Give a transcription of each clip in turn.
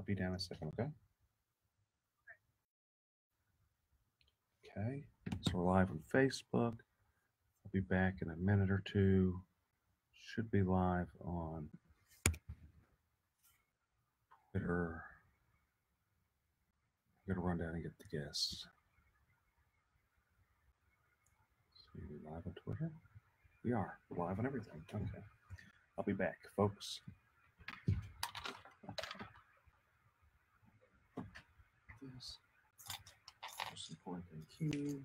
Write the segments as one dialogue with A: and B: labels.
A: be down in a second, okay? Okay, so we're live on Facebook. I'll be back in a minute or two. Should be live on Twitter. I'm gonna run down and get the guests. So we're live on Twitter? We are. We're live on everything. Okay. I'll be back, folks. This most important thing here.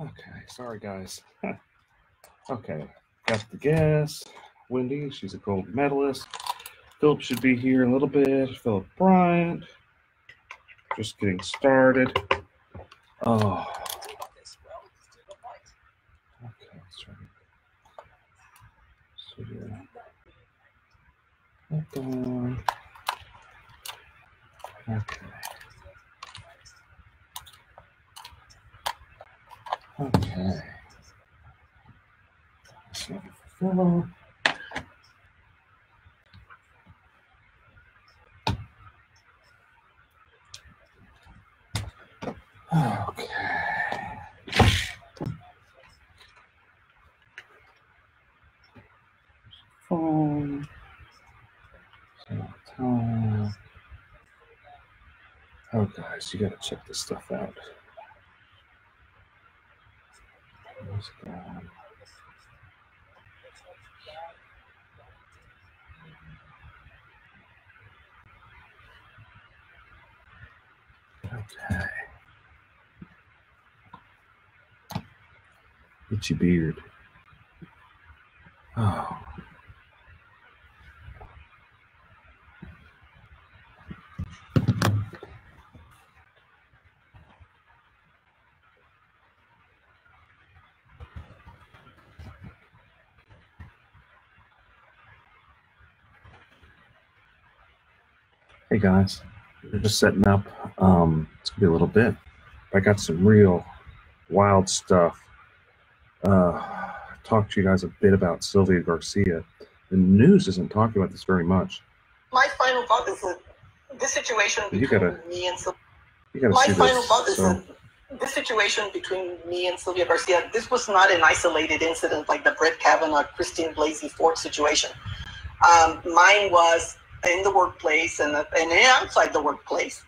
A: Okay, sorry guys. Okay, got the guest. Wendy, she's a gold medalist. Philip should be here in a little bit. Philip Bryant. Just getting started. Oh. Okay, let's try to. So yeah. Hold on. Okay. Okay. So, Philip. Okay. Phone. Time. Oh, guys, you gotta check this stuff out. Where's it going? Okay. Itchy beard. Oh. Hey guys, we're just setting up. It's gonna be a little bit. I got some real wild stuff. Talk to you guys a bit about Sylvia Garcia. The news isn't talking about this very much.
B: My final thought is that this situation
A: You
B: between
A: gotta
B: me and Sylvia.
A: see
B: Final
A: this.
B: thought is
A: So
B: that this situation between me and Sylvia Garcia, this was not an isolated incident like the Brett Kavanaugh, Christine Blasey Ford situation. Mine was in the workplace and outside the workplace.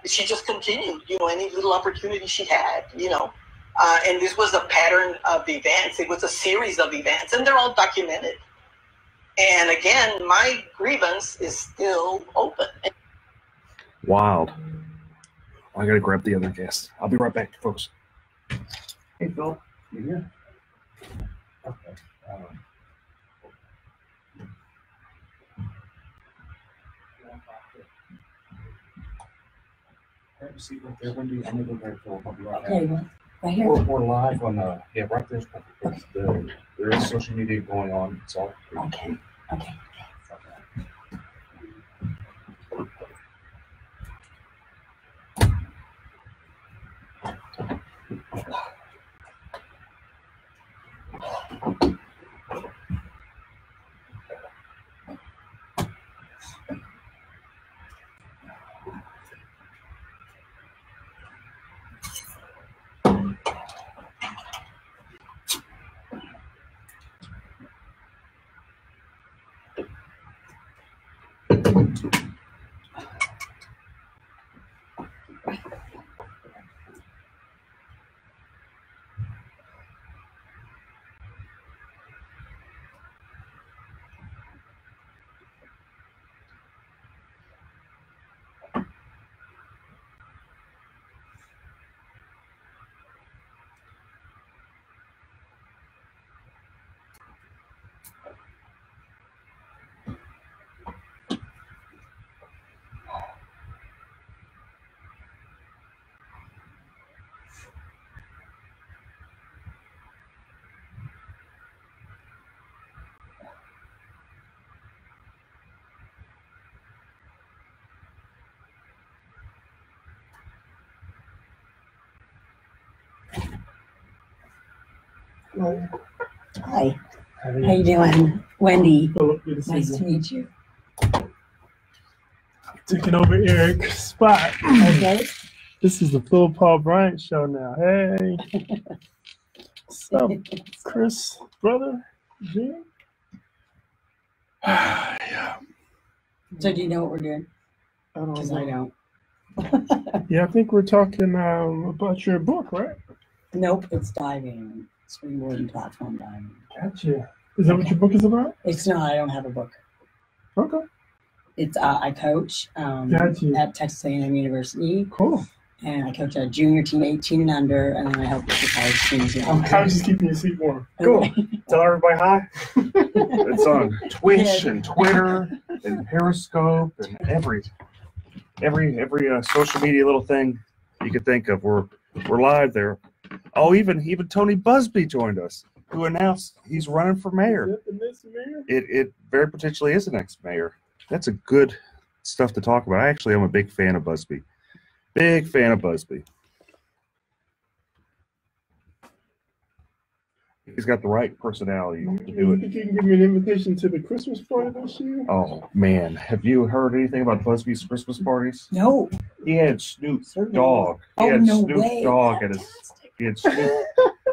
B: She just continued, any little opportunity she had, and this was a pattern of events. It was a series of events, and they're all documented. And again, my grievance is still open.
A: wild. I gotta grab the other guest. I'll be right back, folks.
C: Hey, Phil, you here? Okay. Have a seat right there, Wendy. I'm gonna go grab Phil. I'll be right back.
D: Okay, right here.
C: We're live on yeah, right there's there is social media going on. It's all
D: Okay. Okay. Hi. How you doing? Wendy.
E: Philip,
D: Nice to meet you.
E: Taking over Eric's spot.
D: Okay.
E: This is the Philip Paul Bryant show now. Hey. What's up, Chris, brother? Jim? Yeah.
D: So do you know what we're doing?
E: I don't
D: Because I
E: know.
D: don't.
E: Yeah, I think we're talking about your book, right?
D: Nope, it's diving. Springboard and platform diving.
E: Gotcha. Is that what your book is about?
D: It's not. I don't have a book.
E: Okay.
D: It's I coach
E: Gotcha.
D: at Texas A&M University,
E: Cool.
D: and I coach a junior team, 18 and under, and then I help with the college teams.
E: I'm just keeping your seat warm.
A: Cool.
C: Tell everybody hi.
A: It's on Twitch and Twitter and Periscope and every social media little thing you could think of. We're live there. Oh, even Tony Busby joined us, who announced he's running for mayor.
E: Is that the next mayor?
A: It very potentially is the next mayor. That's a good stuff to talk about. I actually am a big fan of Busby. Big fan of Busby. He's got the right personality to do
E: You
A: it.
E: think you can give me an invitation to the Christmas party this year?
A: Oh man, have you heard anything about Busby's Christmas parties?
D: No.
A: He had Snoop
D: Certainly.
A: Dogg. He
D: Oh,
A: had
D: no
A: Snoop
D: way.
A: Dogg at his.
D: Fantastic.
A: He had Snoop.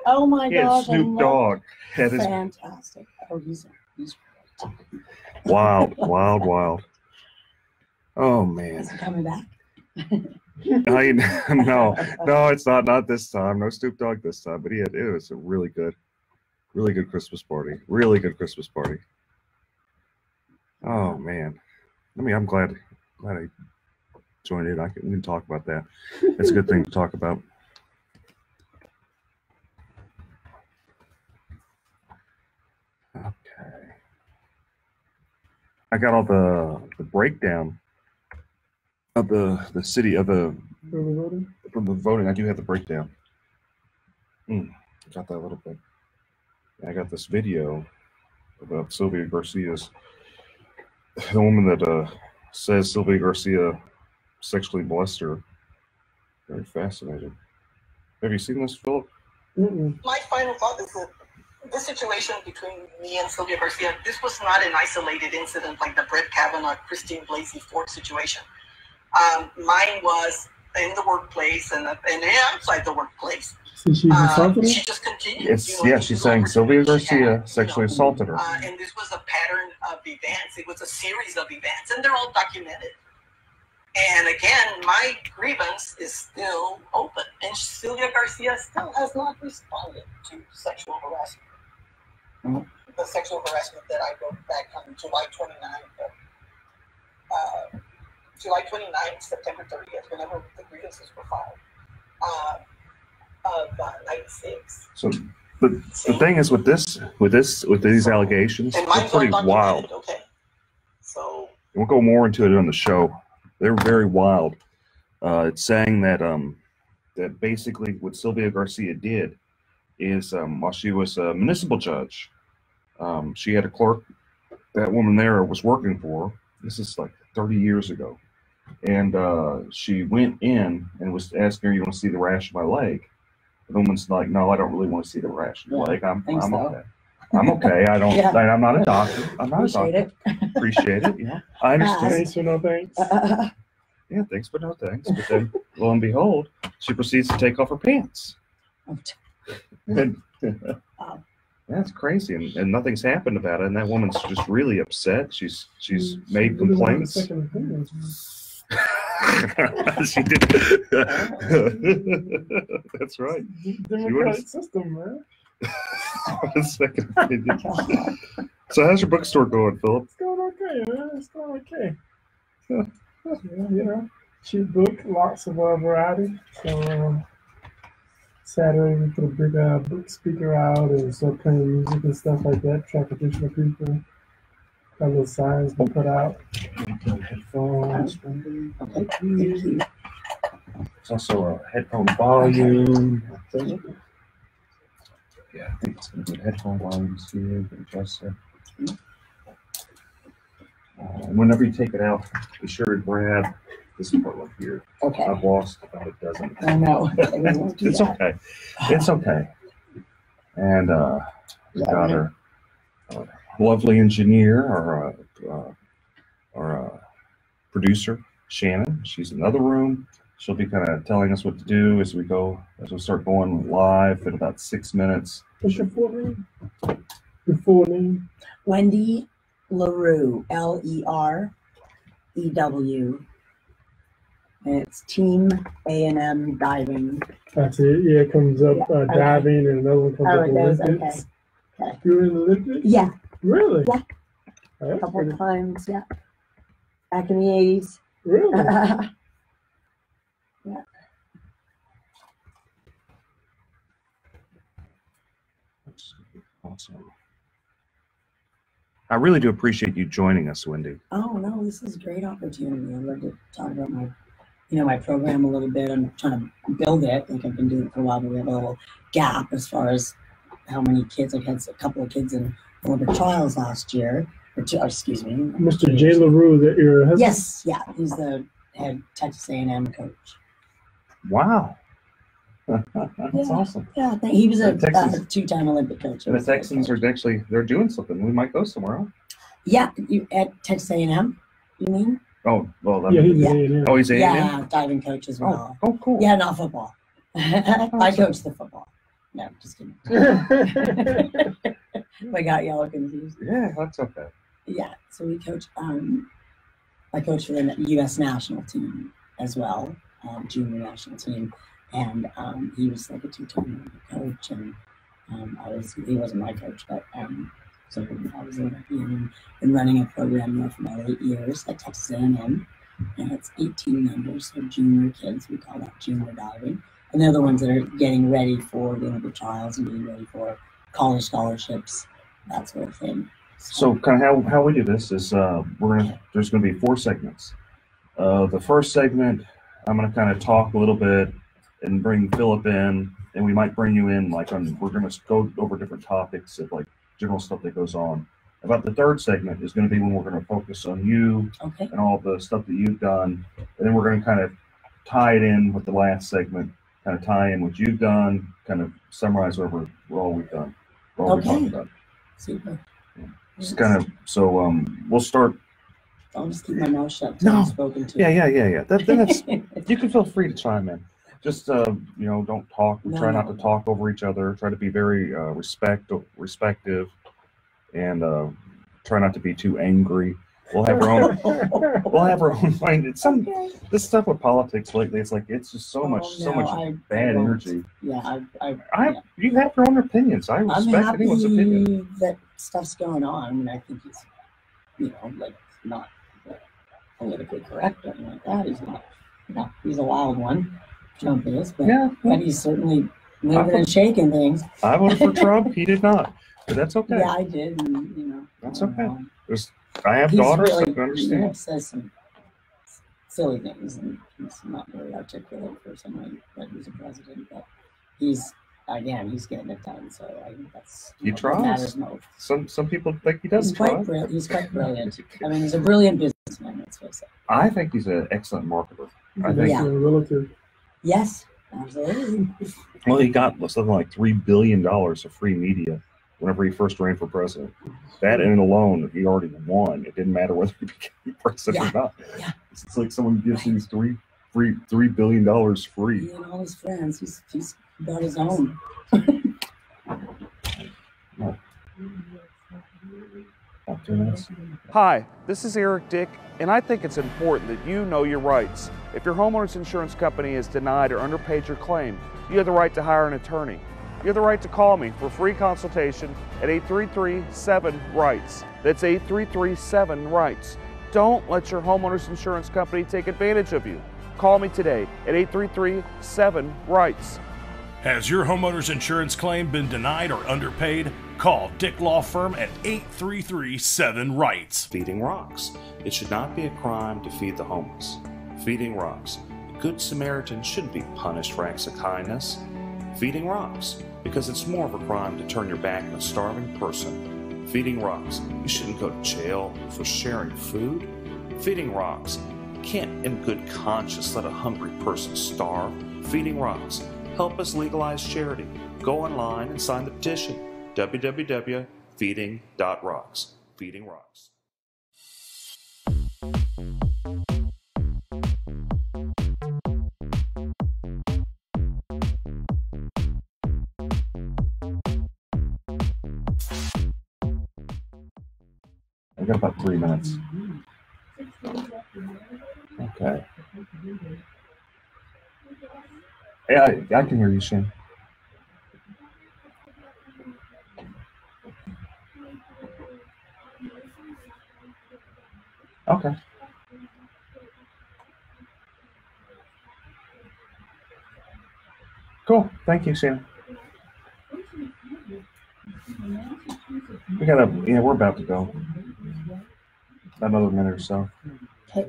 D: Oh my
A: He had
D: gosh.
A: Snoop Dogg at his.
D: Fantastic. Oh, he's great.
A: Wild. Oh man.
D: Is he coming back?
A: No, it's not this time. No Snoop Dogg this time. But it was a really good Christmas party. Really good Christmas party. Oh man, I'm glad I joined in. We can talk about that. It's a good thing to talk about. Okay, I got all the breakdown of the city of the from the voting. I do have the breakdown. Got that a little bit. I got this video about Sylvia Garcia's, the woman that says Sylvia Garcia sexually molested her. Very fascinating. Have you seen this, Philip?
E: Mm-mm.
B: My final thought is that this situation between me and Sylvia Garcia, this was not an isolated incident like the Brett Kavanaugh, Christine Blasey Ford situation. Mine was in the workplace and outside the workplace.
E: So she assaulted her?
B: She just continued.
A: It's, yeah, she's saying Sylvia Garcia sexually assaulted her.
B: And this was a pattern of events. It was a series of events, and they're all documented. And again, my grievance is still open, and Sylvia Garcia still has not responded to sexual harassment. The sexual harassment that I wrote back on July 29th, July 29th, September 30th, whenever the grievances were filed, of 96.
A: So the thing is with these allegations,
B: And
A: they're
B: mine's
A: pretty
B: undocumented,
A: wild.
B: okay. So
A: We'll go more into it on the show. They're very wild. It's saying that that basically what Sylvia Garcia did is while she was a municipal judge, she had a clerk. That woman there was working for her. This is like 30 years ago, and she went in and was asking her, "You want to see the rash of my leg?" The woman's like, "No, I don't really want to see the rash of your leg. I'm
D: so.
A: okay. I'm okay. I don't.
D: Yeah.
A: I'm not a doctor. I'm not
D: Appreciate
A: a doctor. Appreciate it. Yeah, I understand.
E: Thanks for no thanks.
A: Yeah, thanks, but no thanks. But then, lo and behold, she proceeds to take off her pants. And, that's crazy, and nothing's happened about it. And that woman's just really upset. She's made complaints. She did. That's right.
E: Democratic system, man.
A: A second opinion. So how's your bookstore going, Philip?
E: It's going okay, man. It's going okay. You know, cheap book, lots of variety. So Saturday we put a big book speaker out and start playing music and stuff like that. Attract additional people. Got little signs we put out. Headphones.
A: There's also a headphone volume. Yeah, I think it's going to be headphone volumes here. Adjust it. Whenever you take it out, be sure to grab this part right here.
D: Okay.
A: I've lost about a dozen.
D: I know.
A: It's okay. It's okay. And we got our lovely engineer, our producer, Shannon. She's in another room. She'll be kind of telling us what to do as we start going live in about 6 minutes.
E: What's your full name? Your full name?
D: Wendy LaRue, Lerew. And it's Team A&M Diving.
E: That's it. Yeah, it comes up diving, and another one comes
D: Oh,
E: up
D: it does.
E: Olympics.
D: Okay.
E: You're in the Olympics?
D: Yeah,
E: Really?
D: Yeah.
E: Oh,
D: a
E: that's
D: couple
E: pretty-
D: of times. Yeah. Back in the 80s.
E: Really?
A: Awesome. I really do appreciate you joining us, Wendy.
D: Oh no, this is a great opportunity. I'd love to talk about my program a little bit. I'm trying to build it. Like I've been doing it for a while, but we have a little gap as far as how many kids. I've had a couple of kids in Olympic trials last year. Excuse me.
E: Mr. J. LaRue, that your husband?
D: Yes, yeah, he's the head Texas A&M coach.
A: Wow. That's awesome.
D: Yeah, he was a
A: Texas-
D: two-time Olympic coach.
A: And the Texans are actually, they're doing something. We might go somewhere else.
D: Yeah, you at Texas A&M, you mean?
A: Oh, well,
E: Yeah, he's
D: Yeah.
E: A&M.
A: oh, he's A&M?
D: Yeah, diving coach as well.
A: Oh, cool.
D: Yeah, not football. I coach the football. No, just kidding. I got y'all confused.
A: Yeah, that's okay.
D: Yeah, so we coach. I coach for the U.S. national team as well, junior national team, and he was like a two-time coach, and he wasn't my coach, but so I was been running a program there for about 8 years at Texas A&M, and it's 18 members, so junior kids. We call that junior diving, and they're the ones that are getting ready for the Olympic trials and getting ready for college scholarships, that sort of thing.
A: So kind of how we do this is there's going to be 4 segments. The first segment, I'm going to kind of talk a little bit and bring Philip in, and we might bring you in we're going to go over different topics of like general stuff that goes on. About the third segment is going to be when we're going to focus on you
D: Okay.
A: and all the stuff that you've done, and then we're going to kind of tie it in with the last segment, kind of tie in what you've done, kind of summarize all we've done. what we're talking
D: Okay.
A: about.
D: Super.
A: Just kind of, so we'll start.
D: I'll just keep my mouth shut till
A: No.
D: I'm spoken to.
A: Yeah. That's you can feel free to chime in. Just don't talk. We try not to talk over each other. Try to be very respective, and try not to be too angry. We'll have our own mind. It's this stuff with politics lately. It's like it's just so much bad energy.
D: Yeah,
A: You have your own opinions. I
D: I'm
A: respect anyone's opinion.
D: happy that stuff's going on. I mean, I think he's, like not politically correct or anything like that. He's not. He's a wild one. Trump is, but he's certainly moving and shaking things.
A: I voted for Trump. He did not, but that's okay.
D: Yeah, I did. And,
A: that's okay. I have daughters. I can understand.
D: Says some silly things, and he's not very articulate for someone who's a president. But he's getting it done. So I think that's
A: he tries.
D: What matters most.
A: Some people think he doesn't try.
D: He's quite brilliant. I mean, he's a brilliant businessman. Let's face it.
A: I think he's an excellent marketer. I think.
D: Yeah.
E: Relative.
D: Yes, absolutely.
A: Well, he got something like $3 billion of free media whenever he first ran for president. That in alone, he already won. It didn't matter whether he became president or not. Yeah. It's like someone gives him $3 billion free.
D: He and all his friends, he's got his own.
F: Hi, this is Eric Dick, and I think it's important that you know your rights. If your homeowner's insurance company has denied or underpaid your claim, you have the right to hire an attorney. You have the right to call me for free consultation at 833-7-RIGHTS. That's 833-7-RIGHTS. Don't let your homeowner's insurance company take advantage of you. Call me today at 833-7-RIGHTS.
G: Has your homeowner's insurance claim been denied or underpaid? Call Dick Law Firm at 833-7-RIGHTS.
H: Feeding Rocks. It should not be a crime to feed the homeless. Feeding Rocks. A good Samaritan shouldn't be punished for acts of kindness. Feeding Rocks. Because it's more of a crime to turn your back on a starving person. Feeding Rocks. You shouldn't go to jail for sharing food. Feeding Rocks. You can't in good conscience let a hungry person starve. Feeding Rocks. Help us legalize charity. Go online and sign the petition. www.feeding.rocks. Feeding Rocks.
A: I got about 3 minutes. Okay. Yeah, I can hear you, Shane. Okay. Cool. Thank you, Shannon. We're about to go. Another minute or so.
D: Okay.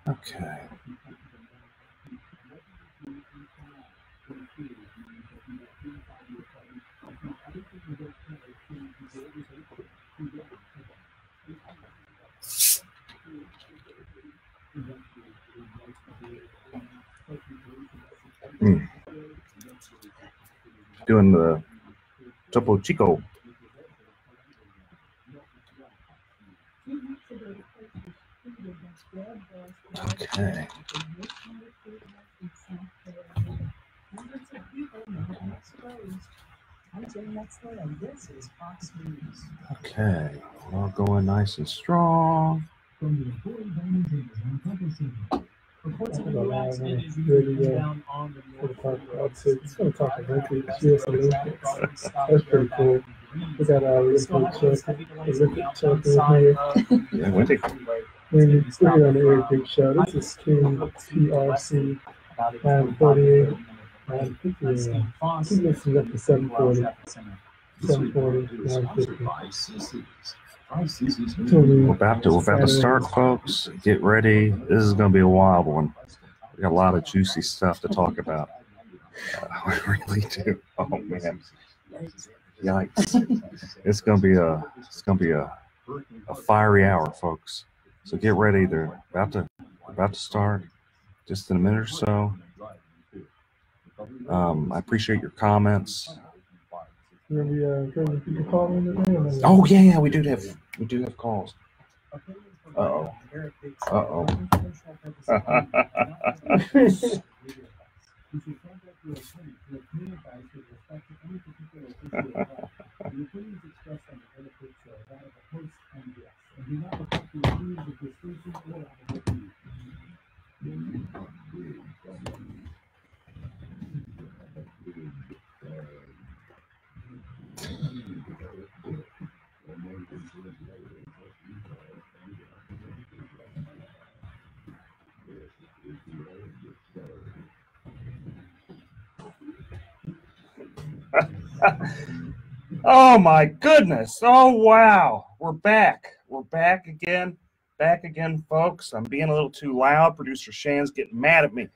A: Okay. Doing the Topo Chico. Okay. Okay, we're all going nice and strong.
E: Reports of a new accident is really down on the it's going to talk about the US Olympics. That's pretty cool. We got our Olympic champion here.
A: Yeah, Wendy.
E: When you put it on the Eric Big Show, this is King PRC 948, 950. I think this is up to 740. 740, 950.
A: We're about to start, folks. Get ready. This is going to be a wild one. We got a lot of juicy stuff to talk about. We really do. Oh, man. Yikes! It's gonna be a fiery hour, folks. So get ready. They're about to start. Just in a minute or so. I appreciate your comments. Oh yeah, we do have calls. Uh-oh. Oh my goodness. Oh wow. We're back. We're back again. Back again, folks. I'm being a little too loud. Producer Shan's getting mad at me.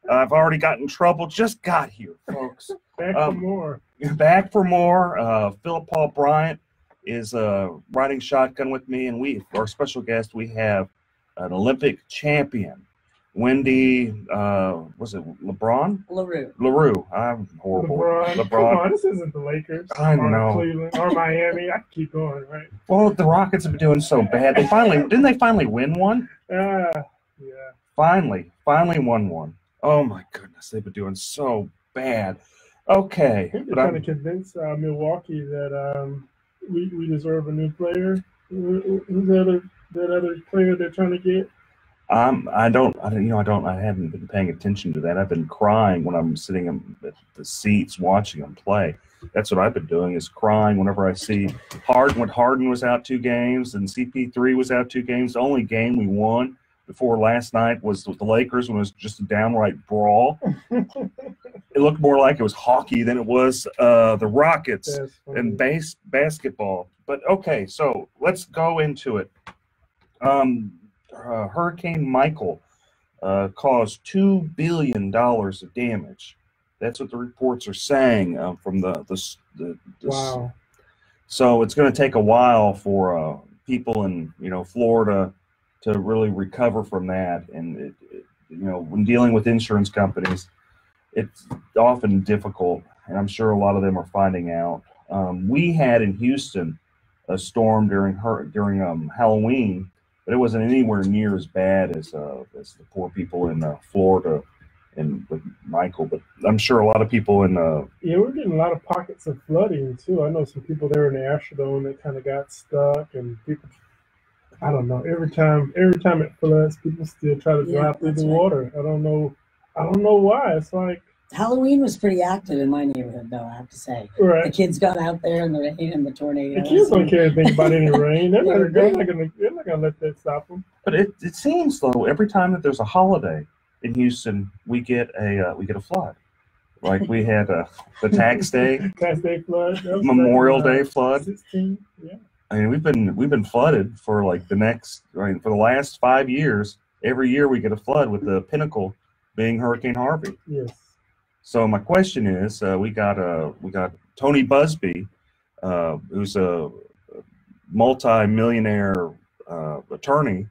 A: I've already got in trouble. Just got here, folks.
E: Back for more.
A: Back for more. Philip Paul Bryant is riding shotgun with me, and our special guest, we have an Olympic champion, Wendy, was it LeBron? LaRue. I'm horrible.
E: LeBron. Come on, this isn't the Lakers.
A: I know.
E: Cleveland or Miami. I can keep going, right?
A: Well, the Rockets have been doing so bad. Didn't they finally win one?
E: Yeah.
A: Finally won one. Oh my goodness, they've been doing so bad. Okay.
E: I think they're trying to convince Milwaukee that we deserve a new player. Who's that other player they're trying to get?
A: I haven't been paying attention to that. I've been crying when I'm sitting in the seats watching them play. That's what I've been doing, is crying whenever I see Harden was out 2 games and CP3 was out 2 games. The only game we won before last night was with the Lakers, when it was just a downright brawl. It looked more like it was hockey than it was the Rockets and basketball. But okay, so let's go into it. Hurricane Michael caused $2 billion of damage. That's what the reports are saying from
E: Wow.
A: So it's going to take a while for people in Florida to really recover from that. And when dealing with insurance companies, it's often difficult, and I'm sure a lot of them are finding out. We had in Houston a storm during Halloween, but it wasn't anywhere near as bad as the poor people in Florida and with Michael. But I'm sure a lot of people in
E: we're getting a lot of pockets of flooding too. I know some people there in the Astrodome that kind of got stuck, and people, I don't know. Every time it floods, people still try to drive through the water. I don't know why. It's like
D: Halloween was pretty active in my neighborhood, though, I have to say.
E: Right.
D: The kids got out there in the rain and the tornadoes.
E: The kids don't care anything about any rain. They're not gonna let that stop them.
A: But it seems, though, every time that there's a holiday in Houston, we get a flood. Like we had the Tax Day
E: flood,
A: Memorial Day flood.
E: 16, yeah.
A: I mean, we've been flooded for like for the last 5 years. Every year we get a flood, with the pinnacle being Hurricane Harvey.
E: Yes.
A: So my question is, we got Tony Busby, who's a multi-millionaire attorney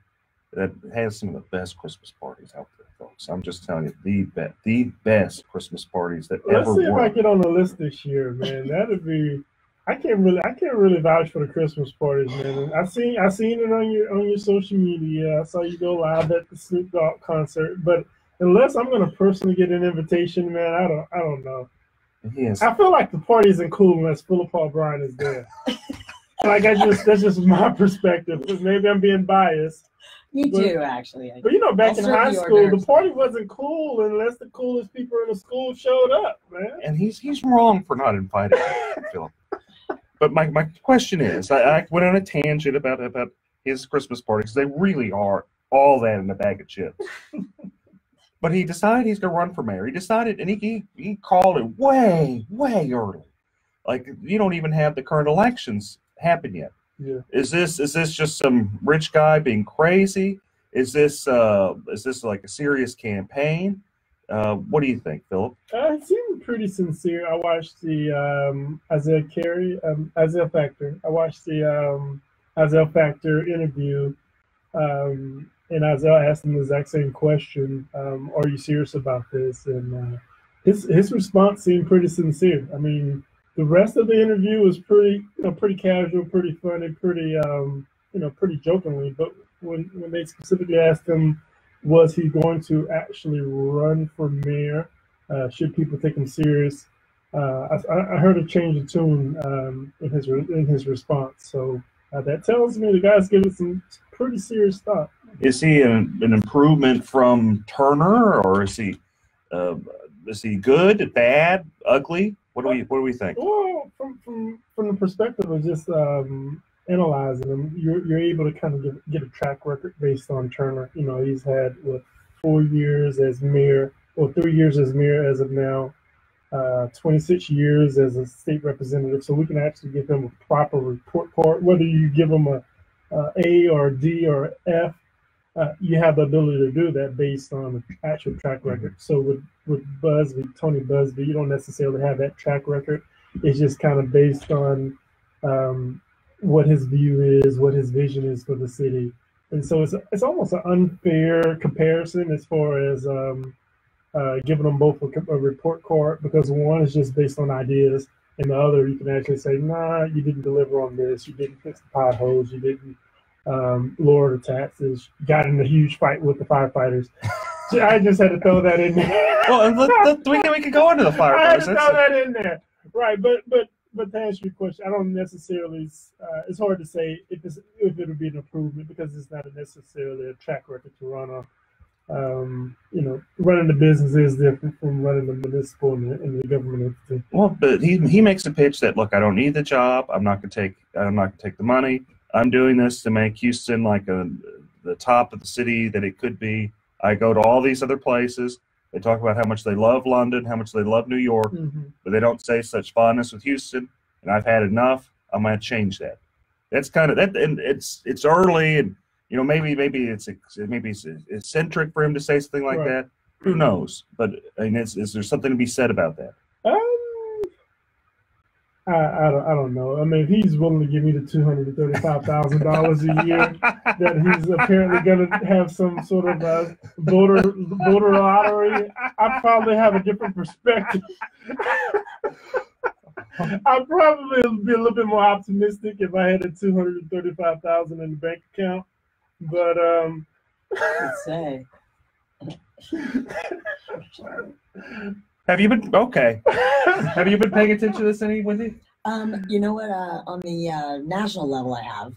A: that has some of the best Christmas parties out there, folks. I'm just telling you, the best Christmas parties that ever were.
E: Let's see if I get on the list this year, man. That'd be. I can't really vouch for the Christmas parties, man. I seen it on your social media. I saw you go live at the Snoop Dogg concert, but unless I'm gonna personally get an invitation, man, I don't know.
A: Yes.
E: I feel like the party isn't cool unless Philip Paul Bryant is there. Like that's just my perspective. Maybe I'm being biased.
D: Me too, actually.
E: But back in high school, the party wasn't cool unless the coolest people in the school showed up, man.
A: And he's wrong for not inviting Philip. But my question is, I went on a tangent about his Christmas parties. They really are all that in a bag of chips. But he decided he's going to run for mayor. He decided, and he called it way, way early. Like, you don't even have the current elections happen yet.
E: Yeah.
A: Is this just some rich guy being crazy? Is this like a serious campaign? What do you think, Philip?
E: It seemed pretty sincere. I watched the Isaiah Factor. I watched the Isaiah Factor interview, and Isaiah asked him the exact same question: "Are you serious about this?" And his response seemed pretty sincere. I mean, the rest of the interview was pretty casual, pretty funny, pretty pretty jokingly. But when they specifically asked him, was he going to actually run for mayor? Should people take him serious? I heard a change of tune in his response. So that tells me the guy's giving some pretty serious thought.
A: Is he an improvement from Turner, or is he good, bad, ugly? What do we think?
E: Well, from the perspective of just analyzing him, you're able to kind of get a track record based on Turner. You know, he's had 4 years as mayor, or 3 years as mayor as of now, 26 years as a state representative. So we can actually give him a proper report card. Whether you give him a A or a D or F, you have the ability to do that based on the actual track record. So with Tony Busby, you don't necessarily have that track record. It's just kind of based on what his view is, what his vision is for the city. And so it's almost an unfair comparison as far as giving them both a report card, because one is just based on ideas, and the other you can actually say, nah, you didn't deliver on this, you didn't fix the potholes, you didn't lower the taxes, you got in a huge fight with the firefighters. I just had to throw that in there.
A: Well, we can go into the firefighters.
E: I had to throw that in there. Right, but to answer your question, I don't necessarily. It's hard to say if it would be an improvement, because it's not necessarily a track record to run on. Running the business is different from running the municipal and the government entity.
A: Well, but he makes a pitch that, look, I don't need the job. I'm not going to take the money. I'm doing this to make Houston like the top of the city that it could be. I go to all these other places. They talk about how much they love London, how much they love New York, but they don't say such fondness with Houston. And I've had enough. I'm going to change that. That's kind of that, and it's early, and maybe it's eccentric for him to say something like that. Who knows? But I mean, is there something to be said about that?
E: I don't know. I mean, if he's willing to give me the $235,000 a year, that he's apparently going to have some sort of voter lottery, I probably have a different perspective. I'd probably be a little bit more optimistic if I had the $235,000 in the bank account. But
D: Let's say.
A: Have you been okay? Have you been paying attention to this any, Wendy?
D: You know what? On the national level, I have.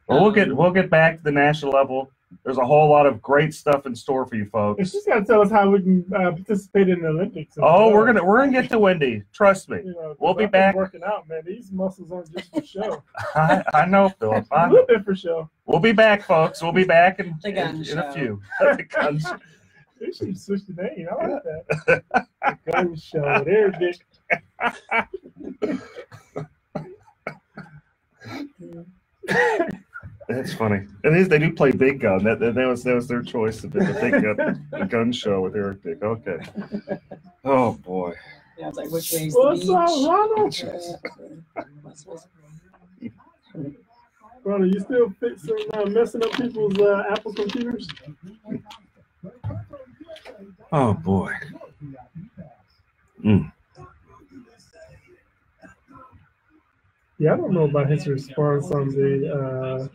A: Well, we'll get back to the national level. There's a whole lot of great stuff in store for you folks.
E: She's got to tell us how we can participate in the Olympics.
A: Oh, we're gonna get to Wendy. Trust me. We'll be back.
E: Working out, man. These muscles aren't just for show.
A: I know, Philip.
E: A little bit for show.
A: We'll be back, folks. We'll be back in
D: a
A: few. The gun show.
E: They should switch the name. I like that. The gun show. There, Dick.
A: That's funny. It is. They do play Big Gun. That was their choice. The Big Gun, the gun show with Eric Dick. Okay. Oh boy.
D: Yeah, it's like which way is
E: What's
D: the
E: up,
D: beach?
E: Ronald, you still fixing messing up people's Apple computers?
A: Oh boy.
E: Yeah, I don't know about his response on the.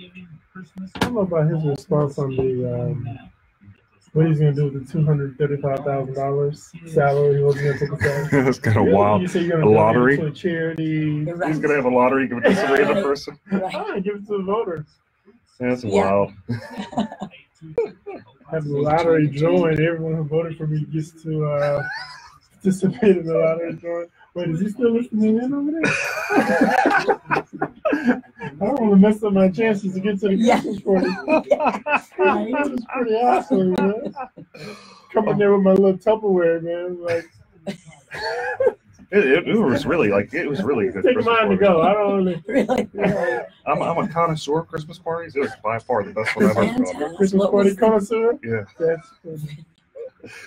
E: What he's gonna do with the $235,000 salary? He wasn't gonna take a salary.
A: That's kind of wild.
E: You say you're
A: a
E: gonna
A: lottery.
E: To a charity.
A: He's gonna have a lottery. Give it to some random person.
E: Right. Give it to the voters.
A: That's wild.
E: Have the lottery drawing. Everyone who voted for me gets to participate in the lottery drawing. Wait, is he still listening in over there? I don't want to mess up my chances to get to the Christmas party. That's pretty awesome, man. Coming there with my little Tupperware, man. Like,
A: it was really a good.
E: Take mine to go. I don't
D: really.
A: I'm a connoisseur of Christmas parties. It was by far the best one I've ever gone to.
E: Christmas party connoisseur.
A: Yeah.
E: That's funny.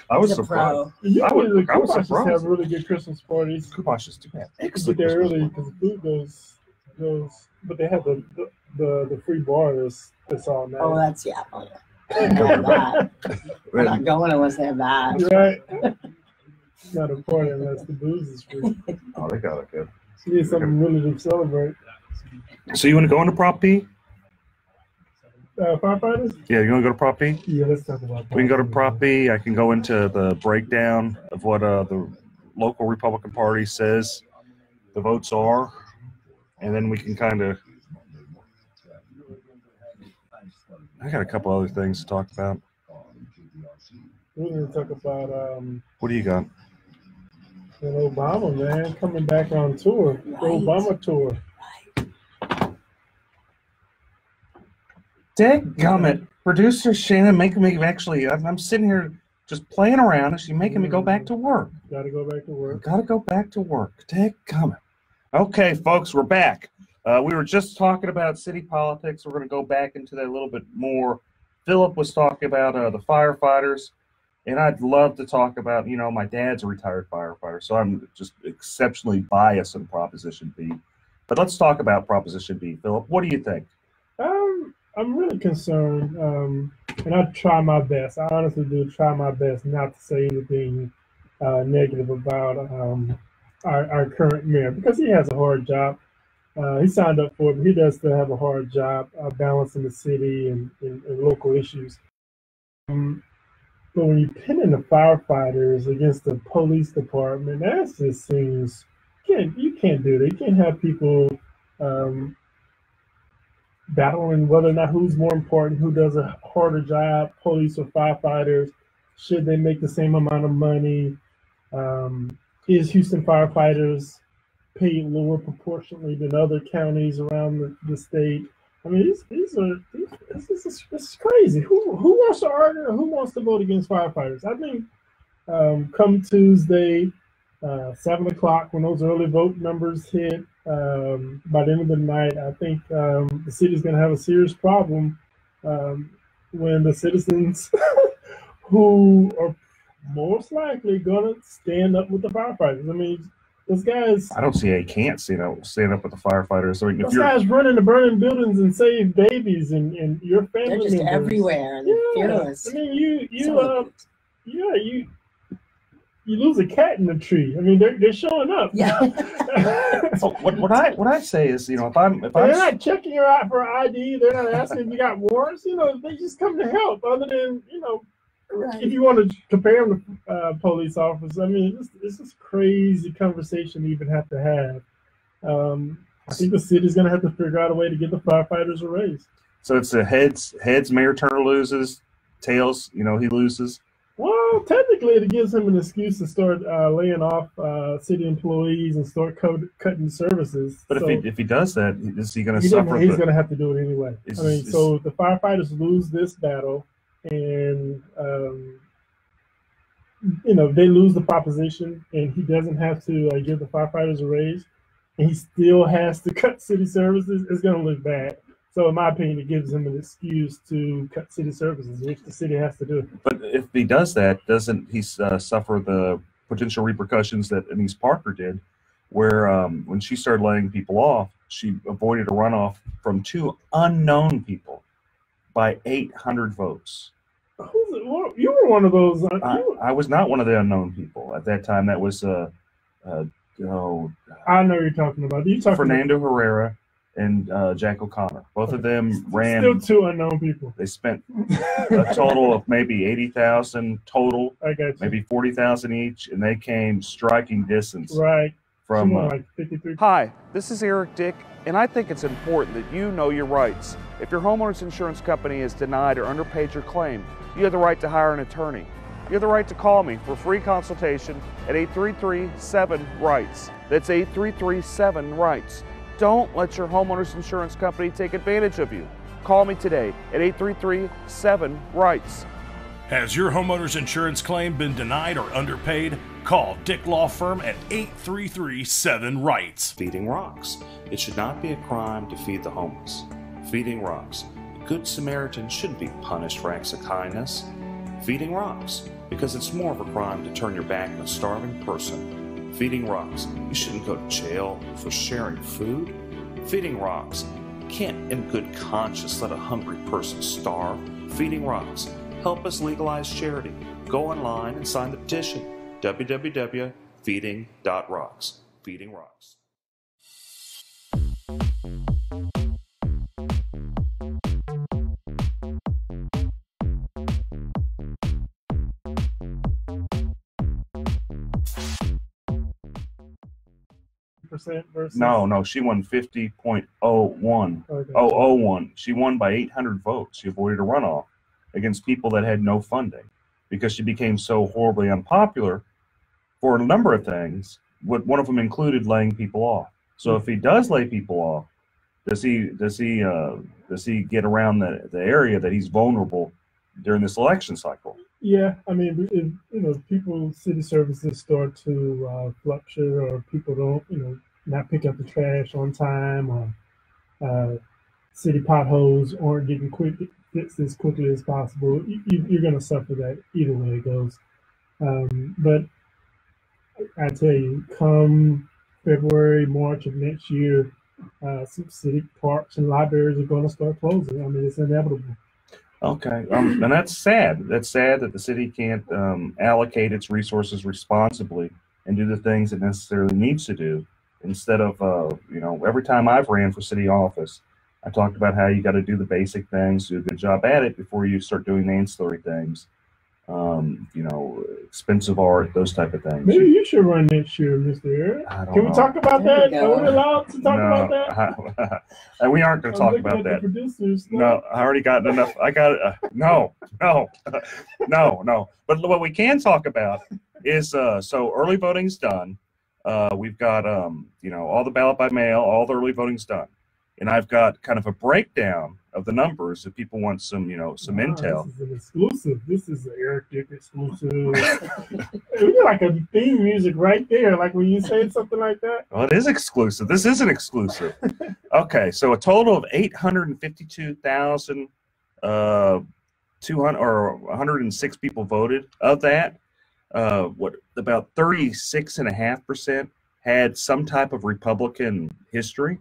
A: I was
D: He's a
A: surprised.
D: pro.
E: Usually the
A: I was
E: Kumashes
A: surprised.
E: have really good Christmas parties.
A: Kumashes do have
E: You
A: excellent
E: get there
A: Christmas
E: early
A: parties.
E: because the food goes, but they have the free bar that's all night.
D: Oh, that's yeah. Oh, yeah. They have that. We're not going unless they have that.
E: Right. It's not a party unless the booze is free.
A: Oh, they got it good.
E: You need something really to celebrate.
A: So you want to go into Prop B?
E: Firefighters?
A: Yeah, you want to go to Prop B?
E: Yeah, let's talk about that.
A: We can go to Prop B. I can go into the breakdown of what the local Republican Party says the votes are, and then we can kind of. I got a couple other things to talk about.
E: We're going to talk about
A: What do you got?
E: Obama, man, coming back on tour. The Obama tour.
A: Dadgummit. Producer Shannon making me actually, I'm sitting here just playing around and she's making me go back to work.
E: Got to go back to work.
A: Got to go back to work. Dadgummit. Okay, folks, we're back. We were just talking about city politics. We're going to go back into that a little bit more. Philip was talking about the firefighters, and I'd love to talk about, my dad's a retired firefighter, so I'm just exceptionally biased in Proposition B. But let's talk about Proposition B. Philip, what do you think?
E: I'm really concerned, and I try my best. I honestly do try my best not to say anything negative about our current mayor, because he has a hard job. He signed up for it, but he does still have a hard job balancing the city and local issues. But when you pin in the firefighters against the police department, that just seems you can't do that. You can't have people battling whether or not who's more important, who does a harder job, police or firefighters. Should they make the same amount of money? Is Houston firefighters paid lower proportionally than other counties around the state? I mean, this is crazy. Who wants to argue or who wants to vote against firefighters? I think come Tuesday, 7 o'clock, when those early vote numbers hit, by the end of the night, I think the city's going to have a serious problem when the citizens who are most likely going to stand up with the firefighters. I mean, those guys.
A: I don't see how you can't stand up with the firefighters. I mean,
E: those guys running to burning buildings and save babies and your family
D: They're just
E: members.
D: everywhere. They're fearless.
E: I mean, you lose a cat in the tree. I mean, they're showing up.
D: Yeah.
A: What I say is, if I'm
E: they're not checking you out for ID. They're not asking if you got warrants. They just come to help. Other than
D: Right.
E: if you want to compare them to police officers, I mean, this is crazy conversation to even have to have. I think the city's going to have to figure out a way to get the firefighters a raise.
A: So it's a heads. Mayor Turner loses. Tails, he loses.
E: Well, technically, it gives him an excuse to start laying off city employees and start cutting services.
A: But
E: so
A: if he does that, is he going to suffer?
E: He's going to have to do it anyway.
A: Is-
E: so the firefighters lose this battle, and they lose the proposition, and he doesn't have to give the firefighters a raise, and he still has to cut city services. It's going to look bad. So in my opinion, it gives him an excuse to cut city services, which the city has to do.
A: But if he does that, doesn't he suffer the potential repercussions that Anise Parker did, where when she started laying people off, she avoided a runoff from 2 unknown people by 800 votes.
E: You were one of those.
A: I was not one of the unknown people at that time. That was
E: I know you're talking about.
A: Fernando Herrera and Jack O'Connor. Both of them ran.
E: Still 2 unknown people.
A: They spent a total of maybe 80,000 total.
E: I got you.
A: Maybe 40,000 each, and they came striking distance.
E: Right.
A: From
E: like 53.
F: Hi, this is Eric Dick, and I think it's important that you know your rights. If your homeowner's insurance company has denied or underpaid your claim, you have the right to hire an attorney. You have the right to call me for free consultation at 833-7-RIGHTS. That's 833-7-RIGHTS. Don't let your homeowner's insurance company take advantage of you. Call me today at 833-7-RIGHTS.
G: Has your homeowner's insurance claim been denied or underpaid? Call Dick Law Firm at 833-7-RIGHTS.
H: Feeding rocks. It should not be a crime to feed the homeless. Feeding rocks. A good Samaritan shouldn't be punished for acts of kindness. Feeding rocks, because it's more of a crime to turn your back on a starving person. Feeding rocks, you shouldn't go to jail for sharing food. Feeding rocks, you can't in good conscience let a hungry person starve. Feeding rocks, help us legalize charity. Go online and sign the petition. www.feeding.rocks. Feeding rocks.
E: Versus
A: No, she won 50.01.
E: Okay.
A: 001. She won by 800 votes. She avoided a runoff against people that had no funding because she became so horribly unpopular for a number of things. One of them included laying people off. So if he does lay people off, does he get around the area that he's vulnerable during this election cycle?
E: Yeah, I mean, if, city services start to fluctuate, or people don't, not pick up the trash on time, or city potholes aren't getting fixed as quickly as possible, you're going to suffer that either way it goes. But I tell you, come February, March of next year, some city parks and libraries are going to start closing. I mean, it's inevitable.
A: Okay, and that's sad. That's sad that the city can't allocate its resources responsibly and do the things it necessarily needs to do. Instead of, every time I've ran for city office, I talked about how you got to do the basic things, do a good job at it before you start doing the ancillary things. Expensive art, those type of things.
E: Maybe you should run next year, Mr. Eric. Can we talk about that? Are we allowed to talk about that?
A: We aren't going to talk about that. No, I already got enough. I got it. No. But what we can talk about is so early voting's done. We've got all the ballot by mail, all the early voting's done, and I've got kind of a breakdown of the numbers if people want some intel.
E: This is an exclusive. This is an Eric Dick exclusive. We got like a theme music right there, like when you say something like that.
A: Well, it is exclusive. This isn't exclusive. Okay, so a total of 106 people voted. Of that, about 36.5% had some type of Republican history.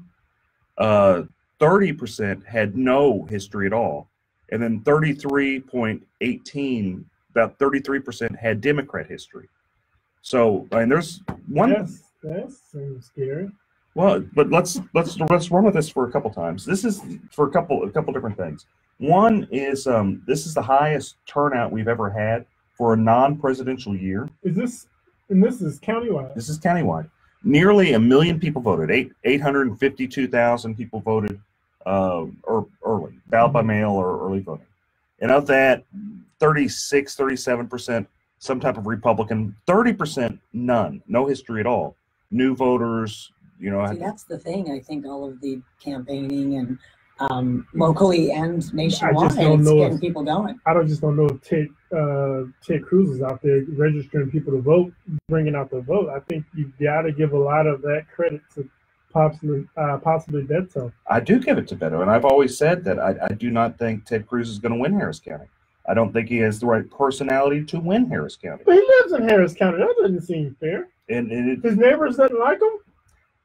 A: 30% had no history at all, and then 33.18, about 33% had Democrat history. So, I mean, there's one.
E: Yes, that seems scary.
A: Well, but let's run with this for a couple times. This is for a couple different things. One is this is the highest turnout we've ever had for a non-presidential year.
E: This is countywide.
A: This is countywide. Nearly 1 million people voted. 852,000 people voted or early, ballot by mail or early voting. And of that, 37%, some type of Republican, 30% none, no history at all. New voters,
D: See, that's the thing. I think all of the campaigning and locally and nationwide, it's getting people going.
E: I just don't know if Ted Cruz is out there registering people to vote, bringing out the vote. I think you've got to give a lot of that credit to possibly Beto.
A: I do give it to Beto, and I've always said that I do not think Ted Cruz is going to win Harris County. I don't think he has the right personality to win Harris County.
E: But he lives in Harris County. That doesn't seem fair.
A: And
E: his neighbors doesn't like him?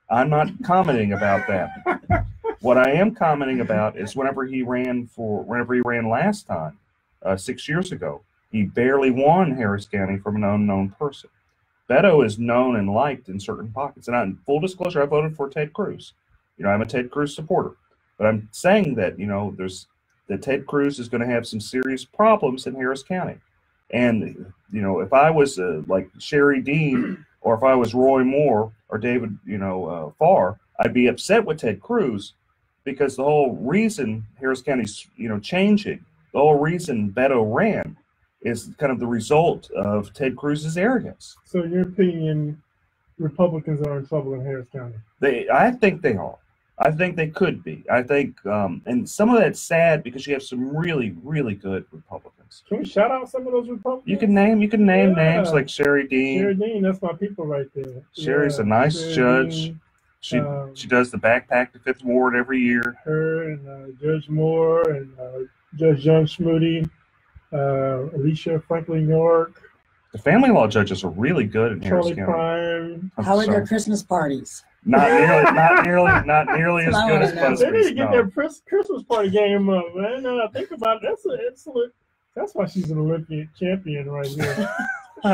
A: I'm not commenting about that. What I am commenting about is whenever he ran last time, 6 years ago, he barely won Harris County from an unknown person. Beto is known and liked in certain pockets. And in full disclosure, I voted for Ted Cruz. I'm a Ted Cruz supporter. But I'm saying that, that Ted Cruz is going to have some serious problems in Harris County. And, if I was like Sherry Dean, or if I was Roy Moore or David, Farr, I'd be upset with Ted Cruz, because the whole reason Harris County's, changing, the whole reason Beto ran is kind of the result of Ted Cruz's arrogance.
E: So in your opinion, Republicans are in trouble in Harris County?
A: I think they are. I think they could be. I think, and some of that's sad because you have some really, really good Republicans.
E: Can we shout out some of those Republicans?
A: You can name names like Sherry Dean.
E: Sherry Dean, that's my people right there.
A: Sherry's a nice judge. Dean. She does the backpack to Fifth Ward every year.
E: Her and Judge Moore and Judge John Schmoody. Alicia Franklin York,
A: The family law judges are really good in Harris
E: Charlie
A: County.
E: Prime.
A: I'm
D: How are
A: sorry.
D: their Christmas parties?
A: Not nearly as
D: That's what I
A: good as
D: wanna know.
E: They need to
A: Busby's.
E: get
A: No.
E: their Christmas party game up, man. Now I think about it, that's an excellent. That's why she's an Olympic champion right here.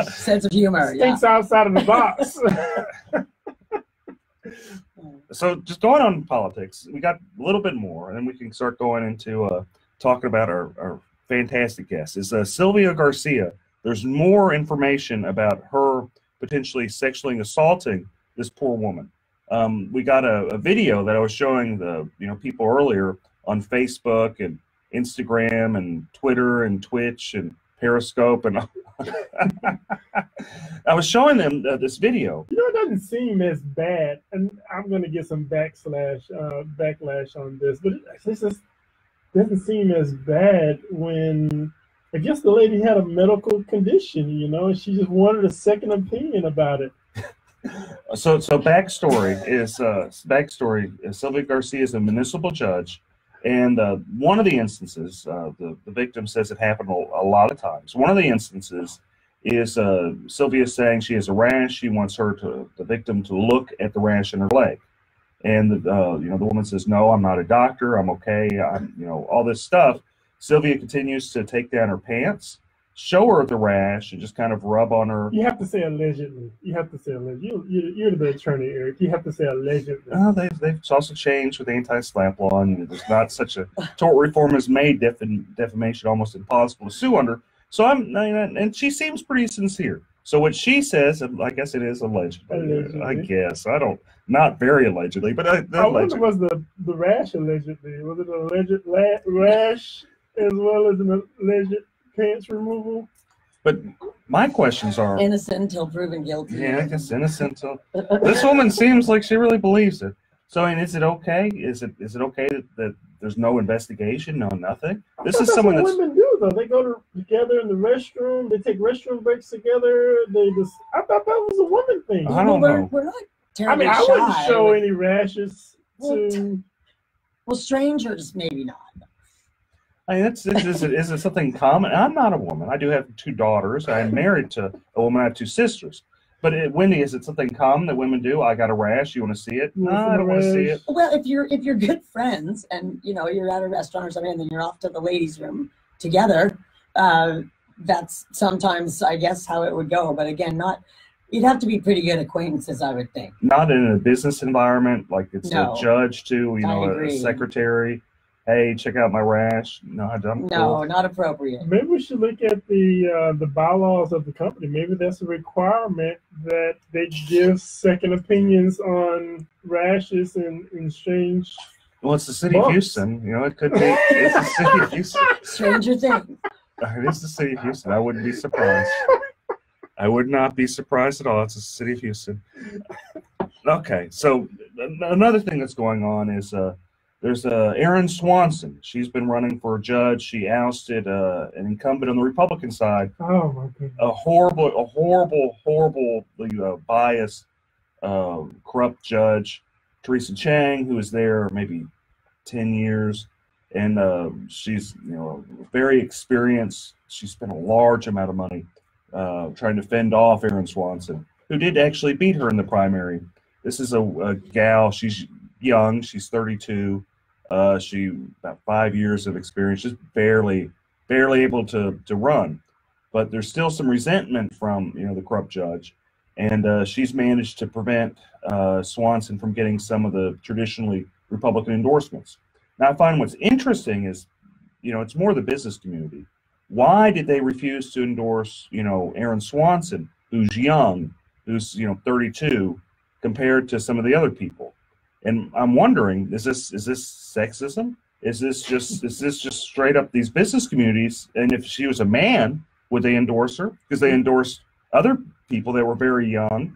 D: Sense of humor. Yeah.
E: Thinks outside of the box.
A: So just going on politics, we got a little bit more, and then we can start going into talking about our fantastic guest. Is Sylvia Garcia. There's more information about her potentially sexually assaulting this poor woman. We got a video that I was showing the people earlier on Facebook and Instagram and Twitter and Twitch and Periscope, and I was showing them this video.
E: It doesn't seem as bad, and I'm going to get some backlash on this, but it just doesn't seem as bad when I guess the lady had a medical condition, and she just wanted a second opinion about it.
A: So backstory is Sylvia Garcia is a municipal judge, and one of the instances, the victim says it happened a lot of times. One of the instances is Sylvia saying she has a rash. She wants the victim to look at the rash in her leg, and the woman says, "No, I'm not a doctor. I'm okay. I'm all this stuff." Sylvia continues to take down her pants, show her the rash, and just kind of rub on her.
E: You have to say allegedly. You're the attorney, Eric. You have to say allegedly.
A: They've also changed with the anti-SLAPP law, and there's not such a tort reform has made defamation almost impossible to sue under. So and she seems pretty sincere. So what she says, I guess it is allegedly. I guess not very allegedly, but
E: I wonder,
A: allegedly.
E: was the rash allegedly? Was it an alleged rash as well as an alleged pants removal?
A: But my questions are
D: Innocent until proven guilty.
A: Yeah, I guess innocent. So this woman seems like she really believes it. So is it okay? Is it okay that there's no investigation, nothing? This is someone
E: what
A: that's
E: women do though. They go together in the restroom. They take restroom breaks together. I thought that was a woman thing.
A: I don't know.
D: We're not terribly
E: I wouldn't
D: shy.
E: show any rashes to.
D: Well, strangers maybe not.
A: I mean, is it something common? I'm not a woman. I do have 2 daughters. I'm married to a woman. I have 2 sisters. But Wendy, is it something common that women do? I got a rash. You want to see it? No, I don't want to see it.
D: Well, if you're good friends and you're at a restaurant or something, and then you're off to the ladies' room together, that's sometimes, I guess, how it would go. But again, you'd have to be pretty good acquaintances, I would think.
A: Not in a business environment, like it's
D: No.
A: a judge to
D: I
A: a
D: agree.
A: secretary. Hey, check out my rash. No, I'm
D: No,
A: cool.
D: not appropriate.
E: Maybe we should look at the bylaws of the company. Maybe that's a requirement that they give second opinions on rashes and strange.
A: Well, it's the city of Houston. It could be. It's the city of Houston.
D: Stranger things.
A: It is the city of Houston. I wouldn't be surprised. I would not be surprised at all. It's the city of Houston. Okay, so another thing that's going on is there's Erin Swanson. She's been running for a judge. She ousted an incumbent on the Republican side.
E: Oh my goodness!
A: A horribly biased, corrupt judge, Teresa Chang, who was there maybe 10 years, and she's very experienced. She spent a large amount of money trying to fend off Erin Swanson, who did actually beat her in the primary. This is a gal. She's young. She's 32. She about 5 years of experience, just barely able to run. But there's still some resentment from the corrupt judge, and she's managed to prevent Swanson from getting some of the traditionally Republican endorsements. Now, I find what's interesting is, it's more the business community. Why did they refuse to endorse, Erin Swanson, who's young, who's 32, compared to some of the other people? And I'm wondering, is this sexism? Is this just straight up these business communities? And if she was a man, would they endorse her? Because they endorsed other people that were very young.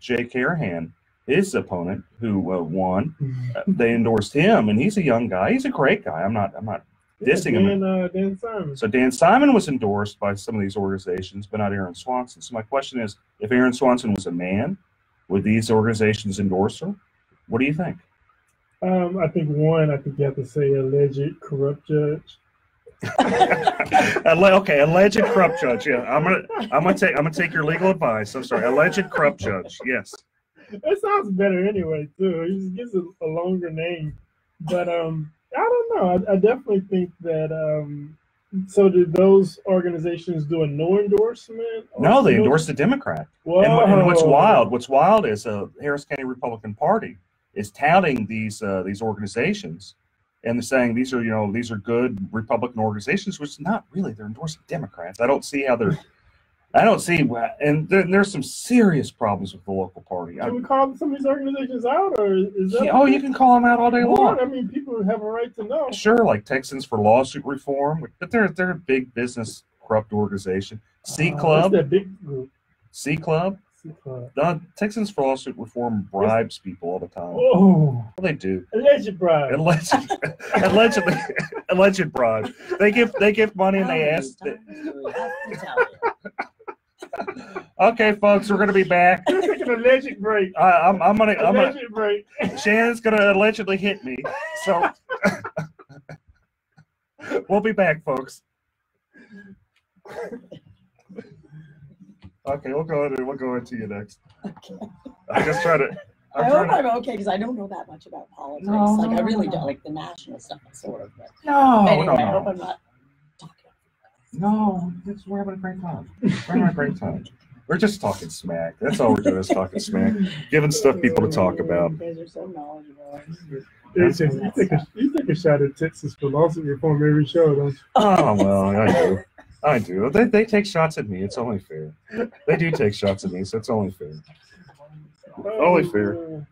A: Jay Carahan, his opponent, who won, they endorsed him, and he's a young guy. He's a great guy. I'm not dissing him.
E: Dan Simon.
A: So Dan Simon was endorsed by some of these organizations, but not Erin Swanson. So my question is, if Erin Swanson was a man, would these organizations endorse her? What do you think?
E: I think you have to say alleged corrupt judge.
A: Okay, alleged corrupt judge. Yeah, I'm gonna take your legal advice. I'm sorry, alleged corrupt judge. Yes.
E: It sounds better anyway too. He just gives it a longer name. But I don't know. I definitely think that. So did those organizations do a no endorsement?
A: No, they endorsed the Democrat. And what's wild is Harris County Republican Party is touting these organizations, and they're saying these are good Republican organizations, which is not really. They're endorsing Democrats. I don't see, and there's some serious problems with the local party.
E: Can we call some of these organizations out, or is that?
A: Yeah, you can call them out all day long.
E: I mean, people have a right to know.
A: Sure, like Texans for Lawsuit Reform, but they're a big business corrupt organization. C Club,
E: that big group.
A: C Club. The Texans for Lawsuit Reform bribes people all the time.
E: Oh,
A: well, they do.
E: Alleged bribe.
A: Alleged bribe. They give money and they ask. Okay, folks, we're gonna be back.
E: Take an alleged break.
A: Break. Shannon's gonna allegedly hit me, so we'll be back, folks. Okay, we'll go into you next.
D: Okay.
A: I'm just trying to.
D: I hope I'm okay because I don't know that much about politics. I really don't like the national stuff, sort of. But anyway, I hope I'm not talking.
A: No, we're having a great time. We're just talking smack. That's all we're doing is talking smack, giving stuff people to talk about.
D: You guys are so knowledgeable.
E: You take a shot at Texas for lawsuit reform every show, don't you?
A: Oh well, I do. They take shots at me. It's only fair. They do take shots at me, so it's only fair. Only fair.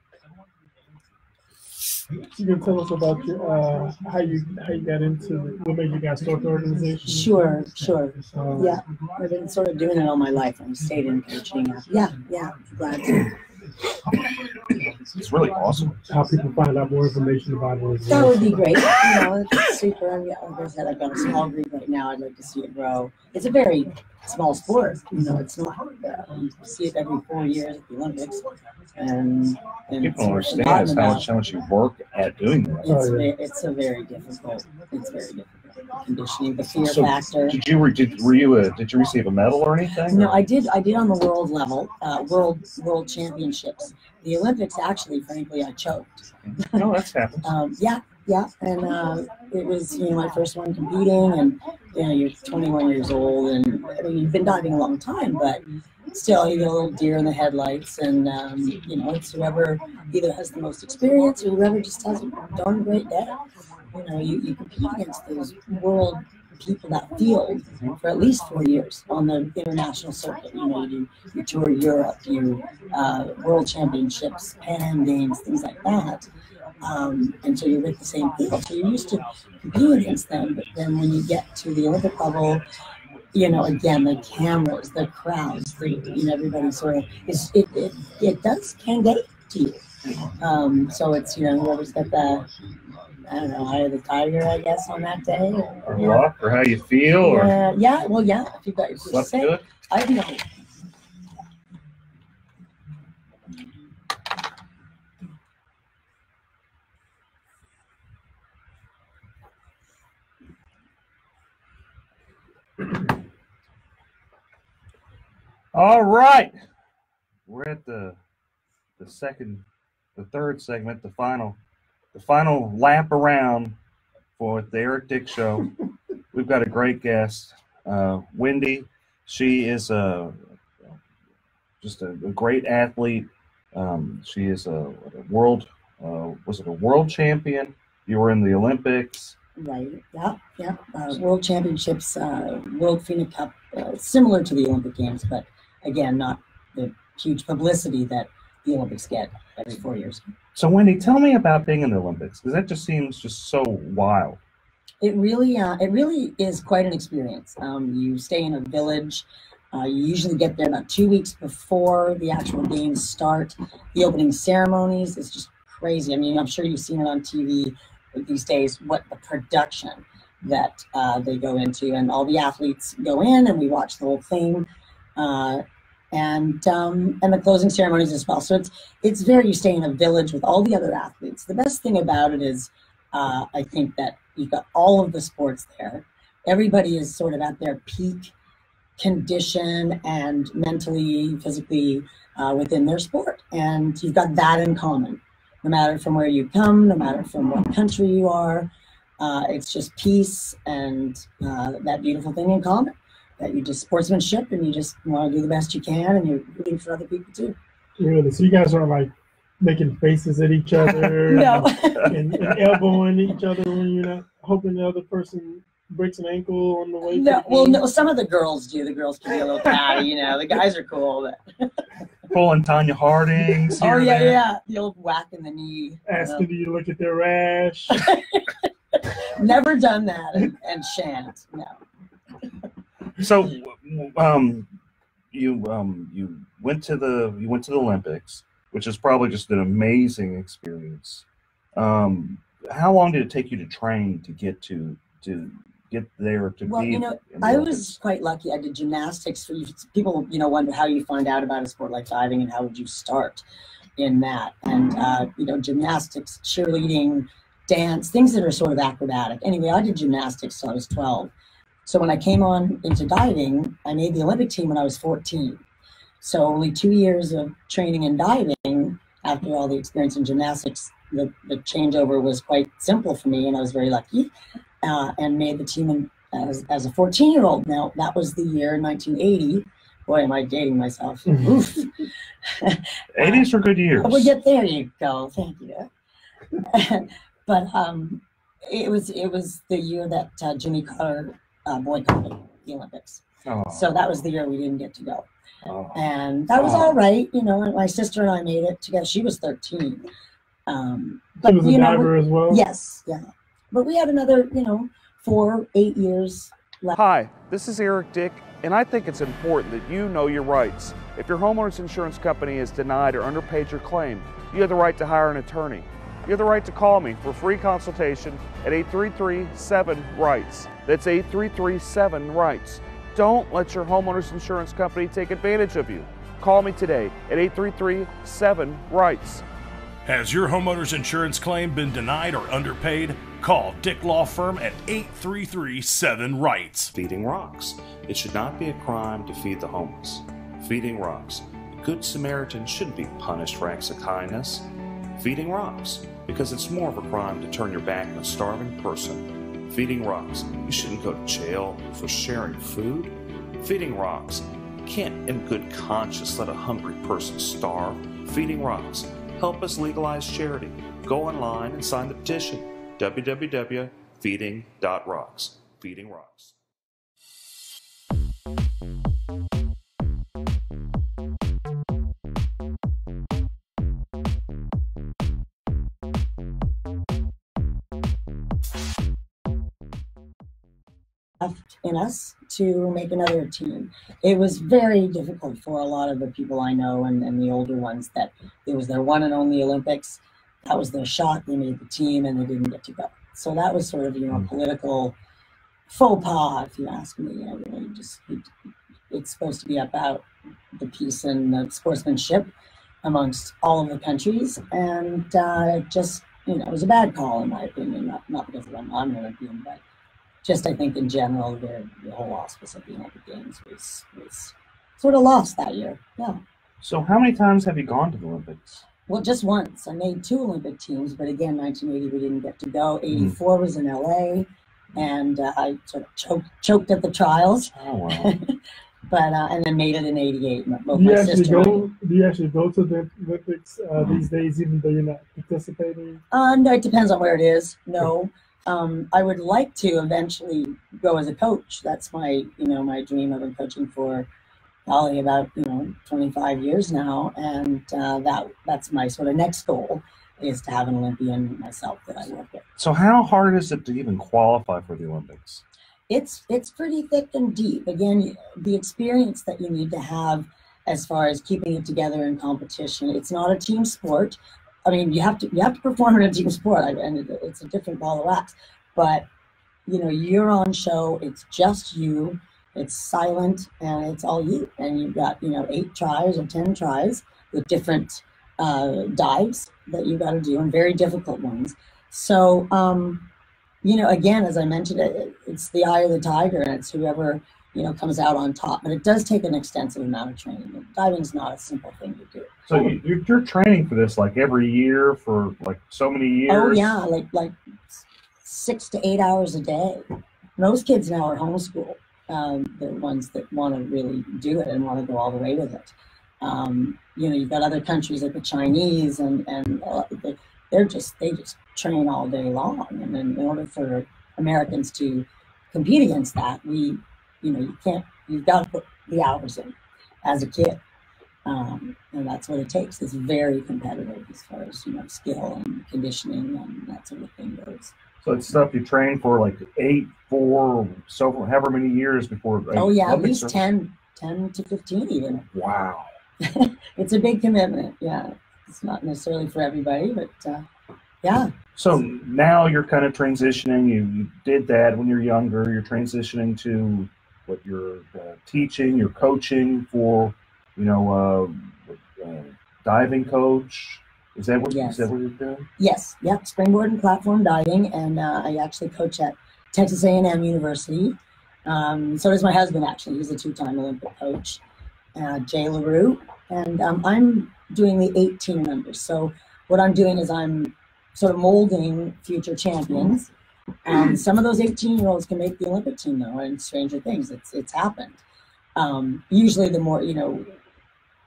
E: You can tell us about your how you got into what made you guys start the organization?
D: Sure. Yeah, I've been sort of doing it all my life. I've stayed in coaching. Yeah, glad to.
A: It's really awesome.
E: How people find out more information about it.
D: That would be great. It's super. Like I said, I've got a small group right now. I'd like to see it grow. It's a very small sport. It's not. You see it every 4 years at the Olympics, and
A: people don't understand how much you work at doing that.
D: It's very difficult. It's very difficult. Conditioning, the fear factor.
A: Did you receive a medal or anything?
D: No, I did on the world level, world championships. The Olympics, actually, frankly, I choked.
A: No, that's happened.
D: Yeah, and it was my first one competing, and you're 21 years old, and you've been diving a long time, but still you get a little deer in the headlights, and it's whoever either has the most experience or whoever just has a darn great day. You compete against those world people, that field, for at least 4 years on the international circuit. You tour Europe, world championships, Pan Am Games, things like that. And so you're with the same people. So you're used to competing against them. But then when you get to the Olympic level, again, the cameras, the crowds, everybody sort of it can get to you. So it's whoever's got the eye of the tiger, I guess, on that day,
A: or luck, or how you feel,
D: If you've got your first say, I know.
A: All right, we're at the third segment, the final lap around for the Eric Dick Show. We've got a great guest, Wendy. She is just a great athlete. She is a world champion? You were in the Olympics.
D: Right. Yeah. World Championships, World Phoenix Cup, similar to the Olympic Games, but again, not the huge publicity that the Olympics get every 4 years.
A: So, Wendy, tell me about being in the Olympics, because that just seems so wild.
D: It really is quite an experience. You stay in a village. You usually get there about 2 weeks before the actual games start. The opening ceremonies is just crazy. I mean, I'm sure you've seen it on TV these days, what the production that they go into, and all the athletes go in and we watch the whole thing. And the closing ceremonies as well. So it's you stay in a village with all the other athletes. The best thing about it is I think that you've got all of the sports there. everybody is sort of at their peak condition and mentally, physically within their sport. And you've got that in common, no matter from where you come, no matter from what country you are. It's just peace and that beautiful thing in common, that you just sportsmanship and you just want to do the best you can and you're rooting for other people too.
E: Really? So you guys aren't like making faces at each other
D: No.
E: and elbowing each other when you're not hoping the other person breaks an ankle on the way?
D: No, well, no, some of the girls do. The girls can be a little catty, you know. The guys are cool. But
A: Pulling Tanya Harding's.
D: oh,
A: here and
D: yeah,
A: there.
D: yeah. The old whack in the knee.
E: Asking do you look at their rash?
D: Never done that and shan't. No.
A: So, you went to the Olympics, which is probably just an amazing experience. How long did it take you to train to get there to
D: Well,
A: be?
D: you know,
A: in the
D: I
A: Olympics?
D: was quite lucky. I did gymnastics. For people, you know, wonder how you find out about a sport like diving and how would you start in that. And you know, gymnastics, cheerleading, dance, things that are sort of acrobatic. Anyway, I did gymnastics till I was 12. So when I came on into diving, I made the Olympic team when I was 14. So only 2 years of training and diving after all the experience in gymnastics, the changeover was quite simple for me, and I was very lucky, and made the team as a 14-year-old. Now, that was the year 1980. Boy, am I dating myself. Oof.
A: 80s were good years.
D: Well, there you go. Thank you. But it was the year that Jimmy Carter boycotted the Olympics.
A: Oh.
D: So that was the year we didn't get to go.
A: Oh.
D: And that was all right, you know, and my sister and I made it together. She was 13. But,
E: She was a
D: you know,
E: diver as well?
D: Yes, yeah. But we had another, 4-8 years left.
F: Hi, this is Eric Dick, and I think it's important that you know your rights. If your homeowner's insurance company has denied or underpaid your claim, you have the right to hire an attorney. You have the right to call me for a free consultation at 833-7-RIGHTS. That's 833-7-RIGHTS. Don't let your homeowner's insurance company take advantage of you. Call me today at 833-7-RIGHTS.
G: Has your homeowner's insurance claim been denied or underpaid? Call Dick Law Firm at 833-7-RIGHTS.
H: Feeding rocks. It should not be a crime to feed the homeless. Feeding rocks. A good Samaritan shouldn't be punished for acts of kindness. Feeding rocks. Because it's more of a crime to turn your back on a starving person. Feeding rocks. You shouldn't go to jail for sharing food. Feeding rocks. You can't in good conscience let a hungry person starve. Feeding rocks. Help us legalize charity. Go online and sign the petition. www.feeding.rocks. Feeding Rocks.
D: In us to make another team. It was very difficult for a lot of the people I know and the older ones that it was their one and only Olympics. That was their shot. They made the team and they didn't get to go. So that was sort of, a political faux pas, if you ask me. It's supposed to be about the peace and the sportsmanship amongst all of the countries. And it was a bad call in my opinion, not because I'm an Olympian, but just I think in general, the whole auspice of the Olympic Games was sort of lost that year. Yeah.
A: So how many times have you gone to the Olympics?
D: Well, just once. I made 2 Olympic teams, but again, 1980 we didn't get to go. 84 was in LA, and I sort of choked at the trials.
A: Oh wow!
D: But and then made it in '88.
E: Do you actually go to the Olympics these days, even though you're not participating?
D: No, it depends on where it is. No. I would like to eventually go as a coach. That's my, my dream. I've been coaching for probably about, 25 years now. And that's my sort of next goal is to have an Olympian myself that I work with.
A: So how hard is it to even qualify for the Olympics?
D: It's pretty thick and deep. Again, the experience that you need to have as far as keeping it together in competition. It's not a team sport. I mean, you have to perform in a team sport, and it's a different ball of wax. But you're on show. It's just you. It's silent, and it's all you. And you've got 8 tries or 10 tries with different dives that you got to do, and very difficult ones. So again, as I mentioned, it's the eye of the tiger, and it's whoever, comes out on top. But it does take an extensive amount of training. Diving's not a simple thing to do.
A: So you're training for this like every year for like so many years?
D: Oh yeah, like 6 to 8 hours a day. Most kids now are homeschooled. The ones that want to really do it and want to go all the way with it. You've got other countries like the Chinese, and they just train all day long. And then in order for Americans to compete against that, you've got to put the hours in as a kid. And that's what it takes. It's very competitive as far as, skill and conditioning and that sort of thing goes.
A: So it's stuff you train for like however many years before.
D: Oh yeah, at least 10 to 15 even.
A: Wow.
D: It's a big commitment. Yeah. It's not necessarily for everybody, but yeah.
A: So now you're kind of transitioning. You did that when you're younger. You're transitioning to what you're teaching, you're coaching for, diving coach. Is that what you're doing?
D: Yes. Yep. Springboard and platform diving, and I actually coach at Texas A&M University. So does my husband. Actually, he's a 2-time Olympic coach, Jay LaRue, and I'm doing the 18 members. So what I'm doing is I'm sort of molding future champions. Some of those 18-year-olds can make the Olympic team though, and stranger things, it's happened. Usually the more,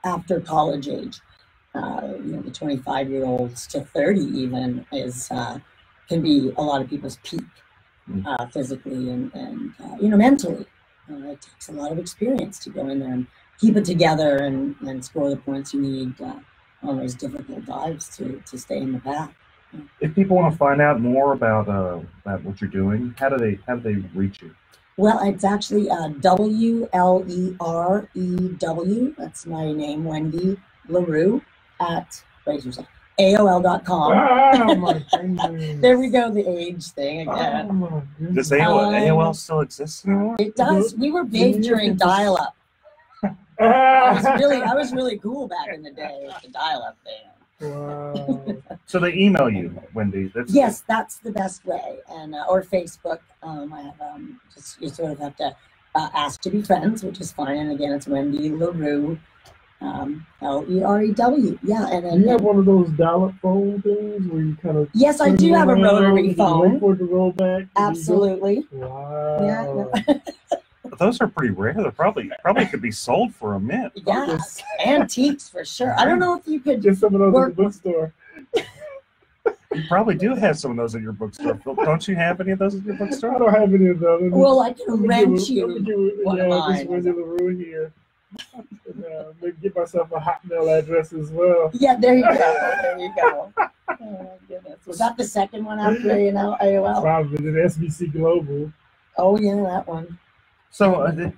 D: after college age, the 25-year-olds to 30 even can be a lot of people's peak physically and mentally. It takes a lot of experience to go in there and keep it together and score the points you need on those difficult dives to stay in the pack.
A: If people want to find out more about what you're doing, how do they reach you?
D: Well, it's actually WLEREW. That's my name, Wendy LaRue, at AOL.com.
E: Oh my goodness.
D: There we go, the age thing again.
E: Oh my goodness.
A: Does AOL still exist anymore?
D: It does. We were big during dial-up. I was really cool back in the day with the dial-up thing.
E: Wow.
A: So they email you, Wendy.
D: Yes, that's the best way, and or Facebook. I have you sort of have to ask to be friends, which is fine. And again, it's Wendy LaRue, LEREW. Yeah, and then
E: you have one of those dial-up phone things where you kind of.
D: Yes, I do have a rotary phone.
E: Wait for it to roll back.
D: Absolutely.
E: Wow.
D: Yeah.
A: Those are pretty rare. They probably could be sold for a mint.
D: Yeah, antiques for sure. I don't know if you could
E: get some of those at the bookstore.
A: You probably do have some of those at your bookstore. Don't you have any of those at your bookstore?
E: I don't have any of those.
D: Well, I can rent you one of mine.
E: This Wendy LaRue here. Maybe get myself a Hotmail address as well.
D: Yeah, there you go. There you go. Oh my goodness. Was that the second one after AOL?
E: Probably the SBC Global.
D: Oh yeah, that one.
A: So I'm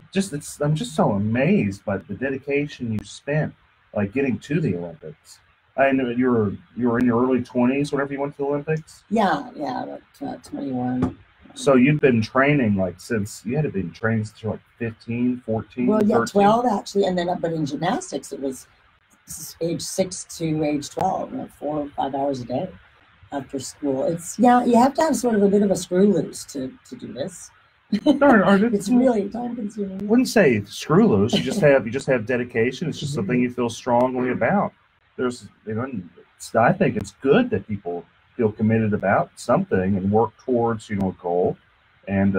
A: just so amazed by the dedication you spent, like getting to the Olympics. I know you were in your early 20s whenever you went to the Olympics.
D: Yeah, about 21.
E: So you've been training since you had been training since you're like 15, 14,
D: well, yeah,
E: 13?
D: 12 actually, and then but in gymnastics it was age 6 to age 12, 4 or 5 hours a day after school. It's you have to have sort of a bit of a screw loose to do this. It's really time consuming.
A: I wouldn't say screw loose. You just have dedication. It's just something you feel strongly about. I think it's good that people feel committed about something and work towards a goal. And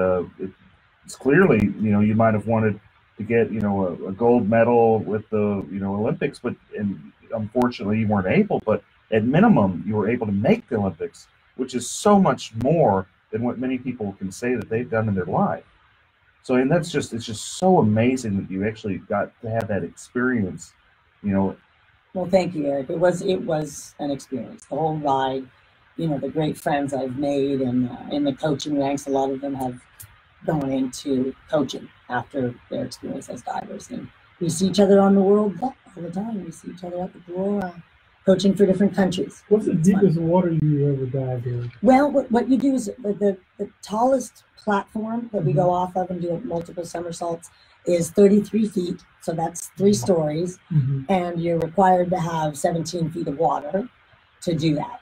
A: it's clearly you might have wanted to get a gold medal with the Olympics, but unfortunately you weren't able. But at minimum you were able to make the Olympics, which is so much more than what many people can say that they've done in their life. So, and it's just so amazing that you actually got to have that experience,
D: Well, thank you, Eric. It was an experience. The whole ride, the great friends I've made and in the coaching ranks, a lot of them have gone into coaching after their experience as divers. And we see each other on the world all the time. We see each other at the pool, coaching for different countries.
E: What's the deepest water you ever dived in?
D: Well, what you do is the tallest platform that we go off of and do multiple somersaults is 33 feet. So that's 3 stories. And you're required to have 17 feet of water to do that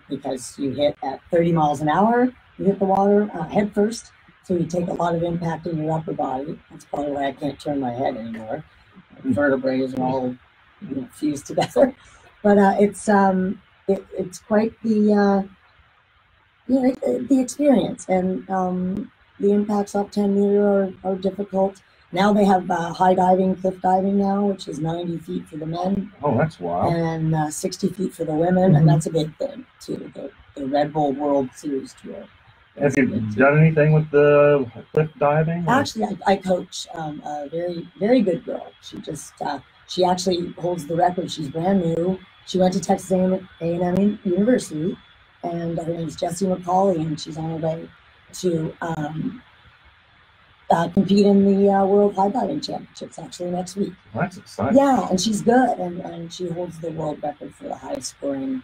D: because you hit at 30 miles an hour You hit the water head first, so you take a lot of impact in your upper body. That's probably why I can't turn my head anymore. Vertebrae are all fused together. But it's quite the the experience, and the impacts off 10 meter are difficult. Now they have high diving, cliff diving now, which is 90 feet for the men.
A: Oh, that's wild.
D: And 60 feet for the women, and that's a big thing too. The Red Bull World Series Tour.
A: Have you done anything with the cliff diving?
D: Actually, I coach a very, very good girl. She actually holds the record. She's brand new. She went to Texas A&M University, and her name is Jessie McCauley, and she's on her way to compete in the World High Diving Championships actually next week.
A: That's exciting.
D: Yeah, and she's good, and she holds the world record for the highest scoring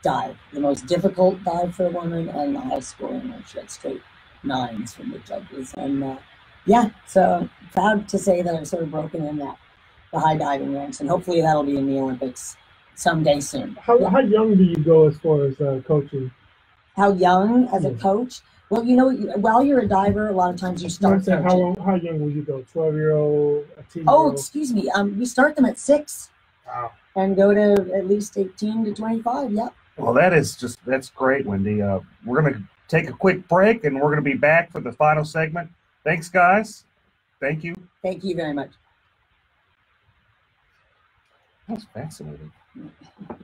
D: dive, the most difficult dive for a woman, and the highest scoring one. She had straight 9s from the judges, and so proud to say that I've sort of broken in the high diving ranks, and hopefully that'll be in the Olympics someday soon.
E: How young do you go as far as coaching?
D: How young as a coach? Well, while you're a diver, a lot of times you start coaching.
E: How young will you go? 12-year-old, a teen?
D: Oh, excuse me. We start them at 6.
E: Wow.
D: And go to at least 18 to 25. Yep.
A: Well, that's great, Wendy. We're going to take a quick break, and we're going to be back for the final segment. Thanks, guys. Thank you.
D: Thank you very much.
A: That's fascinating.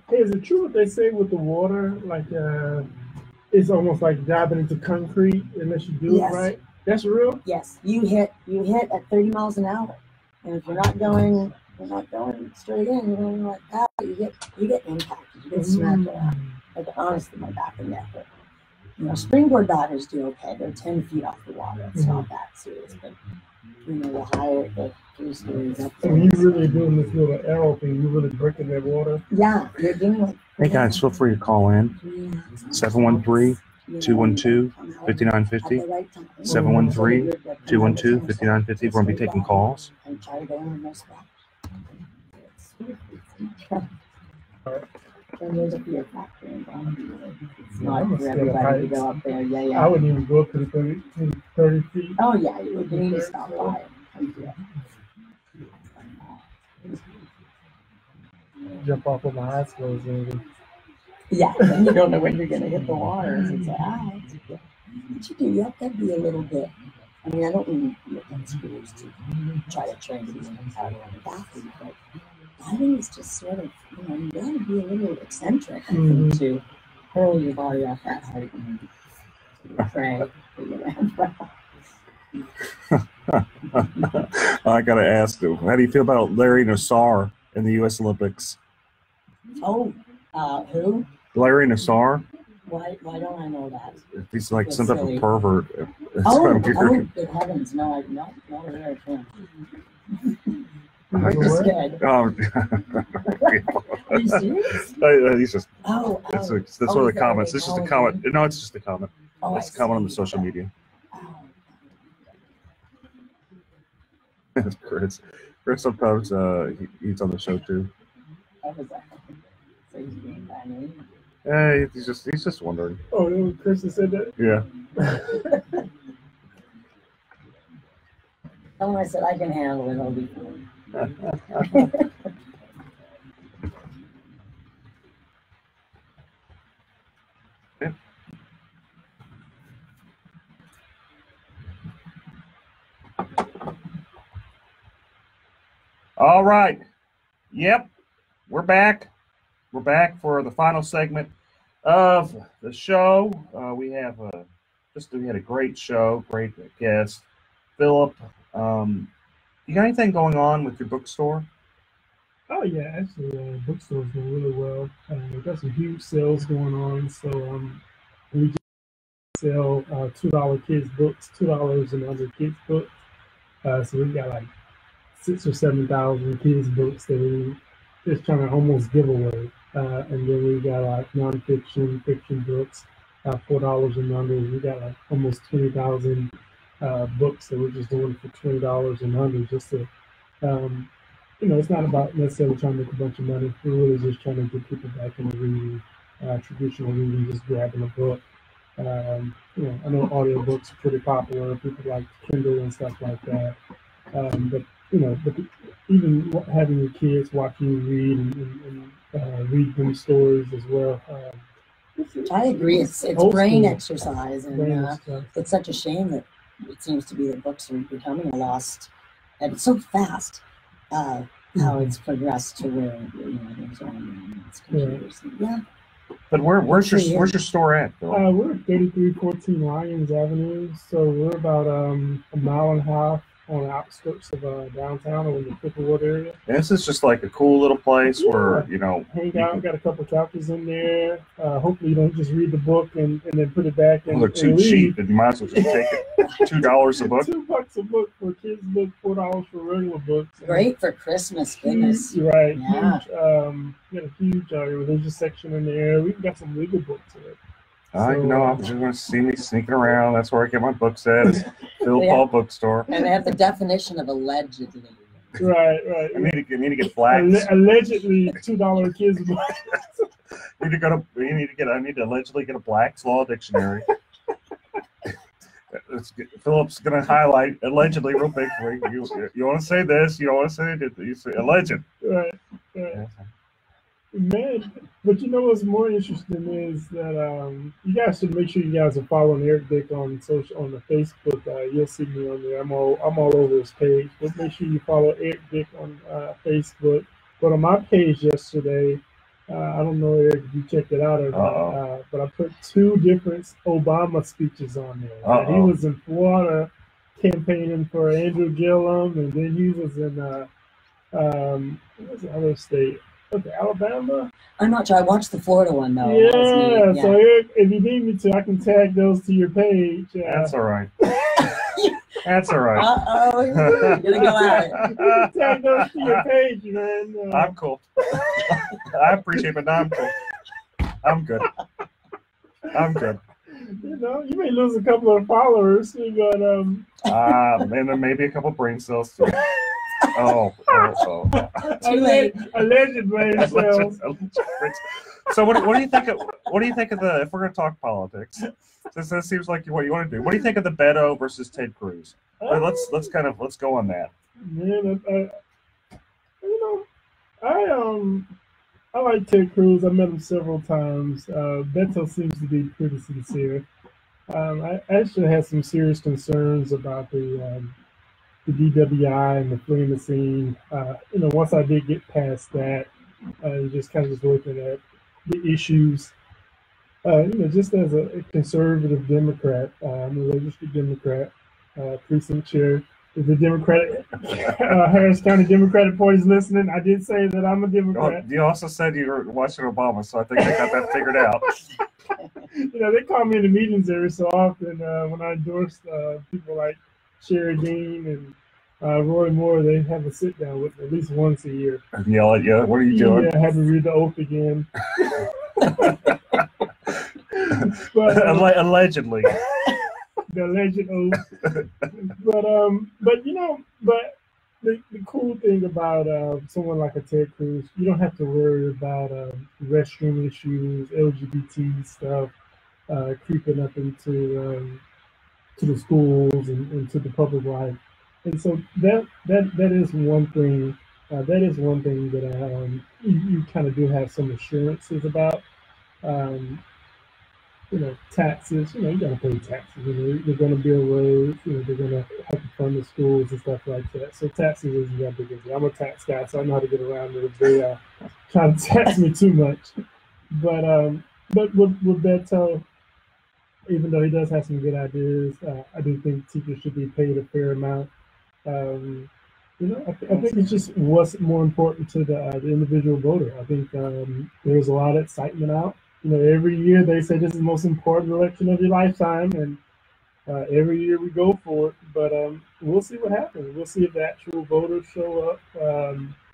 E: Hey, is it true what they say with the water? Like, it's almost like diving into concrete unless you do it right. That's real?
D: Yes. You hit at 30 miles an hour. And if you're not going straight in, you're going like that, you get impacted, you get smacked around. Like, honestly, my back and neck hurt. Springboard divers do okay. They're 10 feet off the water. It's not that serious, but the higher the 3 stories up there.
E: So you really doing this little arrow thing, you really breaking that water?
D: Yeah, you're doing it.
A: Hey guys, feel free to call in 713-212-5950. 713-212-5950. We're going to be taking calls.
D: And try to go in the spot. And there's a fear factor involved. It's not for everybody to go up there. Yeah.
E: I wouldn't even go up to the 30 feet.
D: Oh, yeah, you would need to stop by and do it.
E: Jump off with my eyes closed, maybe.
D: Yeah, then you don't know when you're going to hit the water. It's like, what you do, you have to be a little bit. I mean, I don't mean look at schools to try to train these things out of the bathroom, but diving is just sort of, you got to be a little eccentric, I think, to hurl your body off that height and pray that you land well.
A: I got to ask you, how do you feel about Larry Nassar in the U.S. Olympics?
D: Oh, who?
A: Larry Nassar.
D: Why don't I know that?
A: He's like some type of pervert.
D: Good heavens, no, I'm not aware of him. Are you serious?
A: He's just. That's one of the comments. It's just a comment. No, it's just a comment. It's a comment on the social media. That's Chris. Chris sometimes he's on the show too.
D: So he's being funny.
A: Yeah, he's just wondering.
E: Oh, Chris said that?
A: Yeah.
D: Tell him I said I can handle it. I'll be fine.
A: Yeah. All right. Yep. We're back. We're back for the final segment of the show. We had a great show, great guest, Philip. You got anything going on with your bookstore?
E: Oh yeah, actually, bookstore's doing really well. We've got some huge sales going on. So we just sell $2 kids books, $2 and under kids books. So we got like 6,000 or 7,000 kids books that we just trying to almost give away. And then we got like nonfiction, fiction books, $4 and under. We got like almost 20,000 books that we're just doing for $20 and under, just to, it's not about necessarily trying to make a bunch of money. We're really just trying to get people back into reading, traditional reading, just grabbing a book. I know audiobooks are pretty popular. People like Kindle and stuff like that. But even having your kids watch you read and read them stories as well.
D: I agree. It's brain exercise, and it's such a shame that it seems to be that books are becoming a lost, and it's so fast how it's progressed to where there's only computers. Yeah.
A: But where's your store at, Phil?
E: We're at 3314 Lyons Avenue, so we're about a mile and a half on the outskirts of downtown or in the Picklewood area.
A: And this is just like a cool little place where,
E: hang out, got a couple of chapters in there. Hopefully you don't just read the book and then put it back in.
A: Well, they're too cheap, and you might as well just take it. $2 a book.
E: $2 a book for a kid's book, $4 for regular books.
D: Great for Christmas, goodness.
E: Right.
D: Yeah.
E: Huge, got a huge religious section in there. We've got some legal books in it.
A: I'm just going to see me sneaking around. That's where I get my books at. It's Phil Paul Bookstore.
D: And they have the definition of allegedly.
E: Right.
A: I need to get black.
E: Allegedly $2 kids book.
A: I need to allegedly get a Black's Law Dictionary. Philip's going to highlight allegedly real big for you. You want to say this? You don't want to say it? You say alleged.
E: Right. Yeah. Man, but what's more interesting is that you guys should make sure you guys are following Eric Dick on the Facebook. You'll see me on there. I'm all over his page. But make sure you follow Eric Dick on Facebook. But on my page yesterday, I don't know, Eric, if you checked it out or not, but I put 2 different Obama speeches on there. He was in Florida campaigning for Andrew Gillum, and then he was in what's the other state? Alabama?
D: I'm not sure. I watched the Florida one, though.
E: Yeah. So Eric, if you need me to, I can tag those to your page.
A: That's all right. That's all right.
D: Uh-oh. You're going to go at it.
E: Tag those to your page, man.
A: I'm cool. I appreciate it, but I'm cool. I'm good.
E: You may lose a couple of followers, but
A: and then maybe a couple brain cells too.
D: Too late.
E: Alleged brain cells.
A: So what do you think of the, if we're going to talk politics, since that seems like what you want to do, what do you think of the Beto versus Ted Cruz? Let's go on that.
E: Man, I like Ted Cruz. I met him several times. Beto seems to be pretty sincere. I actually had some serious concerns about the DWI and the fleeing scene. Once I did get past that, just looking at the issues, just as a conservative Democrat, I'm a registered Democrat, precinct chair. If the Democratic Harris County Democratic Party is listening, I did say that I'm a Democrat.
A: You also said you were watching Obama, so I think they got that figured out.
E: They call me in the meetings every so often when I endorse people like Sherry Dean and Roy Moore. They have a sit down with me at least once a year.
A: And yell at you. What are you doing?
E: Yeah, I had to read the oath again. But,
A: allegedly.
E: The alleged oath. But the cool thing about someone like a Ted Cruz, you don't have to worry about restroom issues, LGBT stuff creeping up into the schools and into the public life. And so that is one thing. That is one thing that you kind of do have some assurances about. Taxes. You got to pay taxes. They're going to build roads. They're going to have to fund the schools and stuff like that. So taxes isn't that big a deal. I'm a tax guy, so I know how to get around it if they try to tax me too much. But with Beto, even though he does have some good ideas, I do think teachers should be paid a fair amount. I think it's just what's more important to the individual voter. I think there's a lot of excitement out. Every year they say this is the most important election of your lifetime, and every year we go for it. But we'll see what happens. We'll see if the actual voters show up,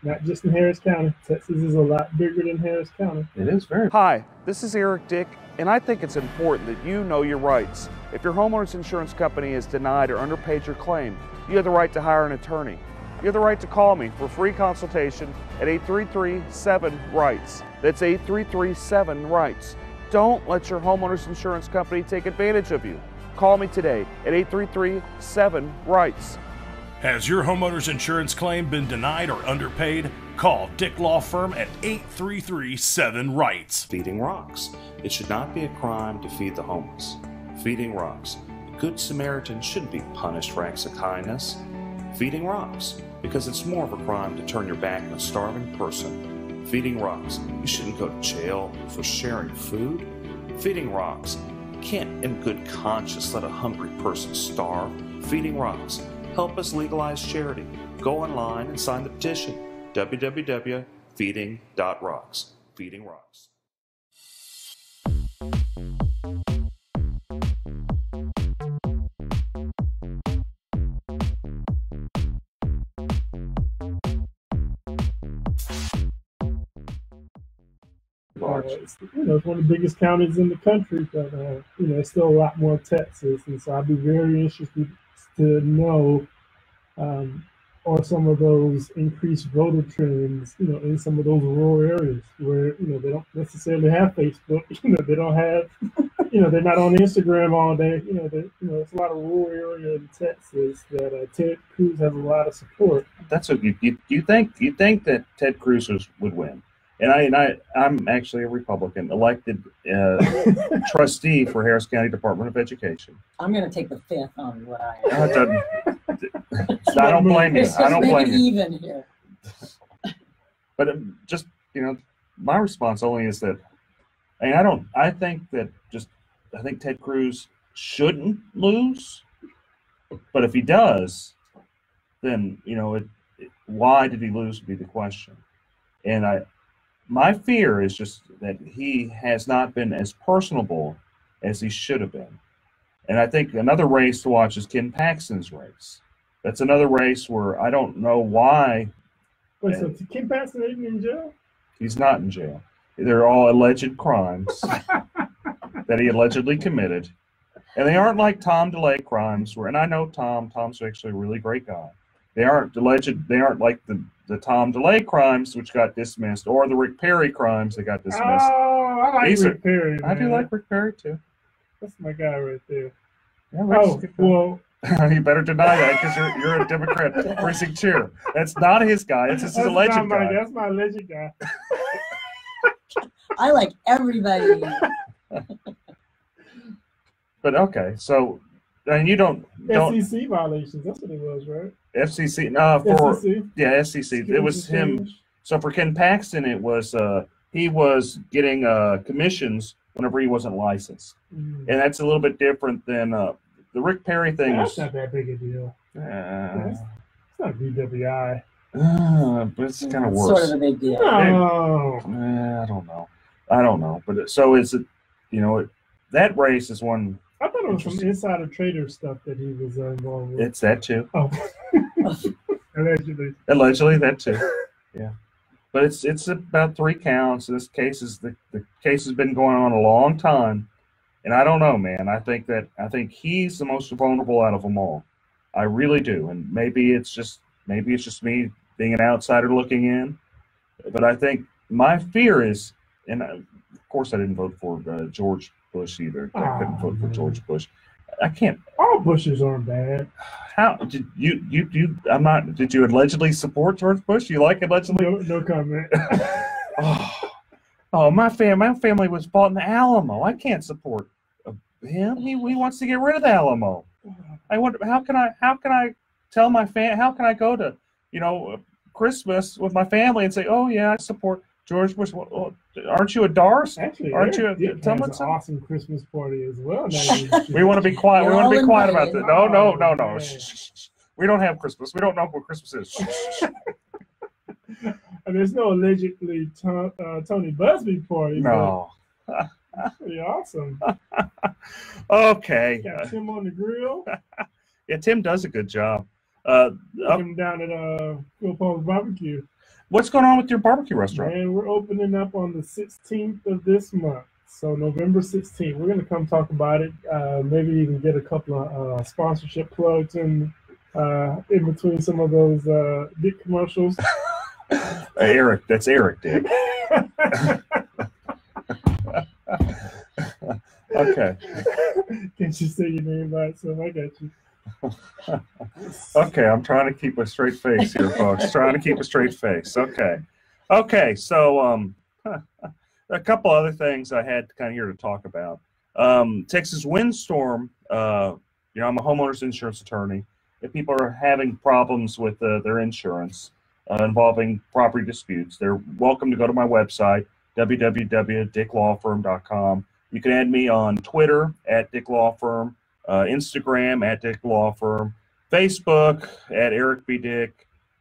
E: not just in Harris County. Texas is a lot bigger than Harris County.
A: It is very.
F: Hi, this is Eric Dick, and I think it's important that you know your rights. If your homeowner's insurance company has denied or underpaid your claim, you have the right to hire an attorney. You have the right to call me for a free consultation at 833-7-RIGHTS. That's 833-7-RIGHTS. Don't let your homeowner's insurance company take advantage of you. Call me today at 833-7-RIGHTS.
G: Has your homeowner's insurance claim been denied or underpaid? Call Dick Law Firm at 833-7-RIGHTS.
H: Feeding rocks. It should not be a crime to feed the homeless. Feeding rocks. A good Samaritan shouldn't be punished for acts of kindness. Feeding rocks. Because it's more of a crime to turn your back on a starving person. Feeding rocks. You shouldn't go to jail for sharing food. Feeding rocks. You can't in good conscience let a hungry person starve. Feeding rocks. Help us legalize charity. Go online and sign the petition. www.feeding.rocks. Feeding Rocks.
E: It's one of the biggest counties in the country, but it's still a lot more Texas, and so I'd be very interested to know are some of those increased voter trends, in some of those rural areas where they don't necessarily have Facebook, they don't have, they're not on Instagram all day, it's a lot of rural area in Texas that Ted Cruz has a lot of support.
A: That's what you think that Ted Cruz would win. And I'm actually a Republican, elected trustee for Harris County Department of Education.
D: I'm going to take the fifth on what I
A: I don't blame you. I don't blame you.
D: Even here.
A: But just my response only is that, I think Ted Cruz shouldn't lose. But if he does, then why did he lose would be the question. And my fear is just that he has not been as personable as he should have been. And I think another race to watch is Ken Paxton's race. That's another race where I don't know why.
E: Wait, so Ken Paxton isn't in jail?
A: He's not in jail. They're all alleged crimes that he allegedly committed. And they aren't like Tom DeLay crimes, and I know Tom's actually a really great guy. They aren't like the Tom DeLay crimes, which got dismissed, or the Rick Perry crimes that got dismissed.
E: Oh, I like Rick Perry.
A: I do like Rick Perry, too.
E: That's my guy right there.
A: Yeah, well, you better deny that because you're a Democrat precinct chair. That's not his guy. It's his alleged guy.
E: That's my alleged guy.
D: I like everybody.
A: But okay, so and you don't
E: FCC violations. That's what it was, right?
A: FCC. SEC. It was him. So for Ken Paxton, it was he was getting commissions whenever he wasn't licensed, and that's a little bit different than the Rick Perry thing.
E: That's not that big a deal. It's not VWI.
A: But it's kind of worse.
D: Sort of a big deal.
E: No.
A: I don't know. But so is it? That race is one.
E: I thought it was some insider trader stuff that he was involved with.
A: It's that too.
E: Oh. Allegedly.
A: Allegedly, that too. Yeah. But it's about 3 counts. This case is the case has been going on a long time, and I don't know, man. I think he's the most vulnerable out of them all. I really do, and maybe it's just me being an outsider looking in. But I think my fear is, and of course I didn't vote for George Bush either. I couldn't vote for George Bush. I can't.
E: All Bushes aren't bad.
A: How did you? I'm not. Did you allegedly support George Bush? You like allegedly?
E: No comment.
A: My family was bought in the Alamo. I can't support him. He wants to get rid of the Alamo. I wonder how can I tell my how can I go to Christmas with my family and say, oh yeah, I support George Bush. Well, aren't you a Darce?
E: Actually,
A: aren't you?
E: Tell me an awesome Christmas party as well.
A: We want to be quiet. We want to be quiet about that. No. Shh. We don't have Christmas. We don't know what Christmas is.
E: And there's no allegedly Tony Busby party.
A: No.
E: Pretty awesome.
A: Okay.
E: Got Tim on the grill.
A: Yeah, Tim does a good job.
E: Him down at Phil Paul's Barbecue.
A: What's going on with your barbecue restaurant?
E: And we're opening up on the 16th of this month. So November 16th. We're going to come talk about it. Maybe even get a couple of sponsorship plugs in between some of those Dick commercials.
A: Eric, that's Eric, Dick. Okay.
E: Can't you say your name by itself? I got you.
A: Okay, I'm trying to keep a straight face here, folks. Trying to keep a straight face. Okay. Okay, so a couple other things I had kind of here to talk about. Texas windstorm, I'm a homeowner's insurance attorney. If people are having problems with their insurance involving property disputes, they're welcome to go to my website, www.dicklawfirm.com. You can add me on Twitter @DickLawFirm, Instagram @DickLawFirm, Facebook @EricBDick,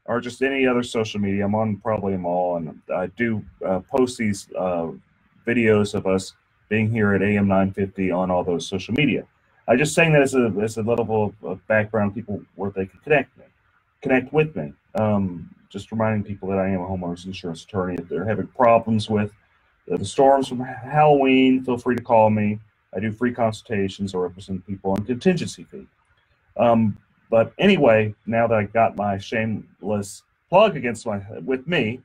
A: or just any other social media. I'm on probably them all, and I do post these videos of us being here at AM 950 on all those social media. I just saying that as a little of background, people where they can connect with me. Just reminding people that I am a homeowner's insurance attorney. If they're having problems with the storms from Halloween, feel free to call me. I do free consultations or represent people on contingency fee. But anyway, now that I got my shameless plug with me,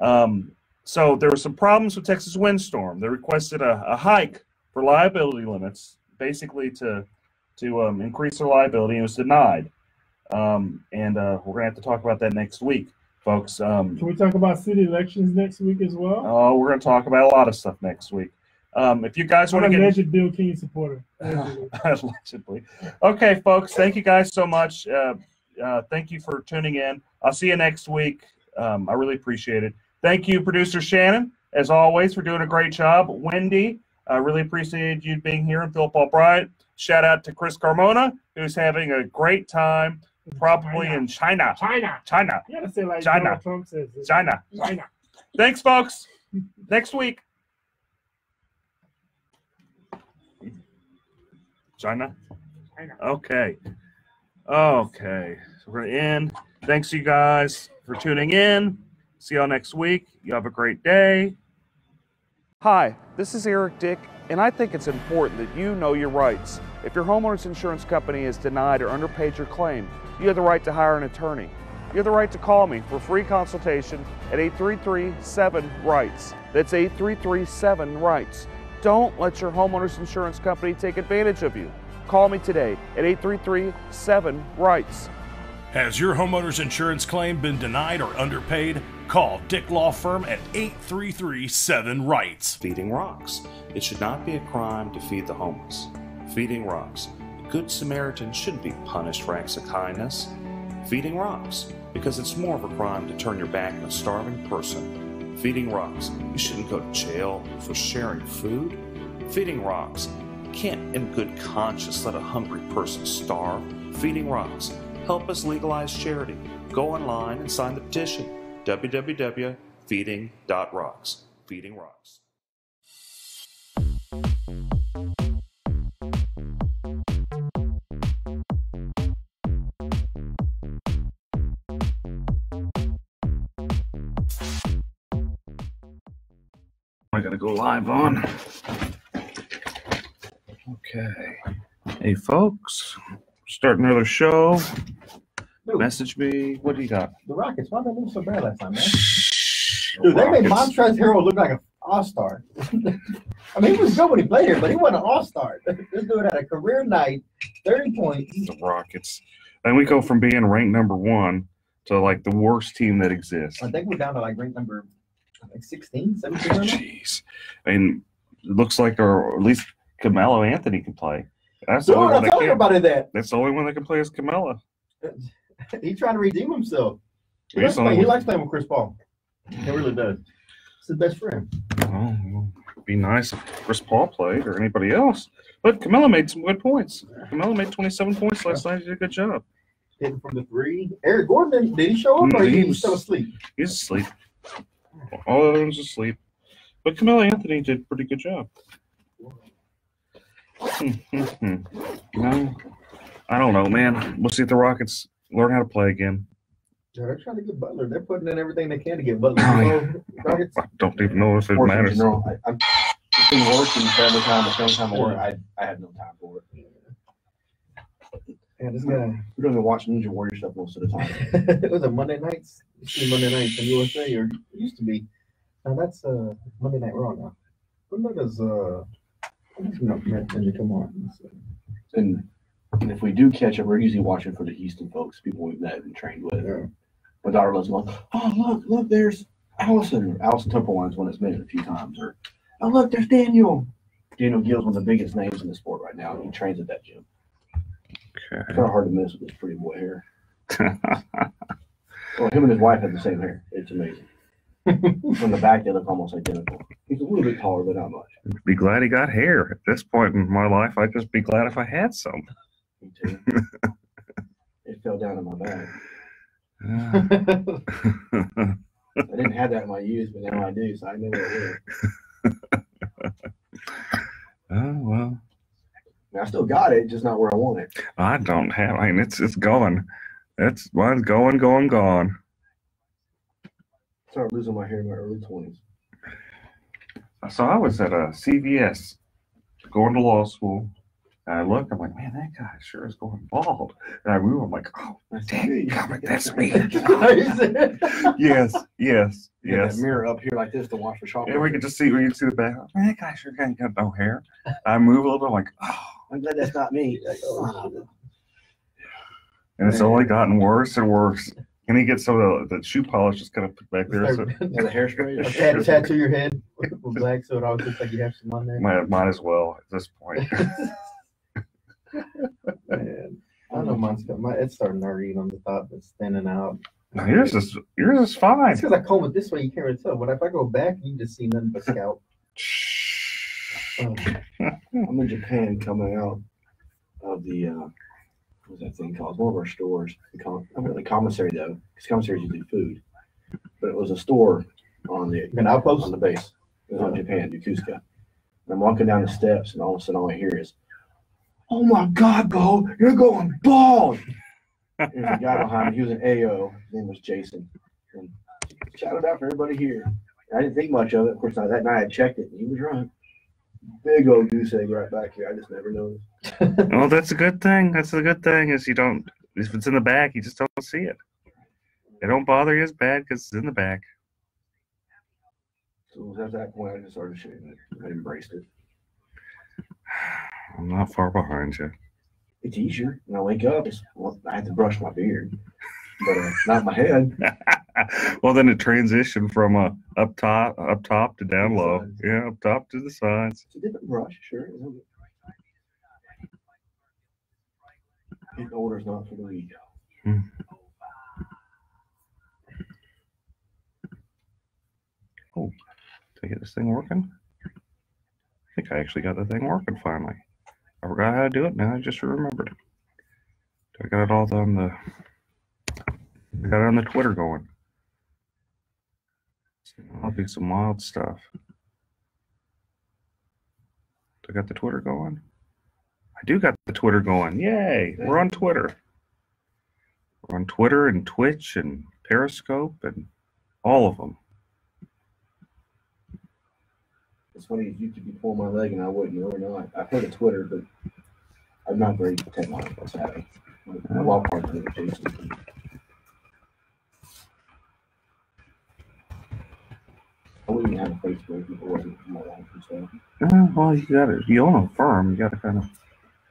A: so there were some problems with Texas windstorm. They requested a hike for liability limits, basically to increase their liability, and it was denied. And we're gonna have to talk about that next week, folks.
E: Can we talk about city elections next week as well?
A: Oh, we're gonna talk about a lot of stuff next week. If you guys want to get
E: alleged Bill King supporter,
A: allegedly. Okay, folks, thank you guys so much. Thank you for tuning in. I'll see you next week. I really appreciate it. Thank you, producer Shannon, as always, for doing a great job. Wendy, I really appreciate you being here, and Philip Albright. Shout out to Chris Carmona, who's having a great time, probably in China.
E: China.
A: You
E: gotta say like
A: China.
E: Donald Trump says.
A: China.
E: China.
A: Thanks, folks. Next week. China. Okay. So we're gonna end. Thanks you guys for tuning in. See y'all next week. You have a great day.
F: Hi, this is Eric Dick, and I think it's important that you know your rights. If your homeowner's insurance company has denied or underpaid your claim, you have the right to hire an attorney. You have the right to call me for a free consultation at 833-7-RIGHTS. That's 833-7-RIGHTS. Don't let your homeowner's insurance company take advantage of you. Call me today at 833-7-RIGHTS.
G: Has your homeowner's insurance claim been denied or underpaid? Call Dick Law Firm at 833-7-RIGHTS.
H: Feeding rocks. It should not be a crime to feed the homeless. Feeding rocks. A good Samaritan shouldn't be punished for acts of kindness. Feeding rocks. Because it's more of a crime to turn your back on a starving person. Feeding rocks. You shouldn't go to jail for sharing food. Feeding rocks. You can't in good conscience let a hungry person starve. Feeding rocks. Help us legalize charity. Go online and sign the petition. www.feeding.rocks. Feeding Rocks.
A: I gotta go live on. Okay. Hey, folks. Starting another show.
I: Dude,
A: Message me. What do you got?
I: the Rockets, why did they lose so bad last time, man? Dude, they made Montrezl Harrell look like an all-star. I mean, he was good when he played here, but he wasn't an all-star. This dude had a career night, 30 points.
A: The Rockets. And we go from being ranked number 1 to like the worst team that exists.
I: I think we're down to like rank number 16, 17 right now.
A: Jeez. I mean, it looks like, or at least Carmelo Anthony can play. That's
I: Dude,
A: the only
I: I'm
A: one that
I: telling
A: can.
I: everybody that.
A: That's the only one that can play as Carmelo.
I: He's trying to redeem himself. He
A: He's
I: likes playing with Chris Paul. He really does. It's his best friend.
A: Oh, well, it'd be nice if Chris Paul played or anybody else. But Carmelo made some good points. Carmelo made 27 points last night. He did a good job.
I: Hitting from the 3. Eric Gordon, did he show up or he was still asleep?
A: He's asleep. All the others asleep. But Carmelo Anthony did a pretty good job. No, I don't know, man. We'll see if the Rockets learn how to play again.
I: Yeah, they're trying to get Butler. They're putting in everything they can to get Butler. Rockets.
A: I don't even know if it
C: Sports in
A: matters.
C: general, I've been working family time, family time at work. I had no time for it.
I: Yeah, this guy.
C: We don't even watch Ninja Warrior stuff most of the time.
I: It was a Monday nights. Monday nights in USA, or it used to be. Now that's Monday Night Raw now. When does Come on.
J: And if we do catch up, we're usually watching for the Houston folks, people we've met and trained with.
I: Yeah.
J: My daughter loves going, oh, look, there's Allison. Allison Templewine's one that's been a few times. Or, oh, look, there's Daniel. Daniel Gill's one of the biggest names in the sport right now. He trains at that gym.
H: Okay.
J: It's kind of hard to miss with his pretty boy hair. Well, him and his wife have the same hair. It's amazing. From the back, they look almost identical. He's a little bit taller, but not much.
H: Be glad he got hair. At this point in my life, I'd just be glad if I had some.
J: Me too. It fell down in my bag. I didn't have that in my youth, but now I do, so I know what it is.
H: Oh, well.
J: I still got it, just not where I want it.
H: I don't have. I mean, it's gone. Mine's gone.
J: Started losing my hair in my early 20s.
H: So I was at a CVS going to law school. And I look, I'm like, man, that guy sure is going bald. And I move, I'm like, oh, dang, that's me. Yes.
J: That mirror up here like this to watch for shopping.
H: And we can see the back. Man, that guy sure ain't got no hair. I move a little bit, I'm like, oh.
J: I'm glad that's not me.
H: And it's only gotten worse and worse. And he gets some of the shoe polish just kind of put back there. So.
J: Yeah, the hairspray.
I: Tattoo your head with black so it always looks like you have some on there.
H: Might as well at this point.
I: Man, I don't know, it's starting to hurt on the top that's standing out.
H: No, yours is fine.
I: It's because I comb it this way, you can't really tell. But if I go back, you just see nothing but scalp.
J: I'm in Japan coming out of the what's that thing called? One of our stores. Not really commissary though, because commissary is usually food. But it was a store on the
I: outpost
J: on the base. It was on Japan, Yokosuka. And I'm walking down the steps, and all of a sudden, all I hear is, "Oh my God, Bo, you're going bald!" There's a guy behind me. He was an AO. His name was Jason. And shouted out for everybody here. And I didn't think much of it. Of course, that night I checked it, and he was right. Big old goose egg right back here. I just never noticed.
H: Well, that's a good thing. That's the good thing is you don't. If it's in the back, you just don't see it. It don't bother you as bad because it's in the back.
J: So at that point, I just started shaving it. I embraced it.
H: I'm not far behind you.
J: It's easier. When I wake up, I have to brush my beard, but not my head.
H: Well, then it transitioned from up top to down low. Yeah, up top to the sides.
J: It's a different brush, sure. Getting older is not for the weak.
H: Oh, did I get this thing working? I think I actually got the thing working finally. I forgot how to do it. Now I just remembered. I got it all on the. I got it on the Twitter going. I'll do some wild stuff. I got the Twitter going. I do got the Twitter going. Yay! We're on Twitter. We're on Twitter and Twitch and Periscope and all of them.
J: It's funny, you could be pulling my leg and I wouldn't know or not. I've heard of Twitter, but I'm not very technological savvy. I'm a lot part of it, Jason. I wouldn't even have a Facebook if it wasn't for my life and stuff.
H: Well, you own a firm. You got to kind of.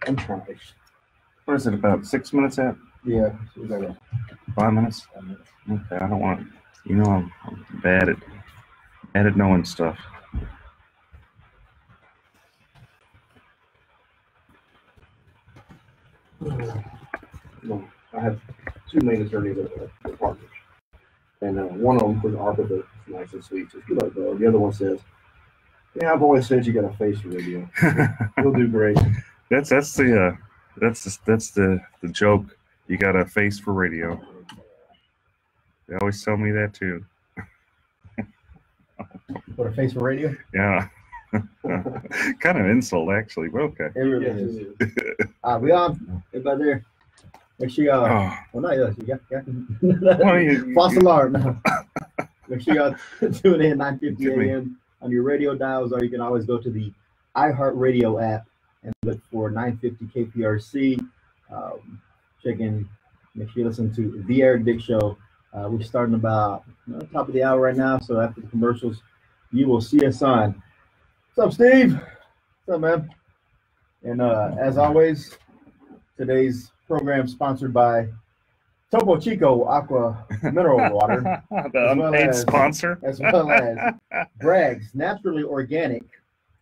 J: I'm trying.
H: What is it, about 6 minutes out?
I: Yeah.
H: 5 minutes? Okay, I don't want to. You know, I'm bad at knowing stuff.
J: No, I have two main attorneys that are partners. And one of them was Arthur, but it's nice and sweet. Says, good luck, bro. The other one says, yeah, I've always said you got a face for radio. You'll do great.
H: That's the joke. You got a face for radio. They always tell me that too.
I: What, a face for radio?
H: Yeah. Kind of insult actually, but okay.
I: It really is. We on? Everybody there? Make sure y'all. Well, not us. You got false alarm now. Make sure y'all tune in 9:50 a.m. on your radio dials, or you can always go to the iHeartRadio app and look for 950 KPRC. Check in. Make sure you listen to The Eric Dick Show. We're starting about top of the hour right now, so after the commercials, you will see us on. What's up, Steve? What's up, man? And as always, today's program sponsored by Topo Chico Aqua Mineral Water.
A: The unpaid sponsor.
I: As well as Bragg's Naturally Organic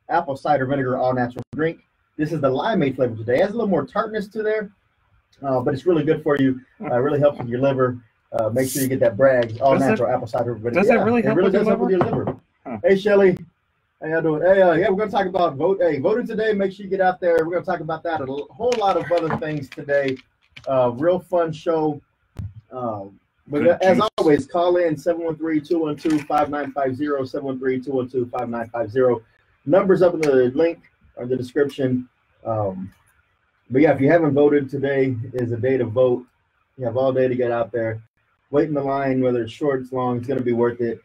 I: Apple Cider Vinegar All Natural Drink. This is the limeade flavor today. It has a little more tartness to there, but it's really good for you. Really helps with your liver. Make sure you get that Bragg's All Natural Apple Cider Vinegar.
A: Does it really help with your
I: help with your liver?
A: Huh.
I: Hey, Shelly. How y'all doing? Hey, yeah, we're going to talk about voting today. Make sure you get out there. We're going to talk about that and a whole lot of other things today. Real fun show. But as always, call in 713-212-5950, 713-212-5950. Numbers up in the link or the description. But yeah, if you haven't voted, today is a day to vote. You have all day to get out there. Wait in the line, whether it's short, it's long, it's going to be worth it.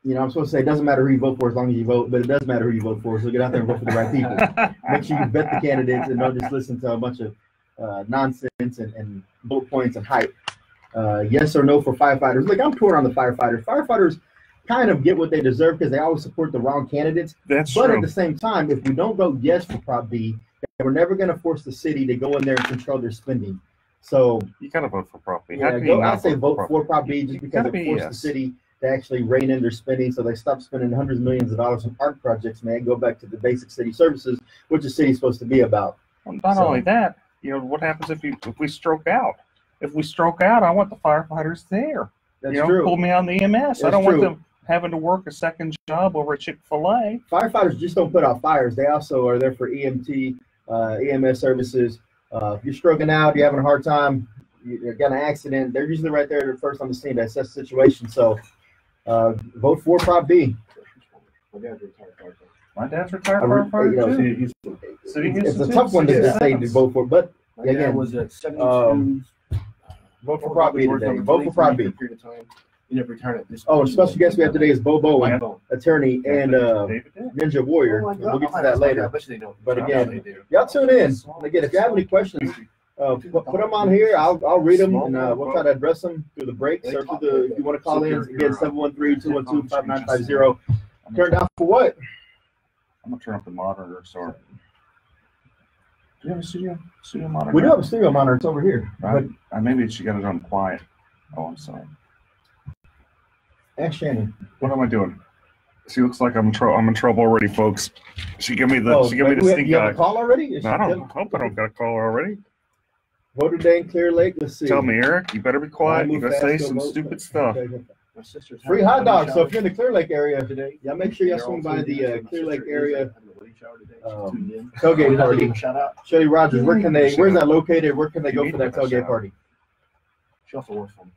I: I'm supposed to say it doesn't matter who you vote for as long as you vote, but it does matter who you vote for. So get out there and vote for the right people. Make sure you vet the candidates and don't just listen to a bunch of nonsense and bullet points and hype. Yes or no for firefighters. Look, I'm torn on the firefighters. Firefighters kind of get what they deserve because they always support the wrong candidates.
A: That's
I: but
A: true.
I: At the same time, if we don't vote yes for Prop B, we're never going to force the city to go in there and control their spending. So
A: you got to vote for Prop B.
I: Yeah, I'd say vote for Prop B just because it forced the city to actually rein in their spending, so they stop spending hundreds of millions of dollars on art projects, man. Go back to the basic city services, which the city's supposed to be about.
A: Well, not only that, what happens if we stroke out? If we stroke out, I want the firefighters there.
I: That's true.
A: Pull me on the EMS. I don't want them having to work a second job over at Chick-fil-A.
I: Firefighters just don't put out fires. They also are there for EMT, EMS services. If you're stroking out, you're having a hard time, you got an accident, they're usually right there first on the scene to assess the situation. So vote for Prop B.
A: My dad's retired firefighter too.
I: It's a tough one to say to vote for, but again,
J: was at 72.
I: Vote for Prop B today. Vote for Prop B.
J: You never return it.
I: Oh, the special guest we have today is Bo Bowen, attorney and Ninja Warrior. We'll get to that later. But again, y'all tune in. Again, if you have any questions, put them on here. I'll read them and we'll try to address them through the breaks or through if you want to call in, again, 713-212-5950. Turn down for what?
A: I'm going to turn up the monitor, sorry. Do you have a studio monitor?
I: We do have a studio monitor. It's over here.
A: Right. Maybe she got it on quiet. Oh, I'm sorry.
I: Ask Shannon.
A: What am I doing? She looks like I'm in trouble already, folks. She give me the stink eye.
I: You have a call already?
A: No, I hope I don't got a call already.
I: Voter Day in Clear Lake. Let's see.
A: Tell me, Eric. You better be quiet. You gotta say some stupid stuff.
I: Free hot dogs. So if you're in the Clear Lake area today, y'all make sure y'all swing by the Clear Lake area tailgate party. Shelly Rogers, where's that located? Where can they go for that tailgate party?
J: She also works for me.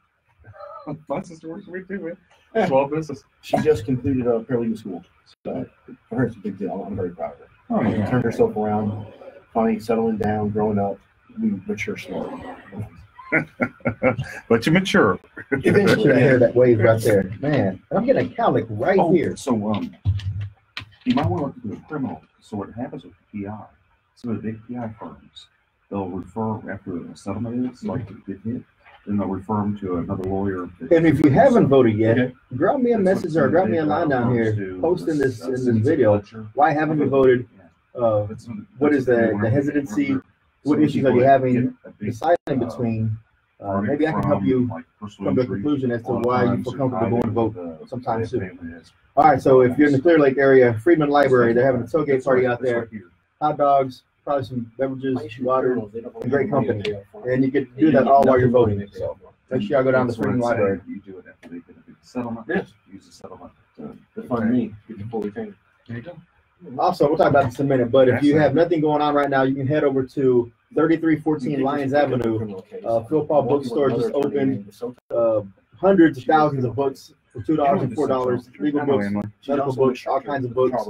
A: My sister works for me too, man. Small business.
J: She just completed a paralegal school. So for her, it's a big deal. I'm very proud of her.
A: Oh,
J: She turned herself around, finally settling down, growing up. We mature slowly.
A: But you mature.
I: Eventually, I hear that wave right there. Man, I'm getting a cowlick right here.
A: So, you might want to look at the criminal. So what happens with PI, some of the big PI firms, they'll refer after a settlement is like a good hit, then they'll refer them to another lawyer.
I: And if you haven't voted yet, drop me a message or drop me a line down here, post in this video. Why haven't you voted? What is the hesitancy? What issues are you having deciding between? Maybe I can help you come to a conclusion as to why you feel comfortable going to vote sometime soon. All right, so if you're in the Clear Lake area, Friedman Library, they're having a tailgate party out there. Hot dogs, probably some beverages, water, and great company. And you can do that all while you're voting. So make sure y'all go down to Friedman Library.
A: You do it after they get a big settlement.
J: Yes.
A: Use the settlement
J: to fund me. Get the full retainer.
A: There you go.
I: Also, we'll talk about this in a minute, but if you have nothing going on right now, you can head over to 3314 Lyons Avenue. Phil Paul Bookstore just opened. Hundreds of thousands of books for $2 and $4. Legal books, medical books, all kinds of books.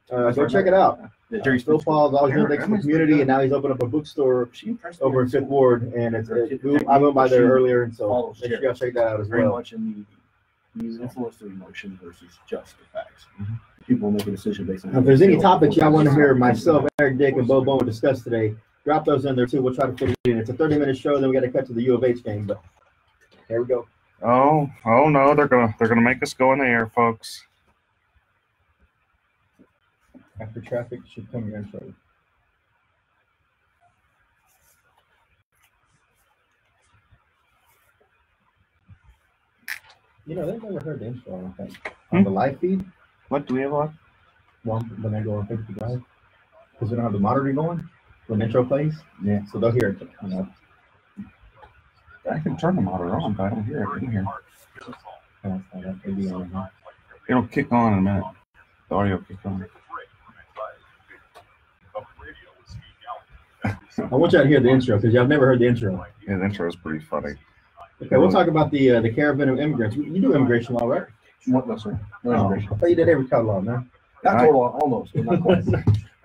I: Go check it out. Phil Paul's always been next to the community, and now he's opened up a bookstore over in Fifth Ward. And I went by there earlier, and so make sure y'all check that out as
J: Very
I: well.
J: much in the influence of emotion versus just the facts. People make a decision based on.
I: If there's any topics y'all want to hear myself, Eric Dick, and Bo Bowen discuss today, drop those in there too. We'll try to fit it in. It's a 30-minute show, then we got to cut to the U of H game. But here we go.
A: Oh no, they're gonna make us go in the air, folks.
I: After traffic should come your intro. You know, they've never heard the intro, I don't think. On the live feed,
A: What do we have on?
I: when I go on Facebook Live, because we don't have the monitor going when the intro plays. Yeah, so they'll hear it. You know.
A: I can turn the monitor on, but I don't hear it in here.
I: It'll be on now.
A: It'll kick on in a minute. The audio will kick on.
I: I want you to hear the intro because y'all never heard the intro.
A: Yeah, the intro is pretty funny.
I: Okay, we'll talk about the caravan of immigrants. You do immigration law, right?
J: What, no, sir. No
I: Oh,
J: immigration.
I: I thought you did every cut law, man.
J: Not total, almost, but not quite.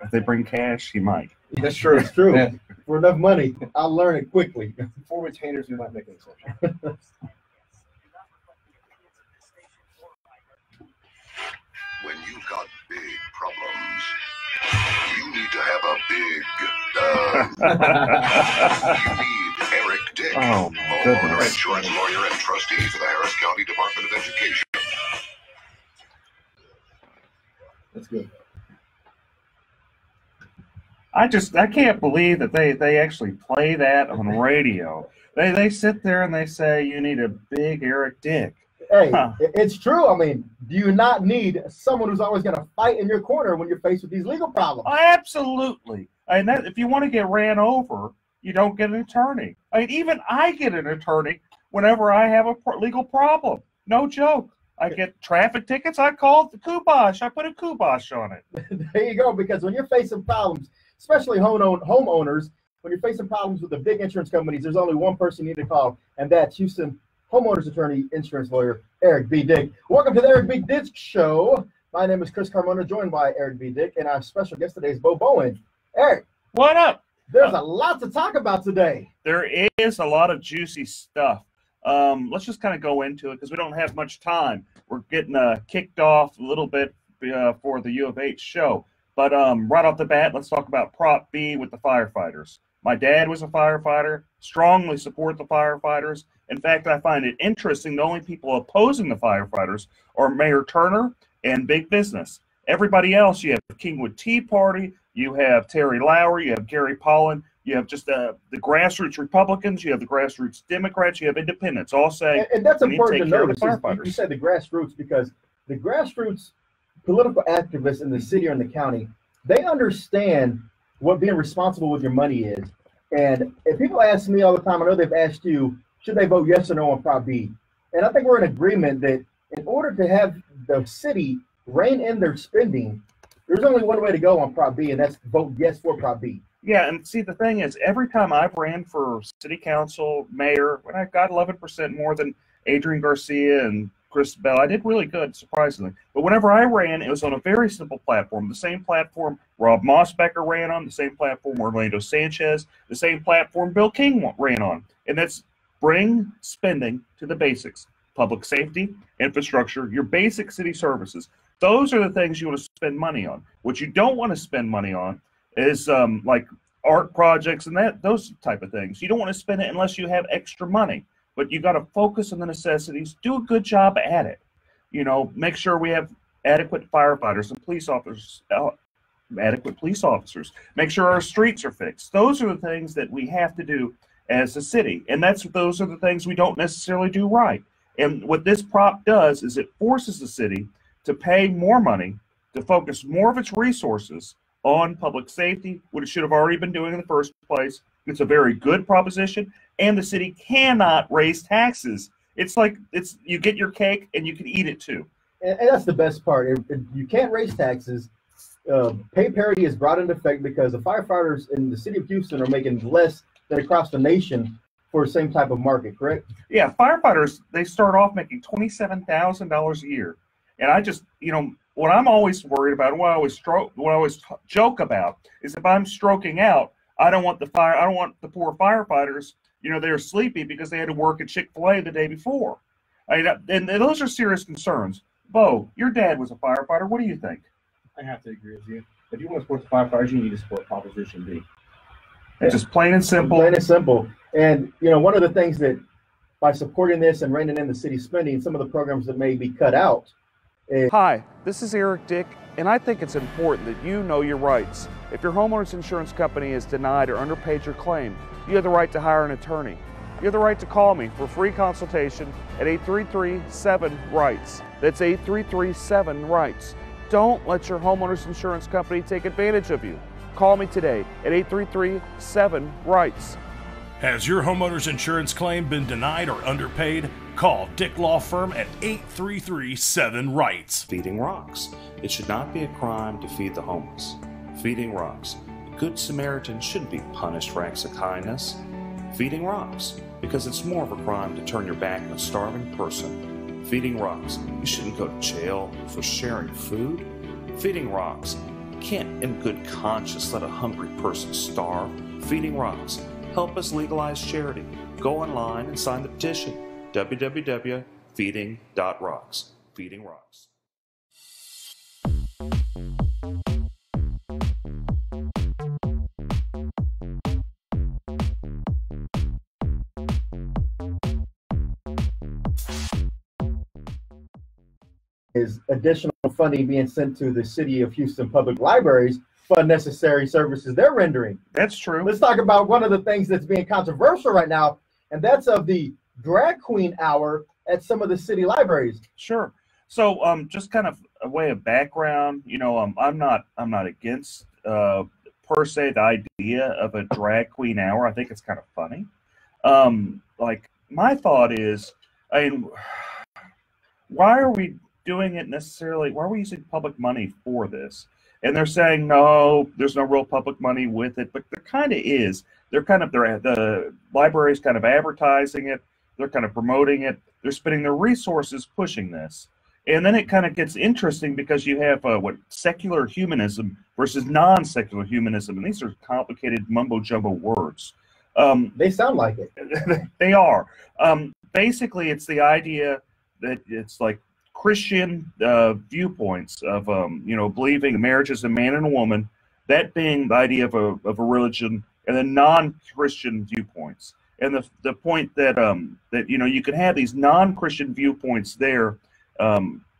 A: If they bring cash, he might.
J: That's true.
I: It's true.
J: Yeah.
I: For enough money, I'll learn it quickly.
J: For retainers, we might make an exception.
K: When you've got big problems, you need to have a big, you need Eric Dick,
A: Oh, my
K: homeowner
A: goodness.
K: insurance lawyer and trustee for the Harris County Department of Education.
J: That's good.
A: I can't believe that they actually play that on radio. They sit there and they say you need a big Eric Dick.
I: Hey,
A: Huh.
I: it's true. I mean, do you not need someone who's always going to fight in your corner when you're faced with these legal problems?
A: Absolutely. And that, if you want to get ran over, you don't get an attorney. I mean, even I get an attorney whenever I have a legal problem. No joke. I get traffic tickets. I call the Kubosh. I put a Kubosh on it.
I: There you go. Because when you're facing problems, especially homeowners, when you're facing problems with the big insurance companies, there's only one person you need to call, and that's Houston homeowners attorney, insurance lawyer, Eric B. Dick. Welcome to the Eric B. Dick Show. My name is Chris Carmona, joined by Eric B. Dick, and our special guest today is Bo Bowen. Eric,
A: What up?
I: there's a lot to talk about today.
A: There is a lot of juicy stuff. Let's just kind of go into it because we don't have much time. We're getting kicked off a little bit for the U of H show. But right off the bat, let's talk about Prop B with the firefighters. My dad was a firefighter, strongly support the firefighters. In fact, I find it interesting the only people opposing the firefighters are Mayor Turner and big business. Everybody else, you have Kingwood Tea Party, you have Terry Lowry, you have Gary Pollan, you have just the grassroots Republicans, you have the grassroots Democrats, you have independents, all saying,
I: And that's
A: we need to
I: important
A: take
I: to
A: care of
I: notice.
A: the
I: You
A: firefighters.
I: said the grassroots because the grassroots political activists in the city or in the county, they understand what being responsible with your money is. And if people ask me all the time, I know they've asked you, should they vote yes or no on Prop B? And I think we're in agreement that in order to have the city rein in their spending, there's only one way to go on Prop B, and that's vote yes for Prop B.
A: Yeah, and see, the thing is, every time I've ran for city council, mayor, when I got 11% more than Adrian Garcia and Chris Bell, I did really good, surprisingly. But whenever I ran, it was on a very simple platform, the same platform Rob Mossbecker ran on, the same platform Orlando Sanchez, the same platform Bill King ran on. And that's bring spending to the basics: public safety, infrastructure, your basic city services. Those are the things you want to spend money on. What you don't want to spend money on is like art projects and those type of things. You don't want to spend it unless you have extra money. But you got to focus on the necessities. Do a good job at it. You know, make sure we have adequate firefighters and police officers. Adequate police officers. Make sure our streets are fixed. Those are the things that we have to do as a city, and those are the things we don't necessarily do right. And what this prop does is it forces the city to pay more money, to focus more of its resources on public safety, what it should have already been doing in the first place. It's a very good proposition, and the city cannot raise taxes. It's like you get your cake and you can eat it too.
I: And that's the best part. If you can't raise taxes. Pay parity is brought into effect because the firefighters in the city of Houston are making less than across the nation for the same type of market, correct?
A: Yeah, firefighters, they start off making $27,000 a year. And I just, what I'm always worried about, what I always joke about is if I'm stroking out, I don't want the poor firefighters, they're sleepy because they had to work at Chick-fil-A the day before. And those are serious concerns. Bo, your dad was a firefighter. What do you think?
J: I have to agree with you. If you want to support the firefighters, you need to support Proposition B.
A: It's just plain and simple.
I: Plain and simple. And, one of the things that by supporting this and reining in the city spending, some of the programs that may be cut out
F: Hi, this is Eric Dick, and I think it's important that you know your rights. If your homeowner's insurance company has denied or underpaid your claim, you have the right to hire an attorney. You have the right to call me for free consultation at 833-7-RIGHTS. That's 833-7-RIGHTS. Don't let your homeowner's insurance company take advantage of you. Call me today at 833-7-RIGHTS.
G: Has your homeowner's insurance claim been denied or underpaid? Call Dick Law Firm at 833-7-RIGHTS.
H: Feeding Rocks. It should not be a crime to feed the homeless. Feeding Rocks. A good Samaritan shouldn't be punished for acts of kindness. Feeding Rocks. Because it's more of a crime to turn your back on a starving person. Feeding Rocks. You shouldn't go to jail for sharing food. Feeding Rocks. You can't in good conscience let a hungry person starve. Feeding Rocks. Help us legalize charity. Go online and sign the petition. www.feeding.rocks. Feeding Rocks.
I: Is additional funding being sent to the City of Houston Public Libraries for unnecessary services they're rendering.
A: That's true.
I: Let's talk about one of the things that's being controversial right now, and that's of the drag queen hour at some of the city libraries.
A: Sure. So, just kind of a way of background, I'm not against per se the idea of a drag queen hour. I think it's kind of funny. Like my thought is, why are we doing it necessarily? Why are we using public money for this? And they're saying, no, there's no real public money with it, but there kind of is. The library's kind of advertising it. They're kind of promoting it. They're spending their resources pushing this. And then it kind of gets interesting because you have secular humanism versus non-secular humanism. And these are complicated mumbo-jumbo words.
I: They sound like it.
A: They are. Basically, it's the idea that it's like Christian viewpoints of believing marriage is a man and a woman, that being the idea of a religion, and then non-Christian viewpoints. And the point that you can have these non-Christian viewpoints there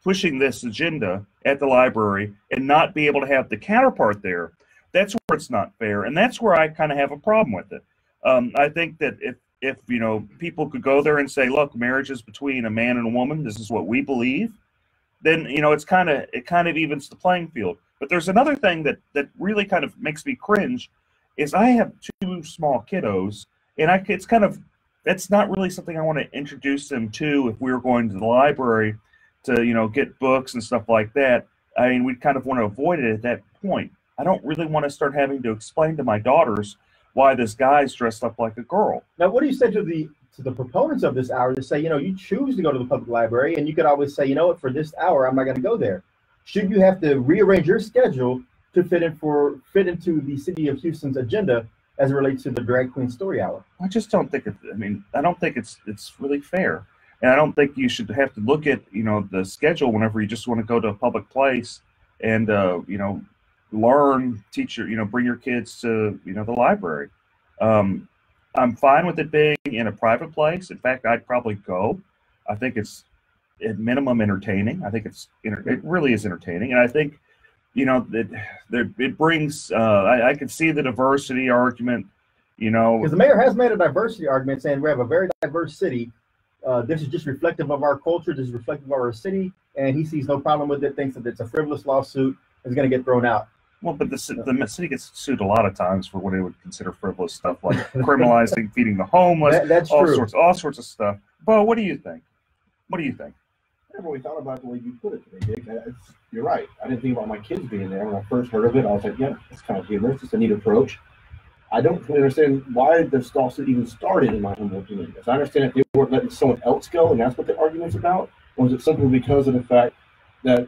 A: pushing this agenda at the library and not be able to have the counterpart there. That's where it's not fair, and that's where I kind of have a problem with it. I think that if people could go there and say, look, marriage is between a man and a woman, this is what we believe, then it kind of evens the playing field. But there's another thing that really kind of makes me cringe is I have 2 small kiddos, and that's not really something I want to introduce them to if we were going to the library to get books and stuff like that. I mean, we kind of want to avoid it at that point. I don't really want to start having to explain to my daughters why this guy's dressed up like a girl.
I: Now, what do you say to the proponents of this hour to say, you choose to go to the public library, and you could always say, what, for this hour, I'm not going to go there. Should you have to rearrange your schedule to fit into the City of Houston's agenda as it relates to the drag queen story hour?
A: I just don't think I don't think it's really fair. And I don't think you should have to look at, the schedule whenever you just want to go to a public place and, learn, teach bring your kids to, the library. I'm fine with it being in a private place. In fact, I'd probably go. I think it's at minimum entertaining. I think it really is entertaining. And I think, it brings, I can see the diversity argument,
I: Because the mayor has made a diversity argument saying we have a very diverse city. This is just reflective of our culture. This is reflective of our city. And he sees no problem with it, thinks that it's a frivolous lawsuit, is going to get thrown out.
A: Well, but the city gets sued a lot of times for what they would consider frivolous stuff, like criminalizing feeding the homeless,
I: that's
A: all
I: true.
A: sorts of stuff. Bo, what do you think? What do you think?
J: I never really thought about it the way you put it today, Dick. You're right. I didn't think about my kids being there. When I first heard of it, I was like, yeah, it's kind of humorous. It's a neat approach. I don't really understand why this lawsuit even started, in my humble opinion. Because I understand if they weren't letting someone else go, and that's what the argument's about, or is it simply because of the fact that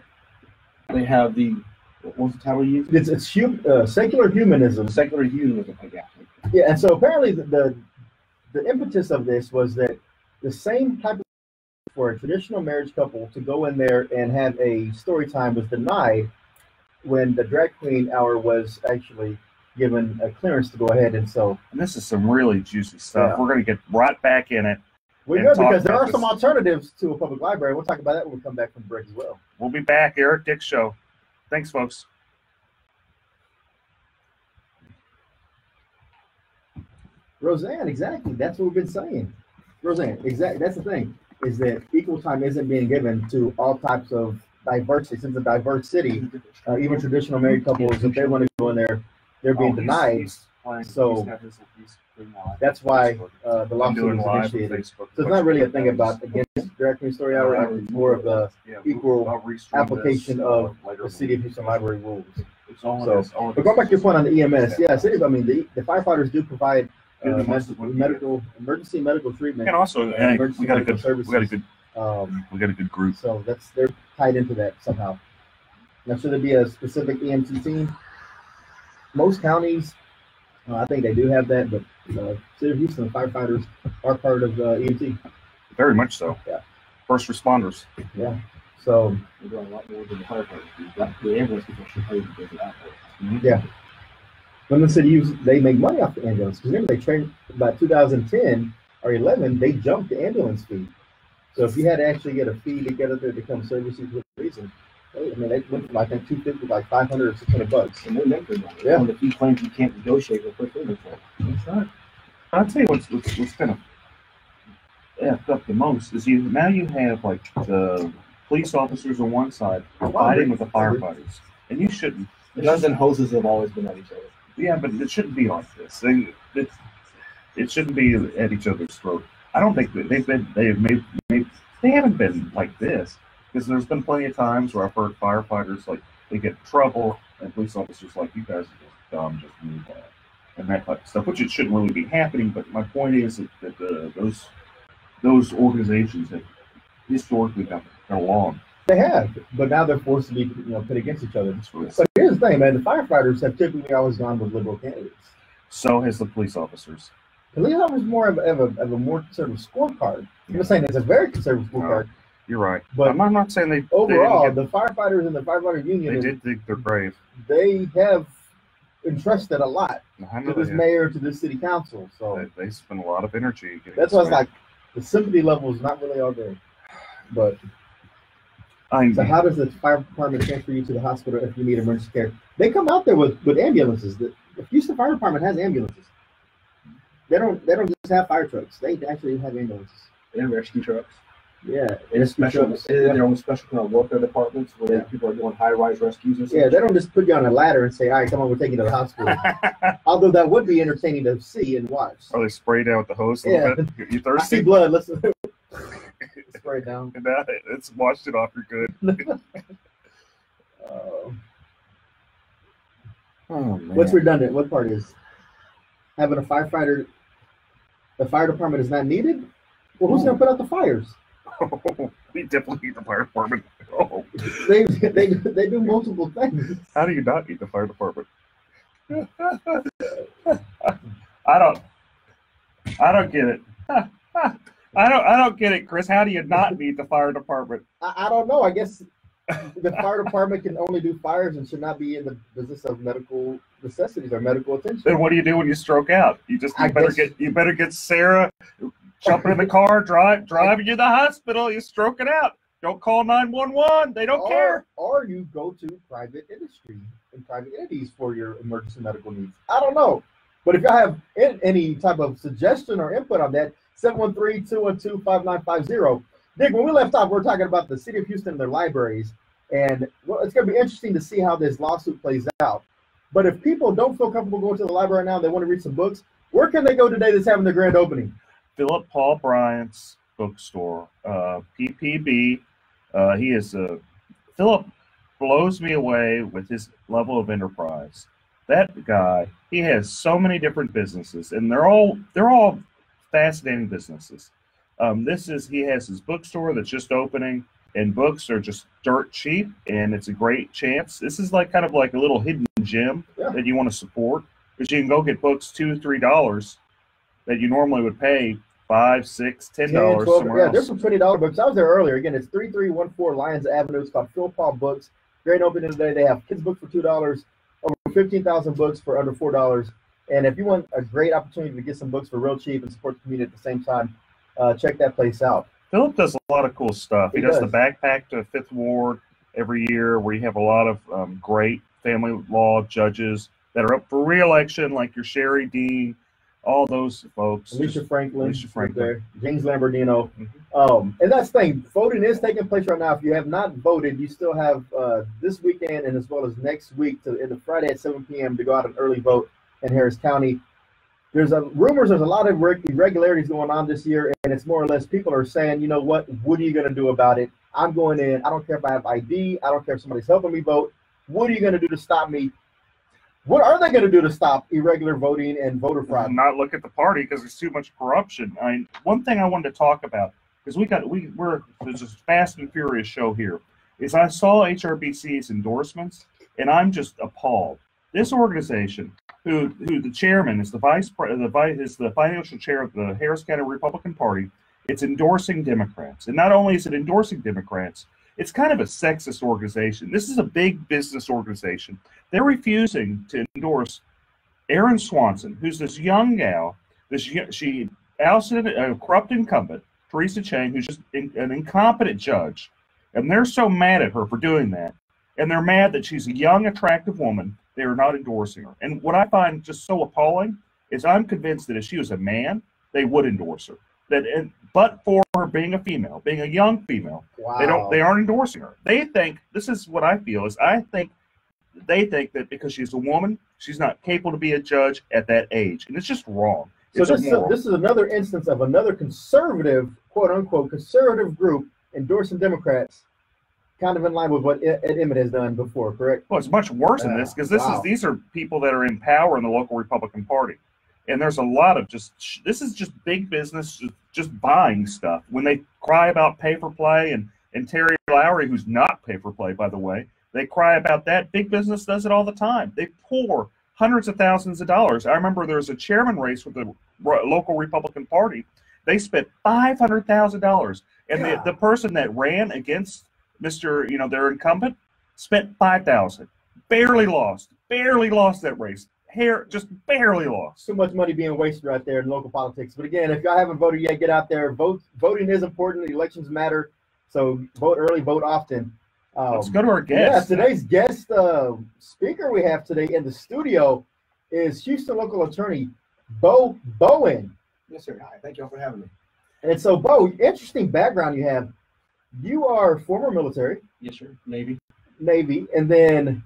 J: they have the, what was the title you used?
I: It's secular humanism.
J: Secular humanism, yeah.
I: Yeah, and so apparently the impetus of this was that the same type of for a traditional marriage couple to go in there and have a story time was denied when the drag queen hour was actually given a clearance to go ahead. And so,
A: and this is some really juicy stuff.
I: Yeah.
A: We're going to get right back in it.
I: We
A: and
I: good
A: talk
I: because there
A: about
I: are some
A: this.
I: alternatives to a public library. We'll talk about that when we come back from break as well.
A: We'll be back. Eric Dick Show. Thanks, folks.
I: Roseanne, exactly. That's what we've been saying. Roseanne, exactly. That's the thing, is that equal time isn't being given to all types of diversity. Since a diverse city, even traditional married couples, if they want to go in there, they're being denied. So that's why the lawsuit was initiated. So it's not really a thing about against Drag Queen Story Hour. It's more of the equal application of the City of Houston Library rules. So, but going back to your point on the EMS, yeah, I mean, the firefighters do provide emergency medical treatment,
A: And also,
I: emergency
A: we got a
I: medical
A: good,
I: services.
A: we got a good group.
I: So they're tied into that somehow. Now, should there be a specific EMT team? Most counties, I think they do have that, but City of Houston firefighters are part of EMT.
A: Very much so.
I: Yeah.
A: First responders.
I: Yeah. So
J: We're doing a lot more than the firefighters. The ambulance people should pay because of that.
I: yeah. When the city they make money off the ambulance. Because remember, they trained by 2010 or 11, they jumped the ambulance fee. So if you had to actually get a fee to get up there to come service you for a reason, I mean, they went from I think $250 like $500 or $600.
J: And they make their money.
I: Yeah.
J: When the fee claims you can't negotiate with quick inventory.
A: That's right. I'll tell you what's kind of effed up the most is now you have like the police officers on one side fighting with the firefighters, and you shouldn't.
J: Guns and hoses have always been at each other.
A: Yeah, but it shouldn't be like this. It shouldn't be at each other's throat. I don't think that they haven't been like this, because there's been plenty of times where I've heard firefighters like they get in trouble and police officers like, you guys are just dumb, just move on, and that type of stuff, which it shouldn't really be happening. But my point is that those organizations have historically got along.
I: They have, but now they're forced to be pit against each other. But here's the thing, man: the firefighters have typically always gone with liberal candidates.
A: So has the police officers.
I: The police officers more of a more conservative scorecard. I'm not saying it's a very conservative scorecard.
A: You're right,
I: But
A: I'm not saying they
I: overall, the firefighters and the firefighter union,
A: they did think they're brave.
I: They have entrusted a lot
A: I know
I: to this
A: they-
I: mayor, to this city council. So
A: They spend a lot of energy. Getting
I: that's
A: this
I: why it's
A: right.
I: like the sympathy level is not really all there. But
A: I
I: so how does the fire department transfer you to the hospital if you need emergency care? They come out there with ambulances. The Houston Fire Department has ambulances. They don't just have fire trucks. They actually have ambulances.
J: And rescue trucks.
I: Yeah,
J: And special,
I: trucks.
J: their own special kind of welfare departments where people are doing high-rise rescues and stuff.
I: Yeah, they don't just put you on a ladder and say, "All right, come on, we're taking you to the hospital." Although that would be entertaining to see and watch.
A: Are they sprayed out with the hose a
I: Yeah.
A: little bit? You
I: I
A: thirsty?
I: see blood. Let's spray it down.
A: It's washed it off. You're good. Oh, man.
I: What's redundant? What part is having a firefighter? The fire department is not needed. Well, who's going to put out the fires?
A: We definitely need the fire department. Oh.
I: They do multiple things.
A: How do you not need the fire department? I don't get it. I don't get it, Chris. How do you not need the fire department?
I: I don't know. I guess the fire department can only do fires and should not be in the business of medical necessities or medical attention.
A: Then what do you do when you stroke out? You better get Sarah jumping in the car, driving you to the hospital. You stroking out. Don't call 911. They don't care.
I: Or you go to private industry and private entities for your emergency medical needs. I don't know. But if y'all have any type of suggestion or input on that, 713-212-5950. Dick, when we left off, we were talking about the City of Houston and their libraries. And it's going to be interesting to see how this lawsuit plays out. But if people don't feel comfortable going to the library now, they want to read some books, where can they go today that's having their grand opening?
A: Philip Paul Bryant's bookstore, PPB. Philip blows me away with his level of enterprise. That guy, he has so many different businesses, and they're all fascinating businesses. He has his bookstore that's just opening, and books are just dirt cheap, and it's a great chance. This is kind of like a little hidden gem that you want to support, because you can go get books $2-3 that you normally would pay $5, $6, $10 somewhere
I: Yeah,
A: else.
I: there's some $20 books. I was there earlier. Again, it's 3314 Lyons Avenue. It's called Phil Paul Books. Great opening today. They have kids' books for $2, over 15,000 books for under $4. And if you want a great opportunity to get some books for real cheap and support the community at the same time, check that place out.
A: Philip does a lot of cool stuff. He
I: He
A: does the
I: does.
A: backpack to Fifth Ward every year, where you have a lot of great family law judges that are up for re-election, like your Sherry Dean, all those folks.
I: Alicia Franklin,
A: Alicia Franklin.
I: right there, James Lamborghino.
A: Mhm.
I: And that's the thing. Voting is taking place right now. If you have not voted, you still have this weekend and as well as next week to the Friday at 7 p.m. to go out and early vote in Harris County. There's rumors there's a lot of irregularities going on this year, and it's more or less people are saying, you know what are you going to do about it? I'm going in. I don't care if I have ID. I don't care if somebody's helping me vote. What are you going to do to stop me? What are they going to do to stop irregular voting and voter fraud?
A: Not look at the party because there's too much corruption. I mean, one thing I wanted to talk about, because there's this fast and furious show here, is I saw HRBC's endorsements, and I'm just appalled. This organization, who the chairman is the financial chair of the Harris County Republican Party, it's endorsing Democrats. And not only is it endorsing Democrats, it's kind of a sexist organization. This is a big business organization. They're refusing to endorse Erin Swanson, who's this young gal. She ousted a corrupt incumbent, Teresa Chang, who's just an incompetent judge. And they're so mad at her for doing that. And they're mad that she's a young, attractive woman. They are not endorsing her. And what I find just so appalling is I'm convinced that if she was a man, they would endorse her. But for her being a female, being a young female,
I: Wow.
A: they aren't endorsing her. They think, this is what I feel, is they think that because she's a woman, she's not capable to be a judge at that age. And it's just wrong.
I: So
A: It's immoral.
I: this is another instance of another conservative, quote unquote, conservative group endorsing Democrats, kind of in line with what Ed Emmett has done before, correct?
A: Well, it's much worse than this because these are people that are in power in the local Republican Party. And there's a lot of this is just big business, just buying stuff. When they cry about pay for play and Terry Lowry, who's not pay for play, by the way, they cry about that. Big business does it all the time. They pour hundreds of thousands of dollars. I remember there was a chairman race with the local Republican Party. They spent $500,000. And the person that ran against their incumbent spent $5,000. Barely lost that race. Just barely lost.
I: So much money being wasted right there in local politics. But again, if y'all haven't voted yet, get out there. Vote. Voting is important. Elections matter. So vote early, vote often.
A: Let's go to our guest.
I: Yeah, today's guest speaker we have today in the studio is Houston local attorney Bo Bowen.
J: Yes, sir. Hi. Thank you all for having me.
I: And so, Bo, interesting background you have. You are former military.
J: Yes, sir. Navy.
I: And then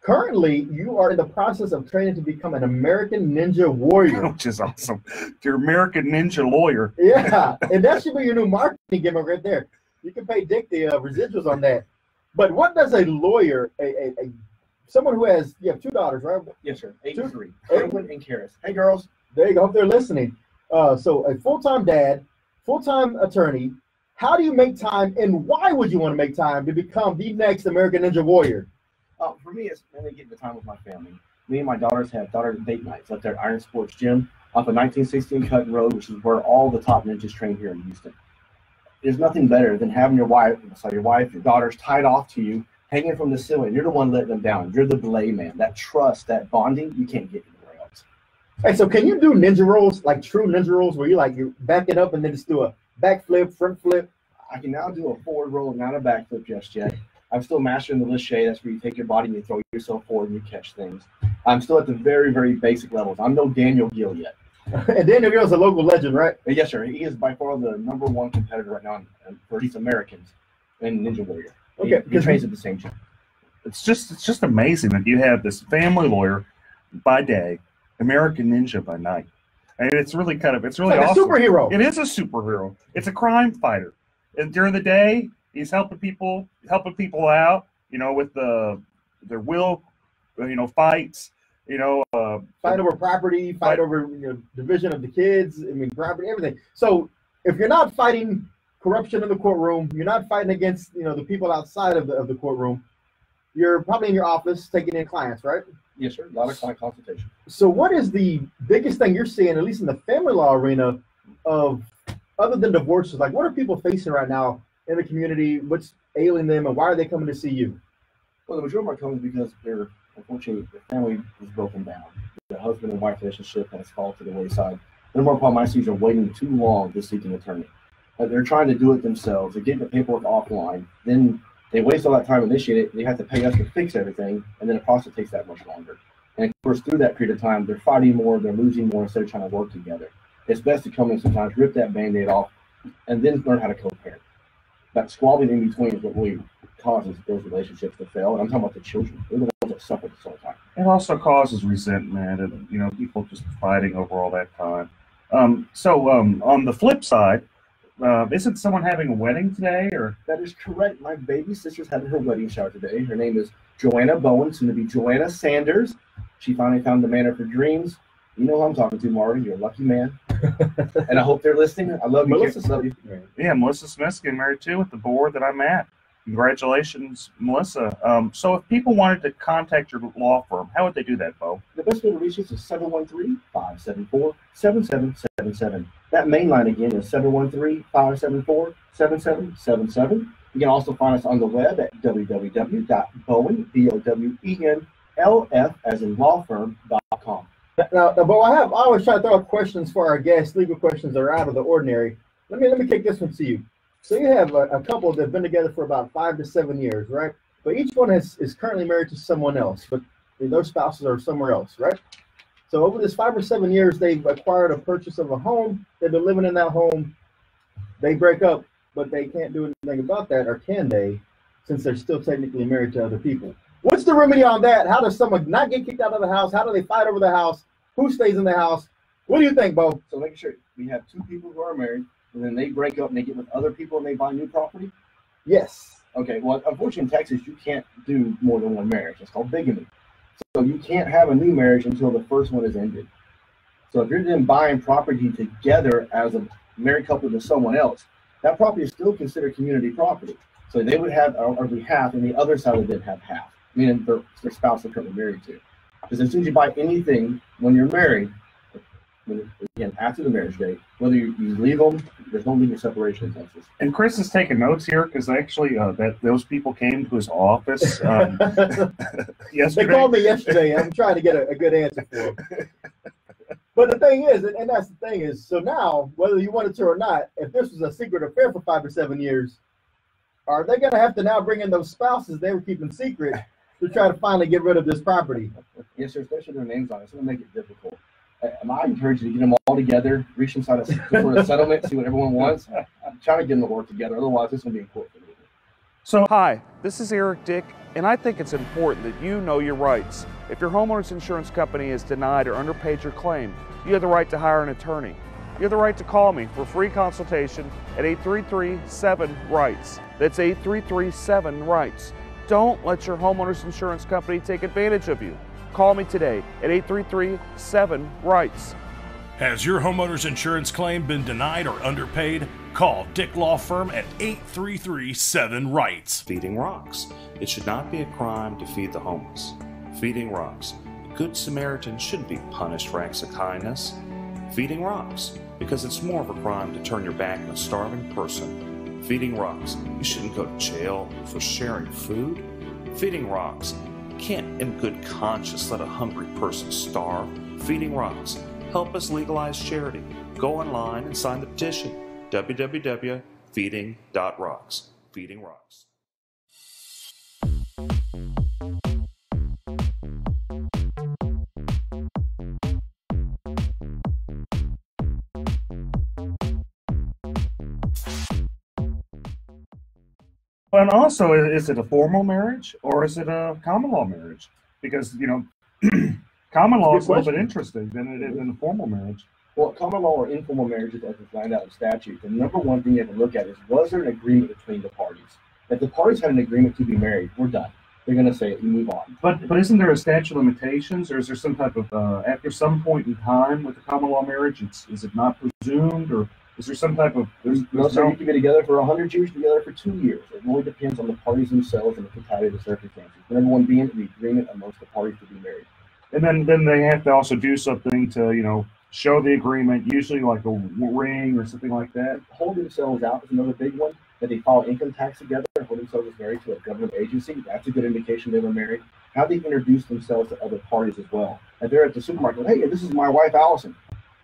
I: currently you are in the process of training to become an American Ninja Warrior.
A: Which is awesome. You're American Ninja Lawyer.
I: Yeah, and that should be your new marketing gimmick right there. You can pay Dick the residuals on that. But what does a lawyer, someone who has, you have two daughters, right?
J: Yes, sir. 8 and 3.
I: Hey.
J: Edwin and Karis. Hey, girls.
I: There you go. Hope they're listening. So a full-time dad, full-time attorney. How do you make time, and why would you want to make time to become the next American Ninja Warrior?
J: For me, it's mainly getting the time with my family. Me and my daughters have daughter date nights up there at Iron Sports Gym off of 1916 Cutting Road, which is where all the top ninjas train here in Houston. There's nothing better than having your daughters tied off to you, hanging from the ceiling. You're the one letting them down. You're the belay man. That trust, that bonding, you can't get anywhere else.
I: Hey, so can you do ninja rolls, like true ninja rolls, where you back it up and then just do a backflip, front flip?
J: I can now do a forward roll, not a backflip just yet. I'm still mastering the Lachey. That's where you take your body and you throw yourself forward and you catch things. I'm still at the very, very basic levels. I'm no Daniel Gill yet.
I: And Daniel Gill's a local legend, right?
J: Yes, sir. He is by far the #1 competitor right now for these Americans in Ninja Warrior.
I: Okay,
J: He trains at the same gym.
A: It's just amazing that you have this family lawyer by day, American Ninja by night. And it's really
I: It's
A: awesome.
I: like a superhero.
A: It is a superhero. It's a crime fighter. And during the day, he's helping people out, with their will, fights,
I: Fight over property, fight over division of the kids, property, everything. So if you're not fighting corruption in the courtroom, you're not fighting against, the people outside of the courtroom, you're probably in your office taking in clients, right?
J: Yes, sir. A lot of client consultation.
I: So what is the biggest thing you're seeing, at least in the family law arena, other than divorces? Like, what are people facing right now in the community? What's ailing them, and why are they coming to see you?
J: Well, the majority of our coming because unfortunately, the family is broken down. The husband and wife relationship has fallen to the wayside. The more problem I see is they're waiting too long to seek an attorney. They're trying to do it themselves. They get the paperwork offline. Then they waste all that time initiating it. They have to pay us to fix everything, and then the process takes that much longer. And of course, through that period of time, they're fighting more, they're losing more instead of trying to work together. It's best to come in sometimes, rip that Band-Aid off, and then learn how to co-parent. That squabbling in between is what really causes those relationships to fail. And I'm talking about the children. They're the ones that suffer this whole time.
A: It also causes resentment and, you know, people just fighting over all that time. On the flip side, isn't someone having a wedding today? Or
J: that is correct. My baby sister's having her wedding shower today. Her name is Joanna Bowen, soon to be Joanna Sanders. She finally found the man of her dreams. You know who I'm talking to, Marvin. You're a lucky man. And I hope they're listening. I love you. Melissa, love you.
A: Yeah, Melissa Smith's getting married too with the board that I'm at. Congratulations, Melissa. So if people wanted to contact your law firm, how would they do that, Bo?
J: The best way to reach us is 713-574-7777. That main line again is 713-574-7777. You can also find us on the web at www.bowen, BOWENLF, as in lawfirm.com.
I: Now, Bo, I always try to throw out questions for our guests, legal questions that are out of the ordinary. Let me kick this one to you. So you have a couple that have been together for about 5 to 7 years, right? But each one is currently married to someone else, but those spouses are somewhere else, right? So over this 5 or 7 years, they've acquired a purchase of a home. They've been living in that home. They break up, but they can't do anything about that, or can they, since they're still technically married to other people? What's the remedy on that? How does someone not get kicked out of the house? How do they fight over the house? Who stays in the house? What do you think, Bo?
J: So making sure we have two people who are married, and then they break up and they get with other people and they buy new property?
I: Yes.
J: Okay, well, unfortunately in Texas, you can't do more than one marriage. It's called bigamy. So you can't have a new marriage until the first one is ended. So if you're then buying property together as a married couple to someone else, that property is still considered community property. So they would have every half, and the other side would then have half, meaning their spouse they're currently married to. Because as soon as you buy anything when you're married, again, after the marriage date, whether you leave them, there's no legal separation in Texas.
A: And Chris is taking notes here because actually that those people came to his office yesterday.
I: They called me yesterday. I'm trying to get a good answer for them. But the thing is, and that's the thing is, so now, whether you wanted to or not, if this was a secret affair for 5 or 7 years, are they going to have to now bring in those spouses they were keeping secret to try to finally get rid of this property?
J: Yes, sir, especially their names on it. It's going to make it difficult. I encourage you to get them all together, reach inside a sort of settlement, see what everyone wants. I'm trying to get them to work together. Otherwise, this is going to be in court for me.
F: So, hi, this is Eric Dick, and I think it's important that you know your rights. If your homeowner's insurance company has denied or underpaid your claim, you have the right to hire an attorney. You have the right to call me for a free consultation at 833-7-RIGHTS. That's 833-7-RIGHTS. Don't let your homeowner's insurance company take advantage of you. Call me today at 833-7-RIGHTS.
G: Has your homeowner's insurance claim been denied or underpaid? Call Dick Law Firm at 833-7-RIGHTS.
H: Feeding rocks. It should not be a crime to feed the homeless. Feeding rocks. A good Samaritan shouldn't be punished for acts of kindness. Feeding rocks. Because it's more of a crime to turn your back on a starving person. Feeding rocks. You shouldn't go to jail for sharing food. Feeding rocks. You can't in good conscience let a hungry person starve. Feeding rocks. Help us legalize charity. Go online and sign the petition. www.feeding.rocks. Feeding Rocks.
A: And also, is it a formal marriage or is it a common law marriage? Because, you know, common law is a little bit interesting than it is in a formal marriage.
J: Well, common law or informal marriages, as defined out in statute, the number one thing you have to look at is, was there an agreement between the parties? If the parties had an agreement to be married, we're done. They're going to say it and move on.
A: But isn't there a statute of limitations, or is there some type of, after some point in time with the common law marriage, is it not presumed, or is there some type of...
J: No, sir, you can be together for 100 years, together for 2 years. It really depends on the parties themselves and the totality of the circumstances. The number one being the agreement amongst the parties to be married.
A: And then they have to also do something to, you know, show the agreement, usually like a ring or something like that.
J: Hold themselves out is another big one. That they file income tax together and hold themselves as married to a government agency. That's a good indication they were married. How they introduce themselves to other parties as well. If they're at the supermarket, hey, this is my wife, Allison.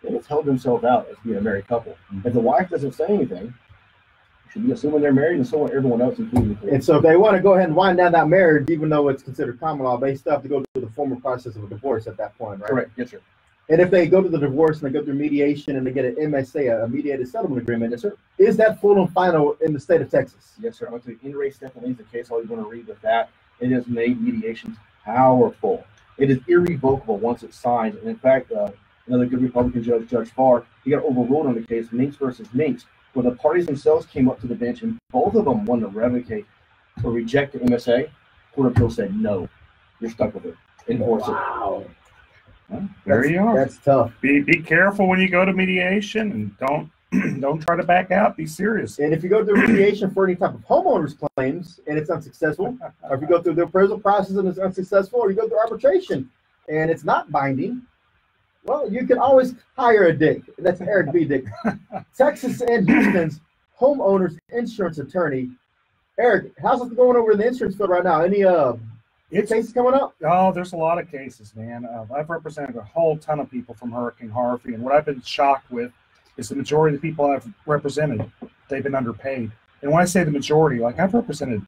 J: they just held themselves out as being a married couple. If the wife doesn't say anything, you should be assuming they're married, and so are everyone else, including the court.
I: And so if they want to go ahead and wind down that marriage, even though it's considered common law, they still have to go through the formal process of a divorce at that point, right?
J: Correct. Yes, sir.
I: And if they go to the divorce and they go through mediation and they get an MSA, a mediated settlement agreement,
J: Yes, sir.
I: is that full and final in the state of Texas?
J: Yes, sir. I went to the in-race Stephanie the case. All you want to read with that. It has made mediations powerful. It is irrevocable once it's signed. And in fact, another good Republican judge, Judge Farr, he got overruled on the case, Minks versus Minks, where the parties themselves came up to the bench and both of them wanted to revocate or reject the MSA. Court of Appeals said, no, you're stuck with it. Enforce it.
I: Wow.
F: Well, there you are.
I: That's tough.
F: Be careful when you go to mediation, and don't try to back out. Be serious.
I: And if you go through mediation for any type of homeowners claims and it's unsuccessful, or if you go through the appraisal process and it's unsuccessful, or you go through arbitration and it's not binding, well, you can always hire a Dick. That's Eric B. Dick. Texas and Houston's homeowners insurance attorney. Eric, how's it going over in the insurance field right now? Any cases coming up?
F: Oh, there's a lot of cases, man. I've represented a whole ton of people from Hurricane Harvey, and what I've been shocked with is the majority of the people I've represented, they've been underpaid. And when I say the majority, like I've represented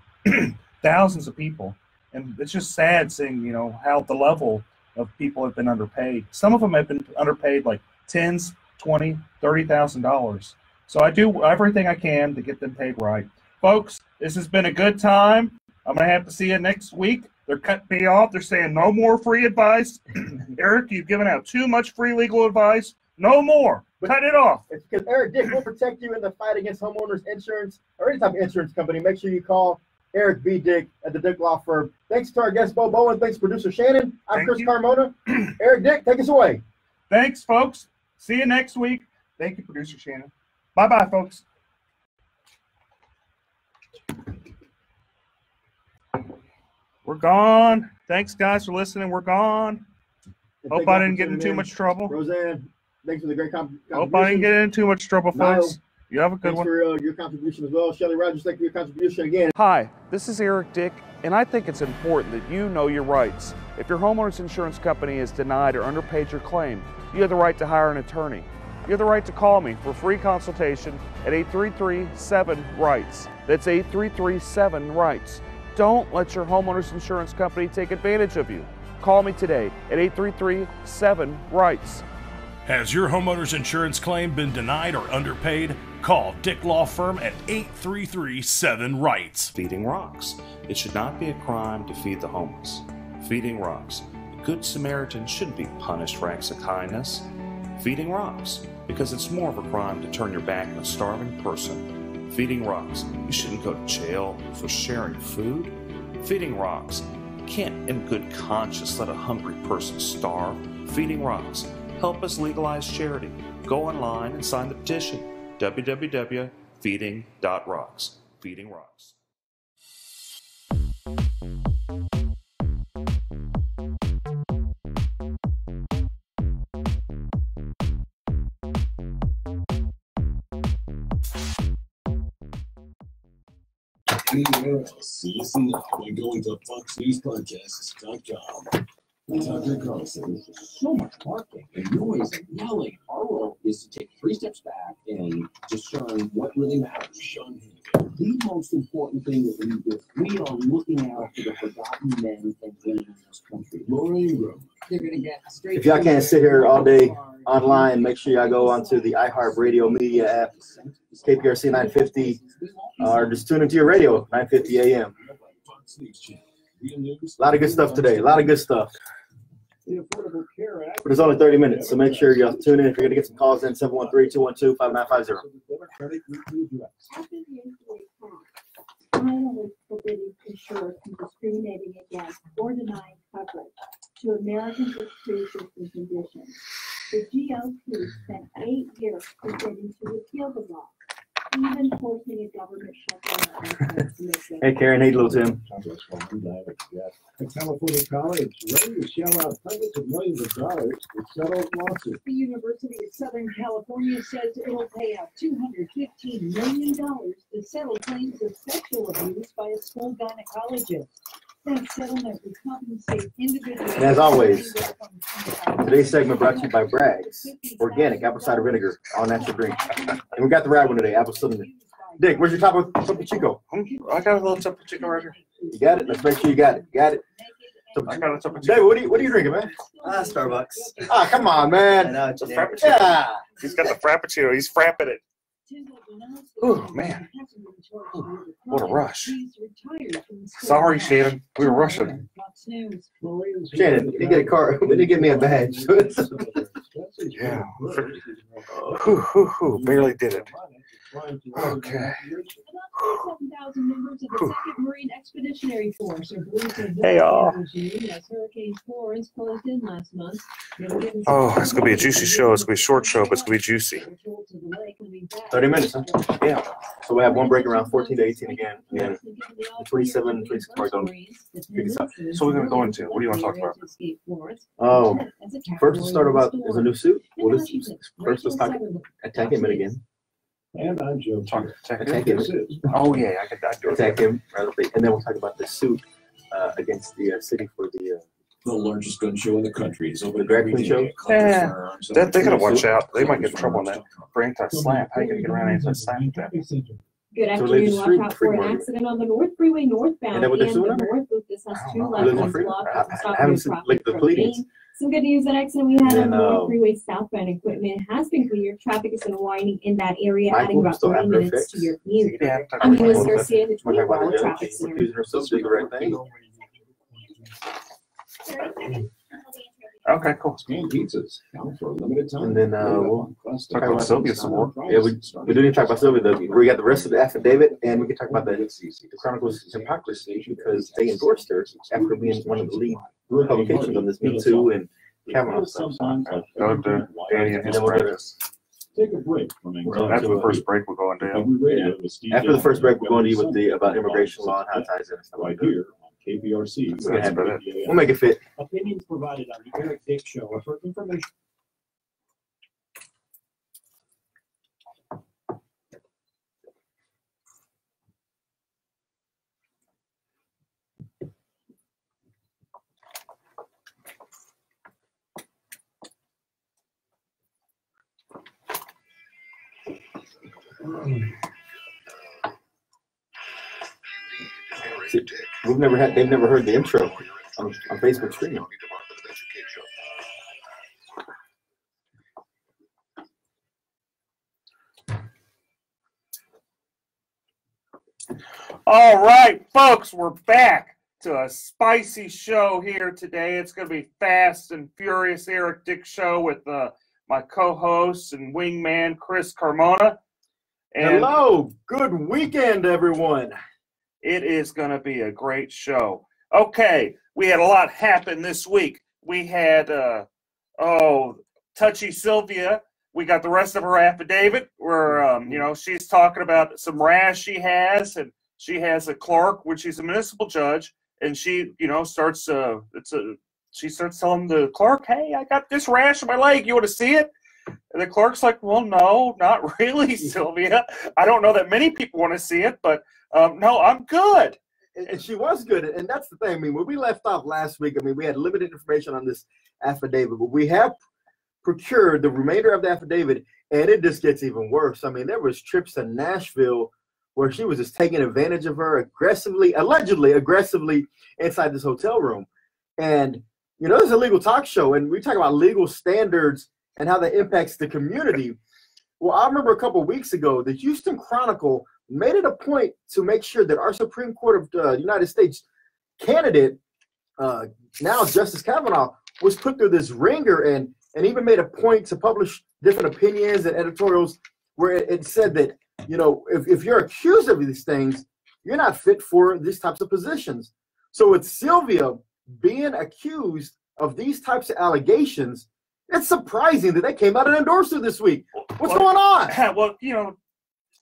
F: thousands of people, and it's just sad seeing, you know, how the level of people have been underpaid. Some of them have been underpaid like $10,000, $20,000, $30,000. So I do everything I can to get them paid right. Folks, this has been a good time. I'm going to have to see you next week. They're cutting me off. They're saying no more free advice. Eric, you've given out too much free legal advice. No more. Cut it off.
I: It's because Eric Dick will protect you in the fight against homeowners insurance or any type of insurance company. Make sure you call Eric B. Dick at the Dick Law Firm. Thanks to our guest, Bo Bowen. Thanks, producer Shannon. I'm Chris Carmona. Eric Dick, take us away.
F: Thanks, folks. See you next week. Thank you, producer Shannon. Bye-bye, folks. We're gone. Thanks, guys, for listening. We're gone. Hope I didn't get in too much trouble.
I: Roseanne, thanks for the great contribution.
F: Hope I didn't get in too much trouble, folks. You have a good one.
I: Thanks for your contribution as well. Shelly Rogers, thank you for your contribution again.
F: Hi, this is Eric Dick, and I think it's important that you know your rights. If your homeowner's insurance company has denied or underpaid your claim, you have the right to hire an attorney. You have the right to call me for free consultation at 833-7-RIGHTS. That's 833-7-RIGHTS. Don't let your homeowner's insurance company take advantage of you. Call me today at 833-7-RIGHTS.
G: Has your homeowner's insurance claim been denied or underpaid? Call Dick Law Firm at 833-7-RIGHTS.
H: Feeding rocks. It should not be a crime to feed the homeless. Feeding rocks. A good Samaritan shouldn't be punished for acts of kindness. Feeding rocks. Because it's more of a crime to turn your back on a starving person. Feeding rocks. You shouldn't go to jail for sharing food. Feeding rocks. You can't in good conscience let a hungry person starve. Feeding rocks. Help us legalize charity. Go online and sign the petition. www.feeding.rocks. Feeding Rocks.
L: Listen now by going to FoxNewsPodcasts.com. Tucker Carlson. So much barking and noise and yelling. Our role is to take 3 steps back and discern what really matters. Sean Hannity. The most important thing that we are looking out for the forgotten men and women in this country. Laura Ingraham. They're going to get straight.
I: If y'all can't sit here all day online, make sure y'all go onto the iHeartRadio media app, KPRC 950, or just tune into your radio, 950 AM. A lot of good stuff today. A lot of good stuff. But it's only 30 minutes, so make sure you tune in. If you're going to get some calls in, 713-212-5950.
M: Finally forbidding insurers from discriminating against or denying coverage to Americans with pre-existing conditions. The GOP spent 8 years presenting to repeal the law, even forcing a government shutdown.
I: Hey, Karen. Hey, little Tim.
L: A California college ready to shell out hundreds of millions of dollars to settle lawsuits.
M: The University of Southern California says it'll pay out $215 million to settle claims of sexual abuse by a school gynecologist. That settlement would compensate individuals.
I: And as always, today's segment brought to you by Bragg's Organic Apple Cider Vinegar, all natural drink. And we got the right one today, apple cinnamon. Dick, where's your Topo Chico?
A: I got a little Topo Chico right here.
I: You got it? Let's make sure you got it. Got it?
A: I got a Topo Chico.
I: David, what are you drinking, man?
N: Starbucks.
I: Ah, come on, man.
N: I know,
A: It's a Frappuccino.
I: Yeah.
A: He's got the Frappuccino. He's frapping it. Oh, man. What a rush. Sorry, Shannon. We were rushing.
I: Shannon, you get a car. We didn't give me a badge.
A: Yeah. Whew, barely did it. Okay.
O: Marine Expeditionary Force are
A: Hey, y'all.
O: as Hurricane Florence closed in last month.
A: Oh, it's going to be a juicy show. It's going to be a short show, but it's going to be juicy.
I: 30 minutes, huh?
A: Yeah.
I: So we have one break around 14 to 18 again. And then the 27, 26 parts on 57.
A: So we're going to go into, what do you want to talk about?
I: Oh, first let's start about, there's a new suit. Well, first let's talk attack him again.
L: And I'm Joe.
I: Attack him.
A: Oh, yeah, I could do it.
I: Attack him. And then we'll talk about the suit against the city for the
L: largest gun show in the country. Is over
I: the drag queen show.
A: Yeah, they got to watch out. They might get in trouble on that. For anti-slam, how are you going to get around anti-slam with that?
O: Good afternoon. Watch out for an accident on the North Freeway northbound and the North Loop. This has two left lanes blocked.
I: I haven't seen like the pleadings.
O: Some good news, that accident we had on the North Freeway southbound equipment has been cleared. Traffic is unwinding in that area, adding about 30 minutes to your commute. I'm US Garcia, the 24-hour traffic center.
A: Okay, cool.
L: Scanned pizzas now for a limited time.
I: And then we'll
A: talk about Sylvia some more.
I: Yeah, we do need to talk about Sylvia. We got the rest of the affidavit, and we can talk about the Chronicles hypocrisy because they endorsed her after being one of the lead publications on this Me Too and Kavanaugh stuff.
A: Go to Danny and his friends.
L: Take a break from
A: After the first break, we're going down.
I: After the first break, we're going to you with the about immigration law and how it ties in and stuff like
L: here on KPRC.
I: We'll make it fit.
P: Opinions provided on the Eric Dick Show are for information.
I: They've never heard the intro on Facebook streaming.
F: All right, folks, we're back to a spicy show here today. It's going to be Fast and Furious Eric Dick Show with my co-host and wingman, Chris Carmona. And
I: hello, good weekend, everyone.
F: It is going to be a great show. Okay, we had a lot happen this week. We had, Touchy Sylvia. We got the rest of her affidavit where, she's talking about some rash she has, and she has a clerk, which she's a municipal judge, and she, starts telling the clerk, hey, I got this rash on my leg. You want to see it? And the clerk's like, well, no, not really, Sylvia. I don't know that many people want to see it, but no, I'm good.
I: And she was good. And that's the thing. I mean, when we left off last week, we had limited information on this affidavit, but we have procured the remainder of the affidavit, and it just gets even worse. I mean, there was trips to Nashville where she was just taking advantage of her allegedly aggressively inside this hotel room. And, this is a legal talk show, and we talk about legal standards and how that impacts the community. Well, I remember a couple of weeks ago, the Houston Chronicle made it a point to make sure that our Supreme Court of the United States candidate, now Justice Kavanaugh, was put through this ringer and even made a point to publish different opinions and editorials where it said that, if you're accused of these things, you're not fit for these types of positions. So with Sylvia being accused of these types of allegations, it's surprising that they came out and endorsed her this week. What's going on?
F: Well,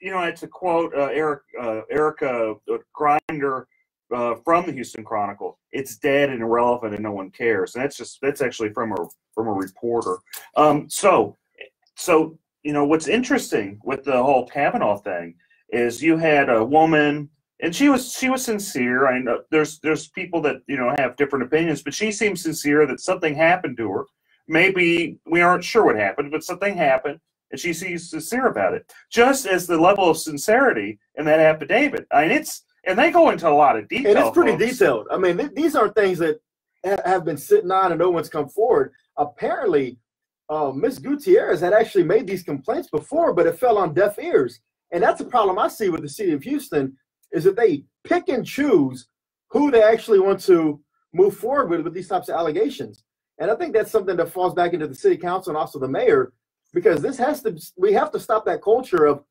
F: it's a quote Erica Grinder from the Houston Chronicle. It's dead and irrelevant and no one cares. And that's actually from a reporter. So what's interesting with the whole Kavanaugh thing is you had a woman, And she was sincere. I know there's people that have different opinions, but she seemed sincere that something happened to her. Maybe we aren't sure what happened, but something happened, and she seems sincere about it. Just as the level of sincerity in that affidavit. I mean, and they go into a lot of detail.
I: And it's pretty
F: folks.
I: detailed. I mean, these aren't things that have been sitting on and no one's come forward. Apparently, Ms. Gutierrez had actually made these complaints before, but it fell on deaf ears. And that's the problem I see with the city of Houston, is that they pick and choose who they actually want to move forward with these types of allegations. And I think that's something that falls back into the city council and also the mayor, because we have to stop that culture of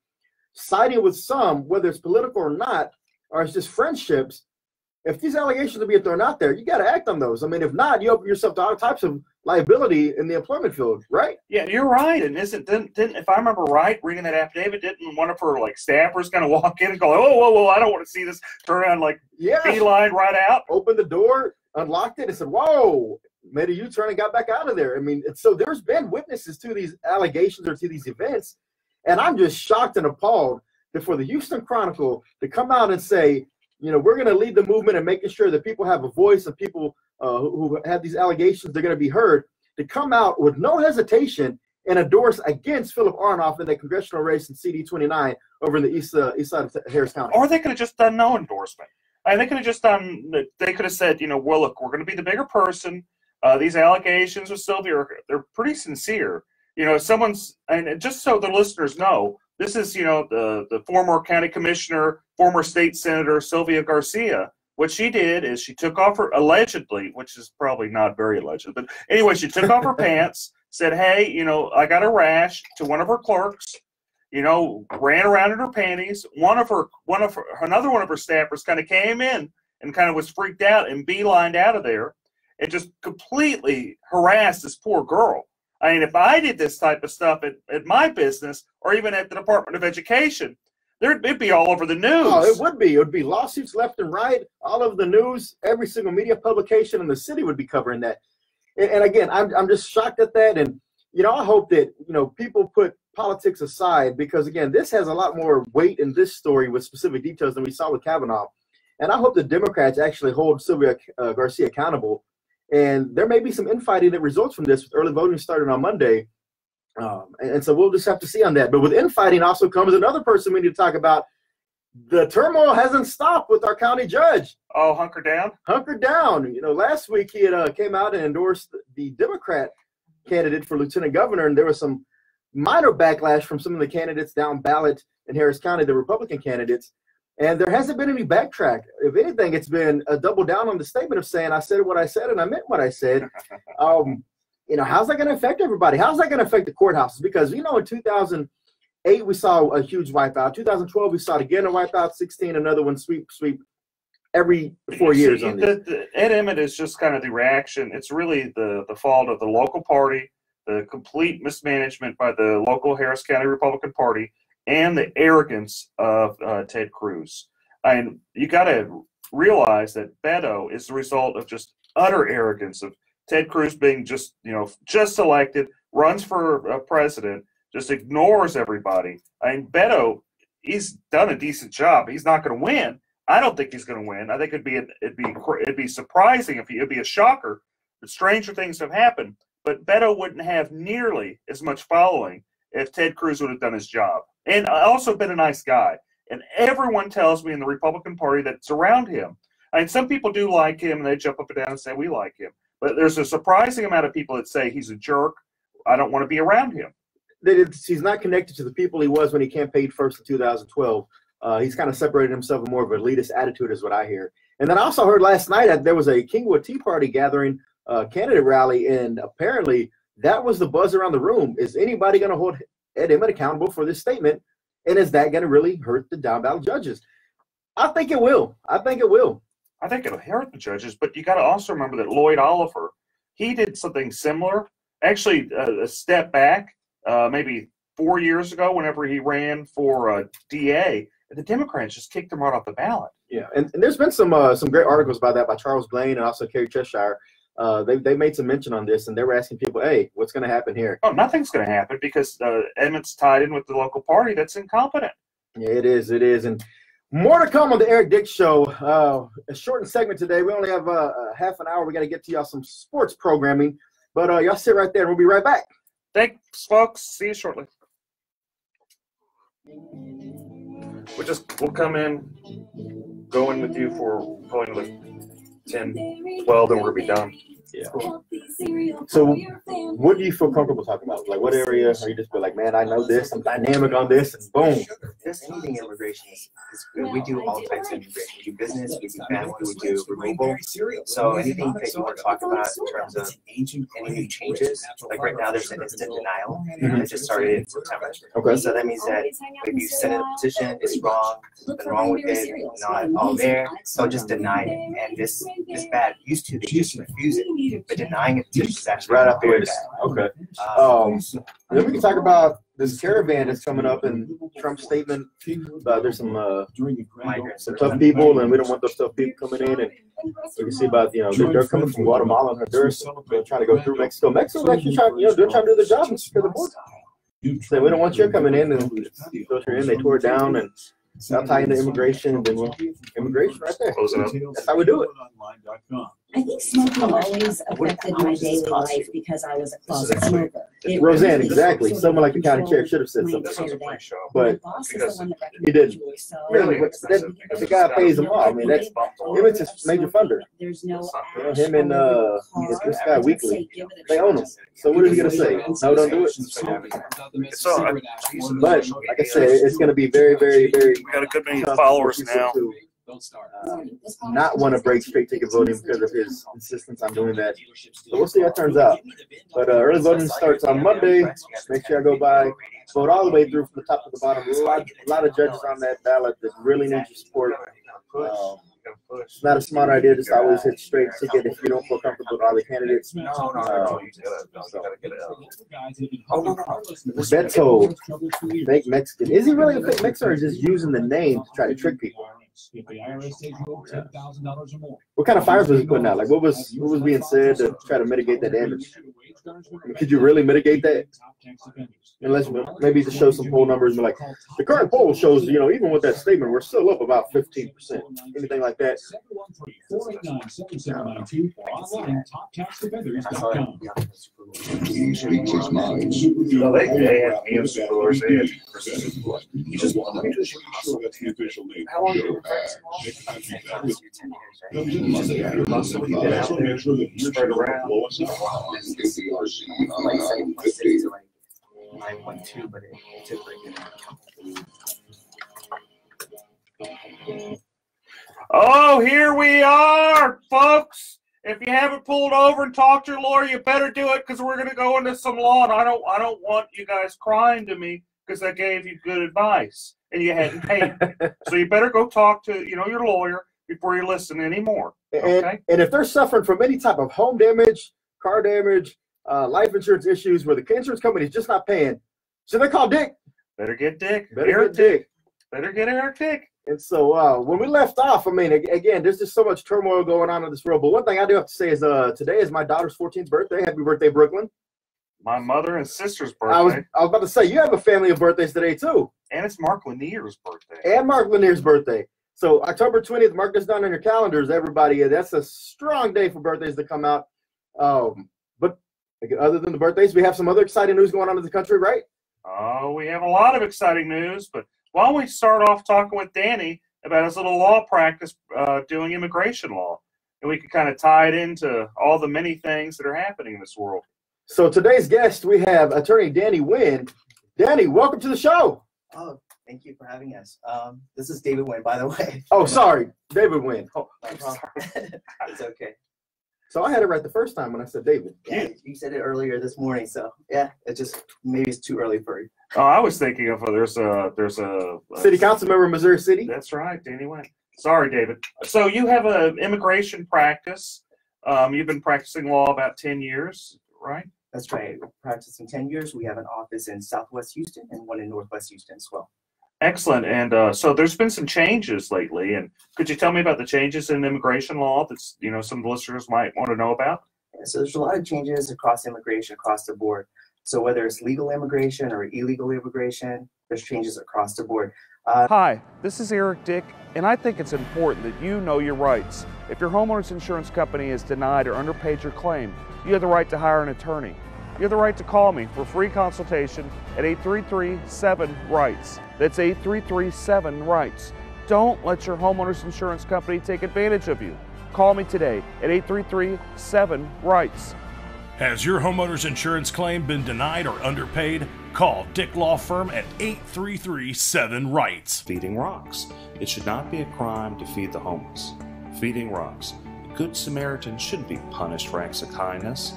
I: siding with some, whether it's political or not, or it's just friendships. If these allegations are being thrown out there, you got to act on those. I mean, if not, you open yourself to all types of liability in the employment field, right?
F: Yeah, you're right. And didn't if I remember right, reading that affidavit, didn't one of her staffers kind of walk in and go, "Oh, whoa, I don't want to see this," turn around beeline right out,
I: opened the door, unlocked it, and said, "Whoa," made a U-turn and got back out of there. I mean, so there's been witnesses to these allegations or to these events, and I'm just shocked and appalled that for the Houston Chronicle to come out and say, we're going to lead the movement and making sure that people have a voice and people who have these allegations, they're going to be heard, to come out with no hesitation and endorse against Philip Arnoff in the congressional race in CD 29 over in the east side of Harris County.
F: Or they could have just done no endorsement. And they could have just done. They could have said, well, look, we're going to be the bigger person. These allegations with Sylvia, they're pretty sincere. Someone's, and just so the listeners know, this is, the former county commissioner, former state senator, Sylvia Garcia. What she did is she took off her, allegedly, which is probably not very alleged, but anyway, she took off her pants, said, "Hey, I got a rash," to one of her clerks, ran around in her panties. Another one of her staffers kind of came in and kind of was freaked out and beelined out of there and just completely harassed this poor girl. I mean, if I did this type of stuff at my business or even at the Department of Education, it'd be all over the news.
I: Oh, it would be. It would be lawsuits left and right, all over the news. Every single media publication in the city would be covering that. And again, I'm just shocked at that. And, I hope that, people put politics aside, because, again, this has a lot more weight in this story with specific details than we saw with Kavanaugh. And I hope the Democrats actually hold Sylvia Garcia accountable. And there may be some infighting that results from this, with early voting starting on Monday. And so we'll just have to see on that. But with infighting also comes another person we need to talk about. The turmoil hasn't stopped with our county judge.
F: Oh, hunker down?
I: Hunker down. Last week he had came out and endorsed the Democrat candidate for lieutenant governor, and there was some minor backlash from some of the candidates down ballot in Harris County, the Republican candidates. And there hasn't been any backtrack. If anything, it's been a double down on the statement of saying, I said what I said and I meant what I said. How's that going to affect everybody? How's that going to affect the courthouses? Because, in 2008, we saw a huge wipeout. 2012, we saw it again, a wipeout. 16, another one, sweep every 4 years.
F: Ed Emmett is just kind of the reaction. It's really the fault of the local party, the complete mismanagement by the local Harris County Republican Party, and the arrogance of Ted Cruz. And you got to realize that Beto is the result of just utter arrogance of Ted Cruz being just elected, runs for president, just ignores everybody. I mean, Beto, he's done a decent job. He's not going to win. I don't think he's going to win. I think it'd be surprising if it'd be a shocker. But stranger things have happened. But Beto wouldn't have nearly as much following if Ted Cruz would have done his job. And also been a nice guy. And everyone tells me in the Republican Party that's around him. I mean, some people do like him, and they jump up and down and say, we like him. But there's a surprising amount of people that say he's a jerk. I don't want to be around him.
I: He's not connected to the people he was when he campaigned first in 2012. He's kind of separated himself with more of an elitist attitude is what I hear. And then I also heard last night that there was a Kingwood Tea Party gathering, candidate rally, and apparently that was the buzz around the room. Is anybody going to hold Ed Emmett accountable for this statement? And is that going to really hurt the down ballot judges? I think it will. I think it'll
F: hurt the judges, but you got to also remember that Lloyd Oliver, he did something similar. Actually, a step back, maybe 4 years ago, whenever he ran for DA, and the Democrats just kicked him right off the ballot.
I: Yeah, and there's been some great articles about that by Charles Blaine and also Kerry Cheshire. They made some mention on this, and they were asking people, hey, what's going to happen here?
F: Oh, nothing's going to happen because Emmett's tied in with the local party that's incompetent.
I: Yeah, it is. And More to come on the Eric Dick Show. A shortened segment today. We only have half an hour. We got to get to y'all some sports programming. But y'all sit right there, and we'll be right back.
F: Thanks, folks. See you shortly. We'll come in, go in with you for probably another 10, 12, then we're going to be done.
I: Yeah. So what do you feel comfortable talking about? Like what area are you just feel like, man, I know this, I'm dynamic on this, and boom.
N: Just anything immigration is good. We do all types of immigration. We do business, we do family, we do removal. So anything that you want to talk about in terms of any new changes, like right now there's an instant denial that just started in September.
I: Okay.
N: So that means that if you send in a petition, it's wrong, something wrong with it, not all there, so just deny it. And this is bad. Used to, they just refuse it. But denying it is actually
I: right up here. Okay. Then we can talk about this caravan that's coming up and Trump's statement. There's some tough people, and we don't want those tough people coming in. And you can see about they're coming from Guatemala and Honduras. They're trying to go through Mexico. Mexico's actually trying, they're trying to do their job and secure the border. So we don't want you coming in and filter in. They tore it down and. I'll tie into immigration, and then we'll immigration right there. That's how we do it.
D: I think smoking always affected my daily life because I was a closet smoker.
I: Roseanne, exactly. Someone like the county chair should have said something, but he didn't. Really, the guy pays him off. I mean, that's it's his major funder.
D: There's no
I: him and this guy Weekly, they own him. So what is he gonna say? No, don't do it. But like I said, it's gonna be very, very, very.
F: We got a good many followers now.
I: Not want to break straight ticket voting because of his insistence on doing that. So we'll see how it turns out. But early voting starts on Monday. Make sure I go by, vote all the way through from the top to the bottom. A lot of judges on that ballot that really need your support. It's not a smart idea just always hit straight ticket if you don't feel comfortable with all the candidates. Beto, fake Mexican. Is he really a fake Mexican or is he just using the name to try to trick people? What kind of fires was he putting out? Like what was being said to try to mitigate that damage? I mean, could you really mitigate that? Unless maybe to show some poll numbers, and like the current poll shows, even with that statement, we're still up about 15%. Anything like that.
K: He speaks his mind. He just wanted to Chicago at the official name. How long did it make sure that you're spread around.
N: 9.2, but it took
F: Oh, here we are, folks. If you haven't pulled over and talked to your lawyer, you better do it because we're going to go into some law, and I don't want you guys crying to me because I gave you good advice and you hadn't paid me. So you better go talk to your lawyer before you listen anymore. Okay?
I: And if they're suffering from any type of home damage, car damage, life insurance issues where the insurance company is just not paying, so they call Dick.
F: Better get Dick.
I: Better get Dick.
F: Better get Eric Dick.
I: And so when we left off, I mean, again, there's just so much turmoil going on in this world. But one thing I do have to say is today is my daughter's 14th birthday. Happy birthday, Brooklyn.
F: My mother and sister's birthday.
I: I was about to say, you have a family of birthdays today, too.
F: And it's Mark Lanier's birthday.
I: And Mark Lanier's birthday. So October 20th, mark this down on your calendars, everybody. That's a strong day for birthdays to come out. But other than the birthdays, we have some other exciting news going on in the country, right?
F: Oh, we have a lot of exciting news, but why don't we start off talking with Danny about his little law practice doing immigration law, and we can kind of tie it into all the many things that are happening in this world.
I: So today's guest, we have attorney Danny Wynn. Danny, welcome to the show.
N: Oh, thank you for having us. This is David Wynn, by the way.
I: Oh, sorry, David Wynn. Oh,
N: it's okay.
I: So I had it right the first time when I said David.
N: Yeah, you said it earlier this morning, so yeah, maybe it's too early for you.
F: Oh, I was thinking of there's a
I: city council member in Missouri City.
F: That's right, Danny Wynn. Sorry, David. So you have an immigration practice. You've been practicing law about 10 years, right?
N: That's right. We're practicing 10 years. We have an office in Southwest Houston and one in Northwest Houston as well.
F: Excellent. And so there's been some changes lately. And could you tell me about the changes in immigration law that some listeners might want to know about?
N: Yeah, so there's a lot of changes across immigration, across the board. So whether it's legal immigration or illegal immigration, there's changes across the board.
F: Hi, this is Eric Dick, and I think it's important that you know your rights. If your homeowner's insurance company has denied or underpaid your claim, you have the right to hire an attorney. You have the right to call me for a free consultation at 833-7-RIGHTS. That's 833-7-RIGHTS. Don't let your homeowner's insurance company take advantage of you. Call me today at 833-7-RIGHTS.
G: Has your homeowner's insurance claim been denied or underpaid? Call Dick Law Firm at 833-7-RIGHTS.
H: Feeding rocks. It should not be a crime to feed the homeless. Feeding rocks. A good Samaritan shouldn't be punished for acts of kindness.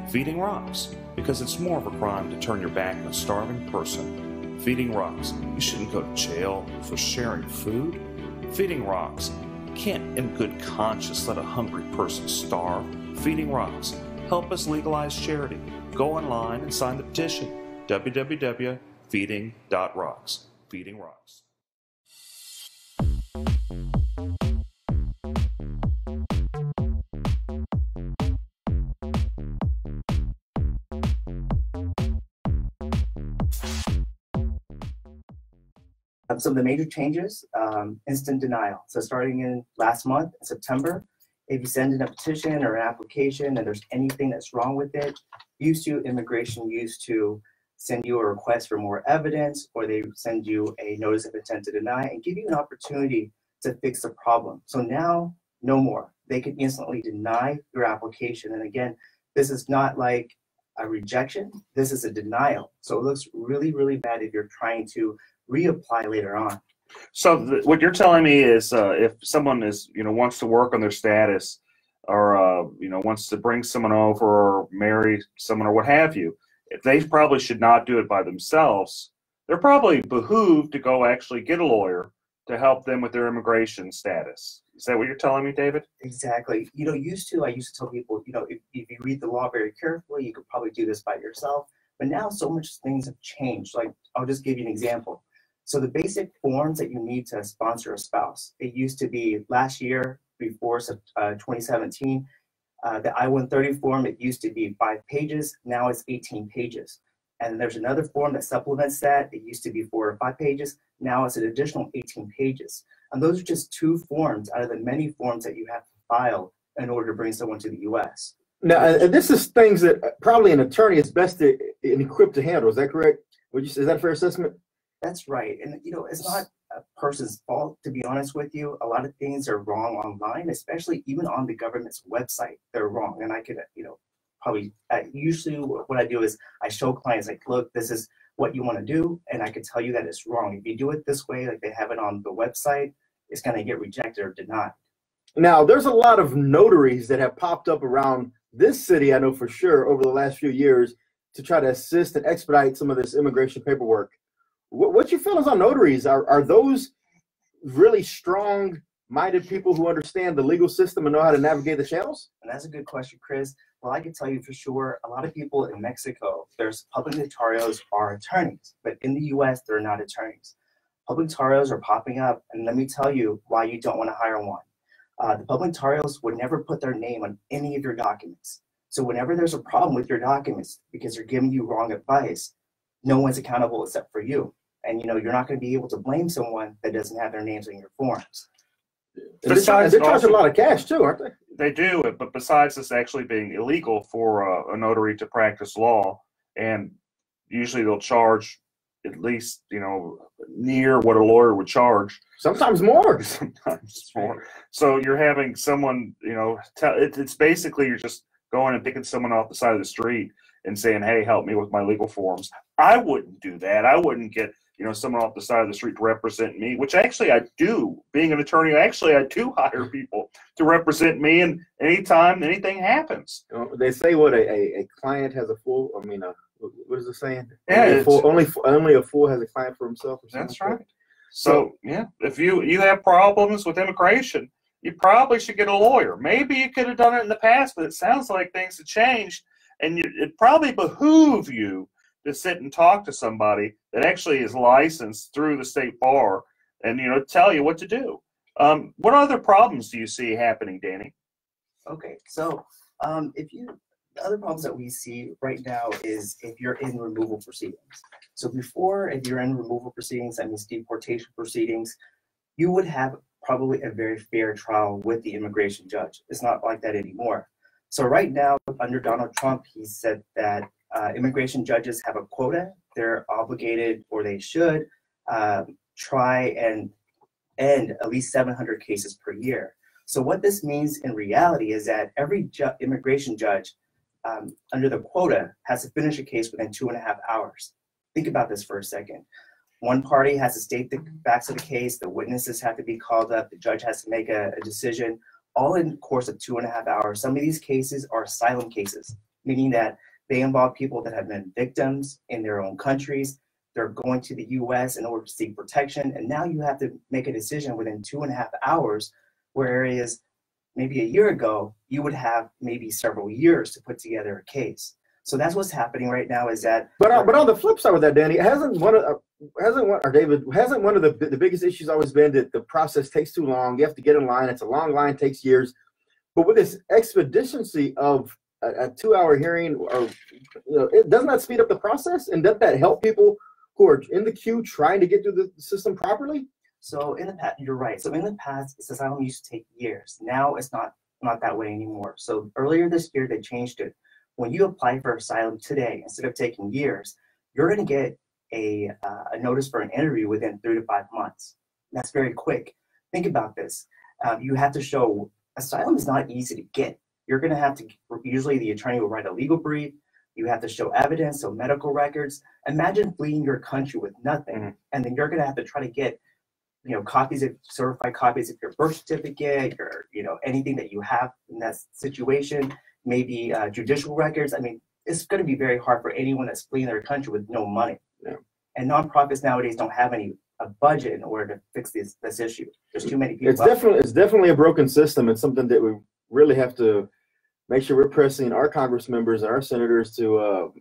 H: Feeding rocks. Because it's more of a crime to turn your back on a starving person. Feeding rocks. You shouldn't go to jail for sharing food. Feeding rocks. You can't in good conscience let a hungry person starve. Feeding rocks. Help us legalize charity. Go online and sign the petition. www.feeding.rocks. Feeding Rocks.
N: Some of the major changes, instant denial. So starting in last month, September, if you send in a petition or an application and there's anything that's wrong with it, immigration used to send you a request for more evidence, or they send you a notice of intent to deny and give you an opportunity to fix the problem. So now, no more. They can instantly deny your application. And again, this is not like a rejection. This is a denial. So it looks really, really bad if you're trying to reapply later on.
F: So what you're telling me is if someone is, wants to work on their status or, wants to bring someone over or marry someone or what have you, they probably should not do it by themselves. They're probably behooved to go actually get a lawyer to help them with their immigration status. Is that what you're telling me, David?
N: Exactly. I used to tell people, if you read the law very carefully, you could probably do this by yourself. But now so much things have changed. Like, I'll just give you an example. So the basic forms that you need to sponsor a spouse, it used to be last year, before 2017, the I-130 form, it used to be 5 pages. Now it's 18 pages. And there's another form that supplements that. It used to be 4 or 5 pages. Now it's an additional 18 pages. And those are just 2 forms out of the many forms that you have to file in order to bring someone to the U.S.
I: Now, and this is things that probably an attorney is best equipped to handle. Is that correct? Is that a fair assessment?
N: That's right. And, it's not a person's fault, to be honest with you. A lot of things are wrong online, especially even on the government's website. They're wrong. And I could, probably usually what I do is I show clients, like, look, this is what you want to do. And I could tell you that it's wrong. If you do it this way, like they have it on the website, it's going to get rejected or denied.
I: Now, there's a lot of notaries that have popped up around this city, I know for sure, over the last few years to try to assist and expedite some of this immigration paperwork. What's your feelings on notaries? Are those really strong-minded people who understand the legal system and know how to navigate the channels?
N: And that's a good question, Chris. Well, I can tell you for sure, a lot of people in Mexico, there's public notarios are attorneys, but in the U.S., they're not attorneys. Public notarios are popping up, and let me tell you why you don't want to hire one. The public notarios would never put their name on any of your documents. So whenever there's a problem with your documents because they're giving you wrong advice, no one's accountable except for you. And you're not going to be able to blame someone that doesn't have their names on your forms.
I: Besides, they charge a lot of cash too, aren't they?
F: They do, but besides this actually being illegal for a notary to practice law, and usually they'll charge at least, near what a lawyer would charge.
I: Sometimes more.
F: Sometimes more. So you're having someone, it's basically you're just going and picking someone off the side of the street and saying, hey, help me with my legal forms. I wouldn't do that. I wouldn't get, someone off the side of the street to represent me, which actually I do. Being an attorney, actually I do hire people to represent me, and anytime anything happens.
I: They say what a client has a full, what is the saying?
F: Yeah,
I: only a fool has a client for himself. Or
F: that's right. So yeah, if you have problems with immigration, you probably should get a lawyer. Maybe you could have done it in the past, but it sounds like things have changed, and it probably behoove you to sit and talk to somebody that actually is licensed through the state bar and tell you what to do. What other problems do you see happening, Danny?
N: Okay, so if you The other problems that we see right now is if you're in removal proceedings. So before, if you're in removal proceedings, that means deportation proceedings, you would have probably a very fair trial with the immigration judge. It's not like that anymore. So right now, under Donald Trump, he said that immigration judges have a quota. They're obligated, or they should, try and end at least 700 cases per year. So what this means in reality is that every immigration judge under the quota has to finish a case within 2.5 hours. Think about this for a second. One party has to state the facts of the case, the witnesses have to be called up, the judge has to make a decision, all in the course of 2.5 hours. Some of these cases are asylum cases, meaning that they involve people that have been victims in their own countries. They're going to the US in order to seek protection, and now you have to make a decision within 2.5 hours, whereas maybe a year ago, you would have maybe several years to put together a case. So that's what's happening right now is that.
I: But on the flip side with that, Danny, hasn't one of the biggest issues always been that the process takes too long? You have to get in line. It's a long line, takes years. But with this expediency of a 2-hour hearing, or doesn't that speed up the process? And doesn't that help people who are in the queue trying to get through the system properly?
N: So in the past, you're right. So in the past, asylum used to take years. Now it's not that way anymore. So earlier this year, they changed it. When you apply for asylum today, instead of taking years, you're going to get a notice for an interview within 3 to 5 months. That's very quick. Think about this. You have to show asylum is not easy to get. You're going to have to, usually the attorney will write a legal brief. You have to show evidence, so medical records. Imagine fleeing your country with nothing, and then you're going to have to try to get, certified copies of your birth certificate, or anything that you have in that situation. Maybe judicial records. I mean, it's going to be very hard for anyone that's fleeing their country with no money. Yeah. And nonprofits nowadays don't have a budget in order to fix this issue. There's too many people.
I: It's definitely a broken system. It's something that we really have to make sure we're pressing our Congress members and our senators to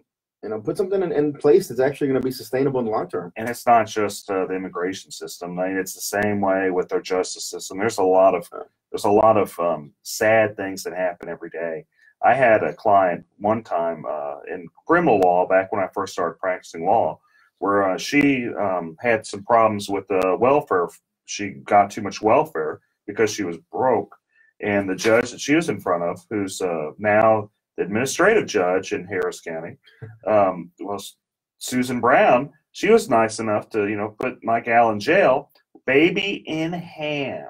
I: put something in place that's actually going to be sustainable in the long term.
F: And it's not just the immigration system. I mean, it's the same way with our justice system. There's a lot of sad things that happen every day. I had a client one time in criminal law back when I first started practicing law, where she had some problems with welfare. She got too much welfare because she was broke. And the judge that she was in front of, who's now the administrative judge in Harris County, was Susan Brown. She was nice enough to, put my gal in jail, baby in hand.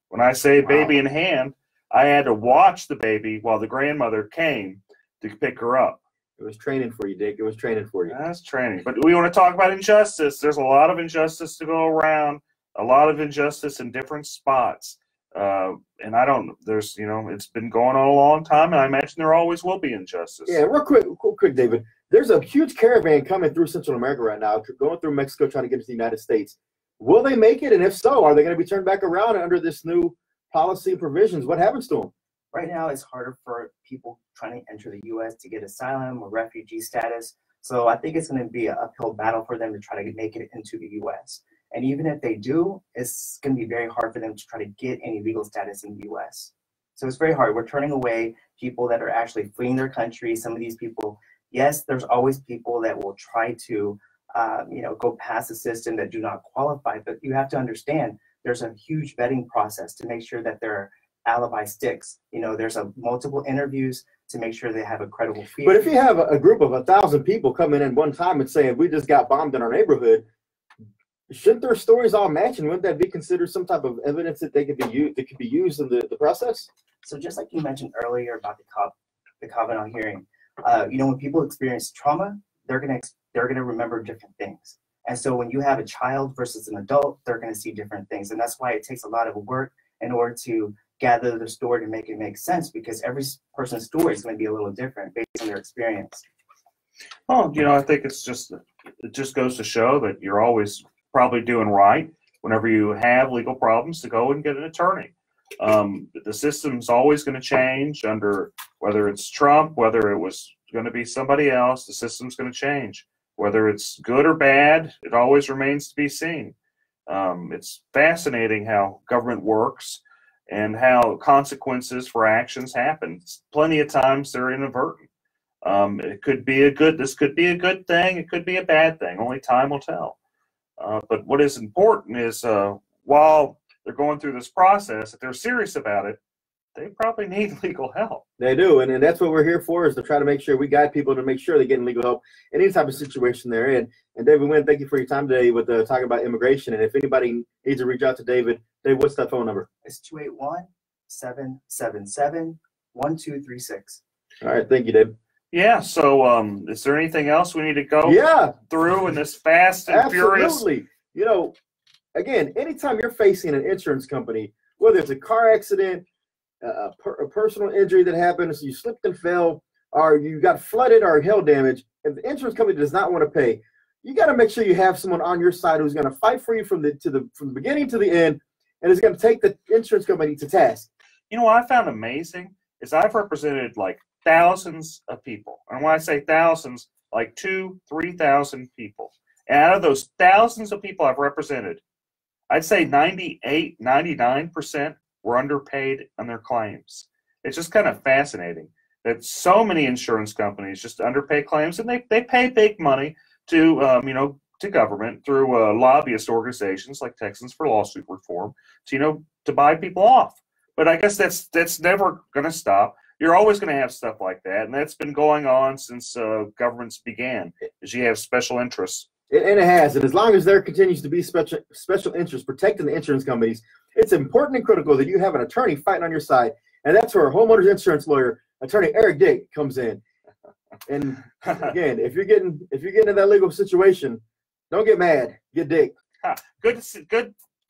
F: When I say baby in hand, I had to watch the baby while the grandmother came to pick her up.
I: It was training for you, Dick. It was training for you.
F: That's training. But we want to talk about injustice. There's a lot of injustice to go around, a lot of injustice in different spots. And it's been going on a long time, and I imagine there always will be injustice.
I: Yeah, real quick, David. There's a huge caravan coming through Central America right now, going through Mexico, trying to get to the United States. Will they make it? And if so, are they going to be turned back around under this new policy and provisions? What happens to them?
N: Right now, it's harder for people trying to enter the U.S. to get asylum or refugee status. So I think it's going to be an uphill battle for them to try to make it into the U.S. And even if they do, it's going to be very hard for them to try to get any legal status in the U.S. So it's very hard. We're turning away people that are actually fleeing their country. Some of these people, yes, there's always people that will try to, go past the system that do not qualify. But you have to understand there's a huge vetting process to make sure that their alibi sticks. There's multiple interviews to make sure they have a credible fear.
I: But if you have a group of 1,000 people coming in one time and saying, we just got bombed in our neighborhood, shouldn't their stories all match, and wouldn't that be considered some type of evidence that could be used in the process?
N: So just like you mentioned earlier about the Kavanaugh hearing, when people experience trauma, they're gonna remember different things. And so when you have a child versus an adult, they're gonna see different things, and that's why it takes a lot of work in order to gather the story to make it make sense, because every person's story is going to be a little different based on their experience.
F: Well, I think it just goes to show that you're always probably doing right whenever you have legal problems to go and get an attorney. The system's always going to change under whether it's Trump, whether it was going to be somebody else. The system's going to change. Whether it's good or bad, it always remains to be seen. It's fascinating how government works and how consequences for actions happen. Plenty of times they're inadvertent. It could be a good. This could be a good thing. It could be a bad thing. Only time will tell. But what is important is while they're going through this process, if they're serious about it, they probably need legal help.
J: They do, and that's what we're here for, is to try to make sure we guide people to make sure they're getting legal help in any type of situation they're in. And David Wynn, thank you for your time today with talking about immigration. And if anybody needs to reach out to David, what's that phone number?
N: It's 281-777-1236.
J: All right, thank you, David.
F: Yeah, so is there anything else we need to go through in this fast and furious?
J: Absolutely. You know, again, anytime you're facing an insurance company, whether it's a car accident, a personal injury that happens, you slipped and fell, or you got flooded or hail damage, and the insurance company does not want to pay, you got to make sure you have someone on your side who's going to fight for you from the beginning to the end, and is going to take the insurance company to task.
F: You know what I found amazing is I've represented like thousands of people, and when I say thousands, like 2,000-3,000 people. And out of those thousands of people I've represented, I'd say 98-99% were underpaid on their claims. It's just kind of fascinating that so many insurance companies just underpay claims, and they pay big money to to government through lobbyist organizations like Texans for Lawsuit Reform to buy people off. But I guess that's never going to stop. You're always going to have stuff like that, and that's been going on since governments began. Is you have special interests.
J: And it has, and as long as there continues to be special interests protecting the insurance companies, it's important and critical that you have an attorney fighting on your side, and that's where homeowners insurance lawyer, attorney Eric Dick, comes in. And again, if you're getting in that legal situation, don't get mad, get Dick.
F: Good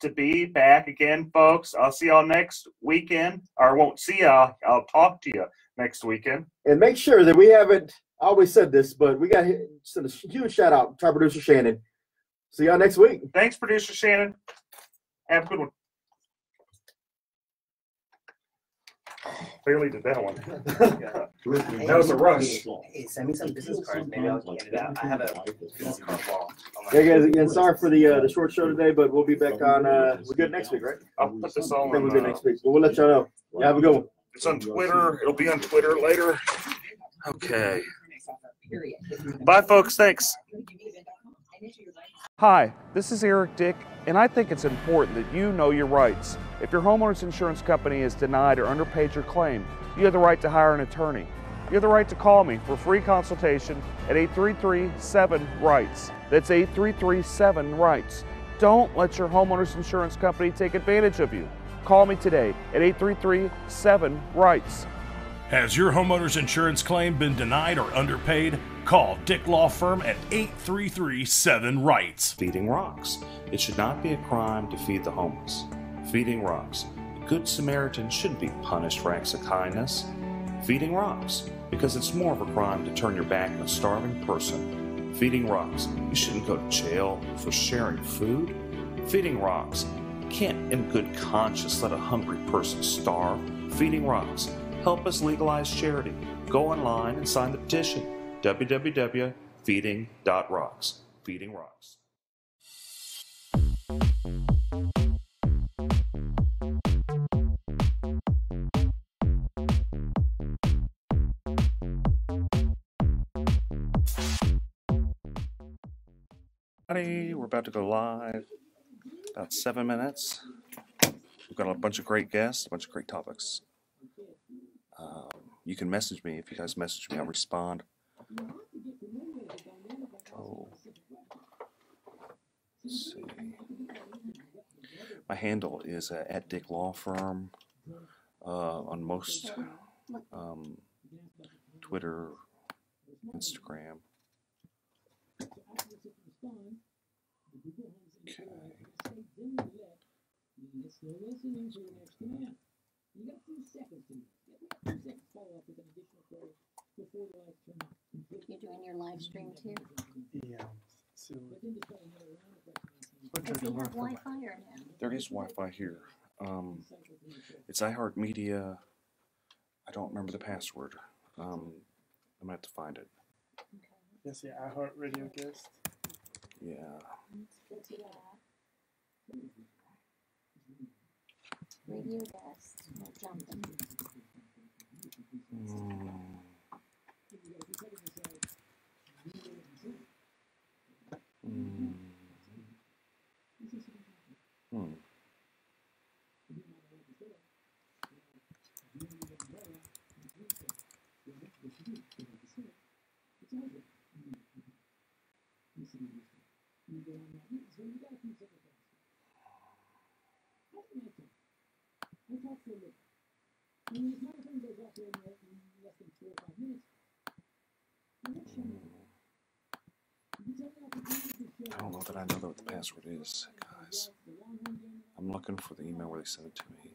F: to be back again, folks. I'll see y'all next weekend, or I won't see y'all. I'll talk to you next weekend.
J: And make sure that we haven't always said this, but we got to send a huge shout out to our producer Shannon. See y'all next week.
F: Thanks, producer Shannon. Have a good one. Clearly did that one. That was a rush.
N: Hey, send me some business cards. Maybe I'll get it out. I have a business card wall.
J: Hey guys, again, sorry for the short show today, but we'll be back on. We're good next week, right?
F: I'll put this all
J: I think
F: on.
J: we're good next week, but we'll let y'all know. Yeah, have a good one.
F: It's on Twitter. It'll be on Twitter later. Okay. Bye, folks. Thanks.
Q: Hi, this is Eric Dick, and I think it's important that you know your rights. If your homeowner's insurance company has denied or underpaid your claim, you have the right to hire an attorney. You have the right to call me for free consultation at 833-7-RIGHTS. That's 833-7-RIGHTS. Don't let your homeowner's insurance company take advantage of you. Call me today at 833-7-RIGHTS.
G: Has your homeowner's insurance claim been denied or underpaid? Call Dick Law Firm at 833-7-RIGHTS.
H: Feeding rocks. It should not be a crime to feed the homeless. Feeding rocks. A good Samaritan shouldn't be punished for acts of kindness. Feeding rocks. Because it's more of a crime to turn your back on a starving person. Feeding rocks. You shouldn't go to jail for sharing food. Feeding rocks. You can't in good conscience let a hungry person starve. Feeding rocks. Help us legalize charity. Go online and sign the petition. www.feeding.rocks. Feeding Rocks.
F: We're about to go live. About 7 minutes. We've got a bunch of great guests, a bunch of great topics. You can message me. If you guys message me, I'll respond. Oh. Let's see. My handle is at Dick Law Firm on most Twitter, Instagram. Okay.
R: You're doing your live stream too?
E: Yeah.
R: Does he have Wi-Fi or no?
F: There is Wi-Fi here. It's iHeartMedia. I don't remember the password. I'm gonna have to find it.
E: Yes, yeah, iHeartRadio guest.
F: Yeah.
R: Let's go to that. Radio guest. No jumping.
H: but I know what the password is, guys. I'm looking for the email where they sent it to me.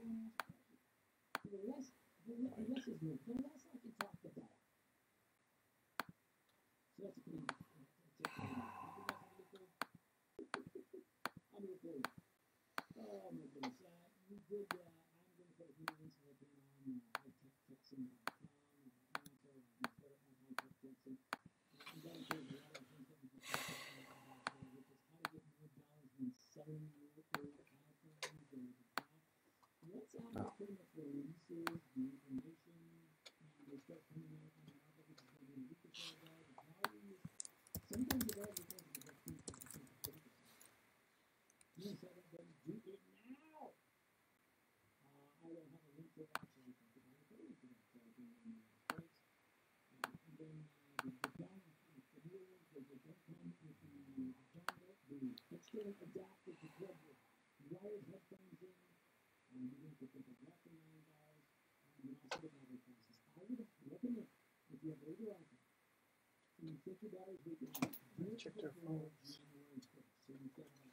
E: Check their phones.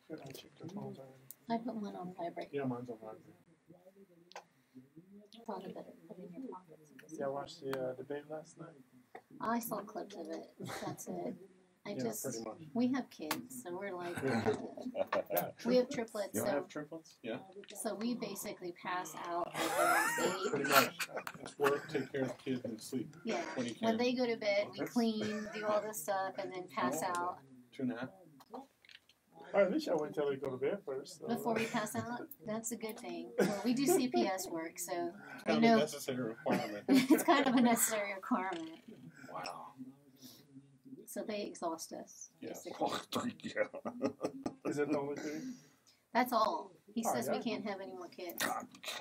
E: Good, I checked their phones already.
R: I put mine on vibrate.
E: Yeah, mine's on vibrate.
R: Probably better put in your pockets.
E: Yeah, I watched the debate last night.
R: I saw clips of it. That's it.
E: Yeah, pretty much.
R: We have kids, so we're like, we have triplets.
E: You
R: So,
E: have triplets? Yeah.
R: so we basically pass out
E: Pretty
R: like
E: much. It's work, take care of the kids, and sleep.
R: Yeah.
E: When you
R: When
E: can.
R: they go to bed, we clean, do all this stuff, and then pass out.
E: 2.5. Or at least I wait till they go to bed first. So.
R: Before we pass out, that's a good thing. Well, we do CPS work, so we
E: Kind of a
R: know
E: necessary requirement.
R: it's kind of a necessary requirement.
E: Wow.
R: So they exhaust us.
E: Yeah.
R: basically.
E: Is that the only thing?
R: That's all. He
E: Oh,
R: says we
E: yeah.
R: can't have any more kids.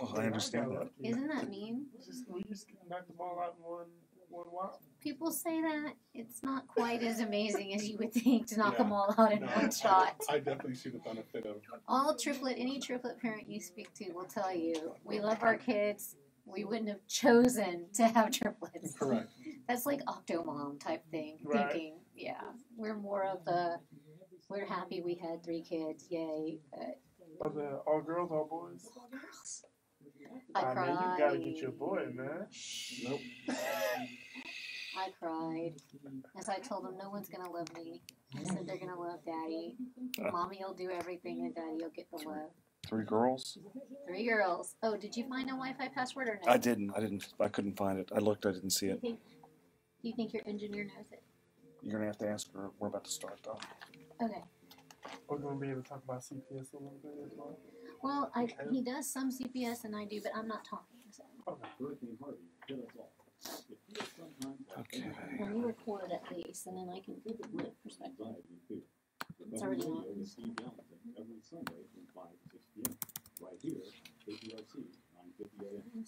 H: Well, I understand that.
R: Isn't that mean?
E: We just knock them all out in one while.
R: People say that. It's not quite as amazing as you would think to knock
E: Yeah.
R: them all out in
E: No,
R: one shot.
E: I definitely see the benefit of.
R: Any triplet parent you speak to will tell you, we love our kids. We wouldn't have chosen to have triplets.
E: Correct.
R: That's like Octomom type thing,
E: Right.
R: thinking. Yeah, we're more of the, we're happy we had 3 kids, yay.
E: Are they all girls, all boys?
R: I
E: mean,
R: cried.
E: you gotta get your boy, man. Nope.
R: I cried. As I told them, no one's gonna love me. I said they're gonna love daddy. Mommy will do everything and daddy will get the love.
H: 3 girls?
R: 3 girls. Oh, did you find a Wi-Fi password or no?
H: I didn't. I couldn't find it. I looked. I didn't see it.
R: Do you think your engineer knows it?
H: You're gonna have to ask her. We're about to start though.
R: Okay.
E: We're gonna be able to talk about CPS a little bit as well.
R: Well, he does some CPS and I do, but I'm not talking. So.
H: Okay.
R: Let me record at least, and then I can give it my perspective. It's already on.
L: Every Sunday from 5 to 6 p.m. Right here, KPRC, 950 a.m.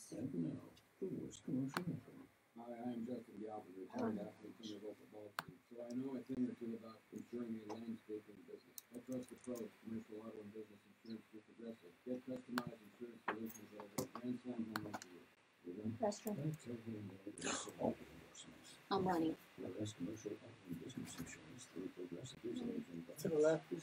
L: The worst commercial ever. Hi, I'm Justin Galvin, retired athlete from the local football team. So I know a thing or two about insuring a landscaping business. I trust the pros, commercial auto and business insurance through Progressive. Get customized insurance solutions over at Grand Slam Home Rental.
R: Restroom. I'm running.
E: To the left.
O: So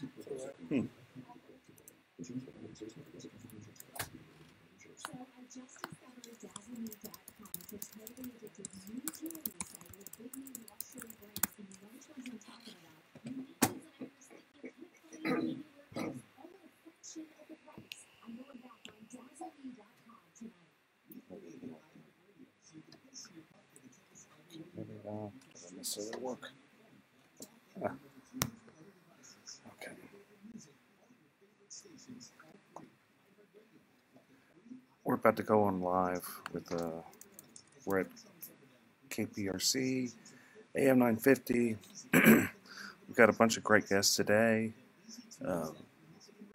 O: I just discovered DazzleMe.com. It's a totally addictive new jewelry site with big name luxury brands. And you know which ones I'm talking about. Unique designers that you can't find anywhere else. All at a fraction of the price. I'm going back on DazzleMe.com tonight.
H: Maybe doesn't necessarily work. Ah. Okay. We're about to go on live with we're at KPRC AM 950. We've got a bunch of great guests today. A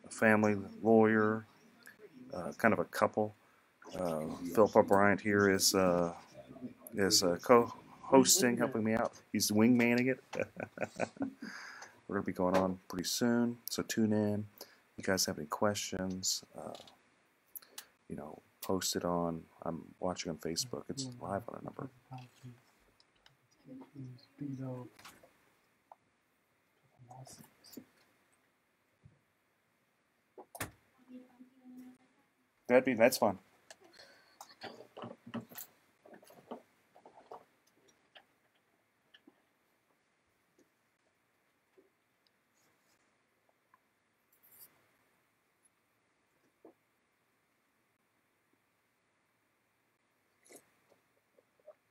H: family lawyer, kind of a couple. Philip Bryant here is co-hosting, helping me out. He's wingmanning it. We're going to be going on pretty soon, so tune in. If you guys have any questions, post it on. I'm watching on Facebook. It's live on a number.
Q: That's fine.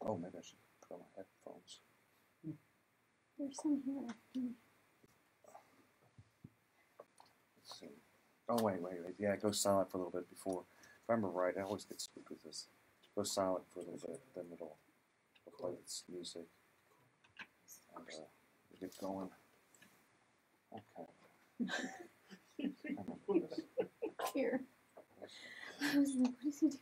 Q: Oh, maybe I should put on my headphones.
R: There's some here.
Q: Let's see. Oh, wait. Yeah, it goes silent for a little bit before. If I remember right, I always get spooked with this. It goes silent for a little bit, then it'll play its music. And we get going. Okay.
R: Here. I was like, what is he doing?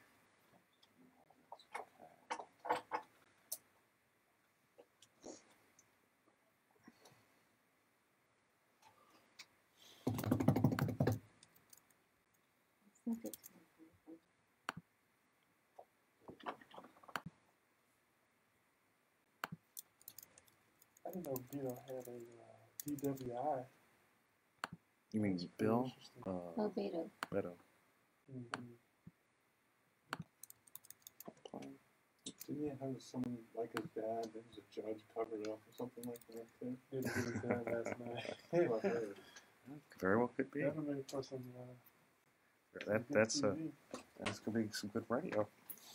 E: I didn't know Beto had a DWI.
Q: You mean Bill?
R: Oh, Beto.
Q: Beto.
E: Didn't he have someone like his dad that was a judge covered up or something like that too? Didn't get his dad last night. I've heard.
Q: Very well could be.
E: That'll make for some.
Q: That's gonna be some good radio.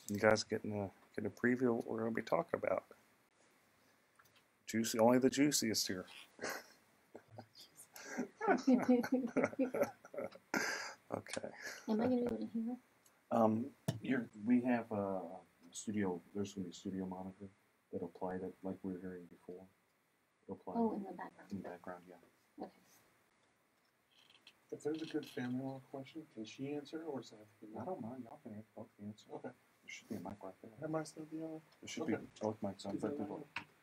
Q: You guys getting a preview of what we're gonna be talking about. Juicy, only the juiciest here.
R: Okay. Am I gonna be able to hear?
Q: We have a studio. There's gonna be a studio monitor that'll play that like we were hearing before. It'll play.
R: Oh, in the background.
Q: In the background, yeah.
R: Okay.
E: If there's a good family law question, can she answer or is that?
Q: I don't mind. Y'all can both answer.
E: Okay.
Q: There should be a mic right there.
E: That might still be on.
Q: There should be both mics on.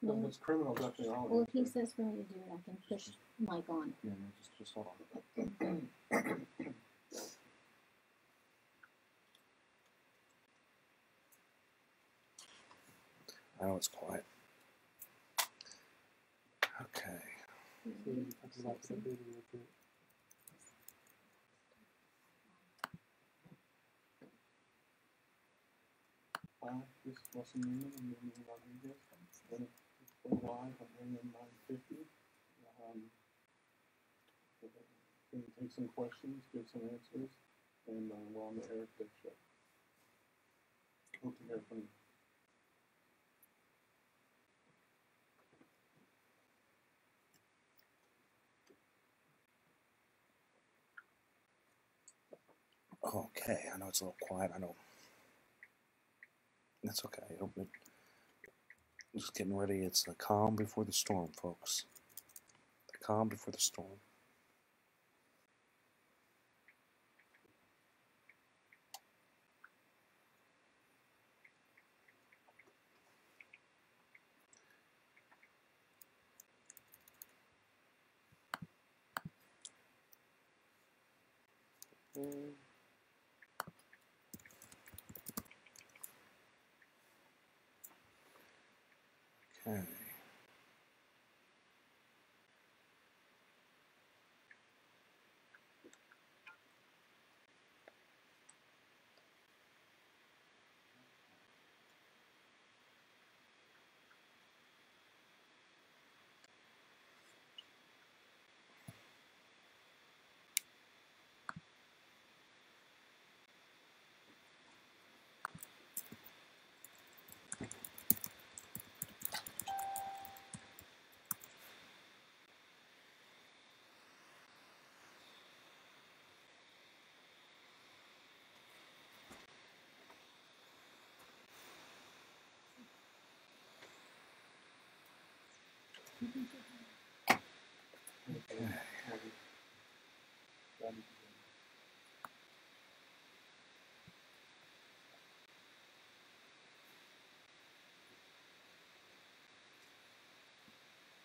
E: No, it's criminal definitely on.
R: Well, if he says for me to do it, I can push mic on.
Q: Yeah, no, just hold on. I know it's quiet. Okay.
E: This is Russell Newman and Newman Rodriguez. We're live on AM 950. Can take some questions, give some answers, and we're on the Eric Dick Show. Hope to hear from you.
Q: Okay, I know it's a little quiet. I know. That's okay. Just getting ready. It's the calm before the storm, folks. The calm before the storm. Okay.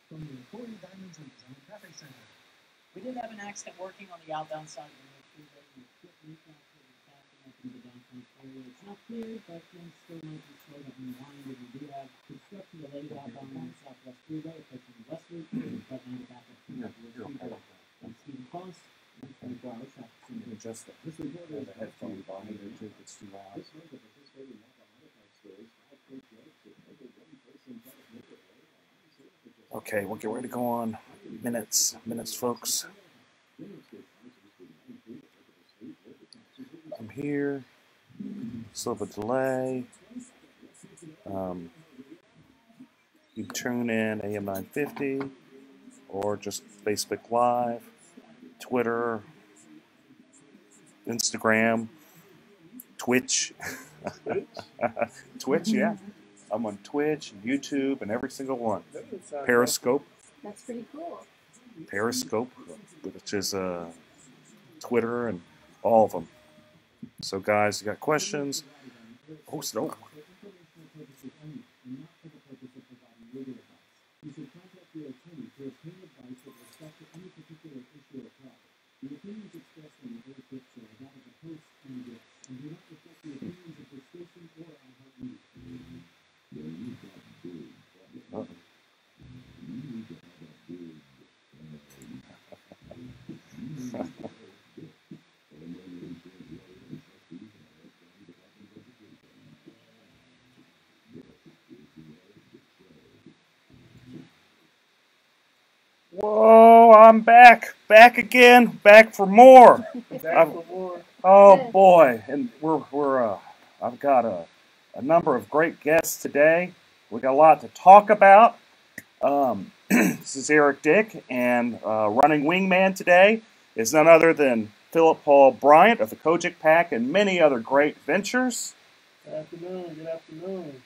S: From the Corey Diamonds and Design Traffic Center. We did have an accident working on the outbound side of the freeway. We put recap for the backing up into the downtown area. It's not clear, but things still might be slowed up in line. We do have construction delays outbound on the Southwest Freeway, approaching West Loop, but now the backup from the West Freeway. I'm Stephen Foss, I'm 24 Hours Traffic Center.
Q: adjust the headphone volume there too if it's too loud. Okay, we'll get ready to go on. Minutes, folks. I'm here. Still have a delay. You tune in AM 950 or just Facebook Live, Twitter, Instagram, Twitch. Twitch, yeah. I'm on Twitch, YouTube, and every single one. Periscope.
R: That's pretty cool.
Q: Periscope, which is Twitter and all of them. So, guys, you got questions? Oh, no. Whoa, I'm back again, back for more. Oh boy, and I've got a number of great guests today. We got a lot to talk about. This is Eric Dick, and running wingman today is none other than Philip Paul Bryant of the Kojic Pack and many other great ventures.
E: Good afternoon.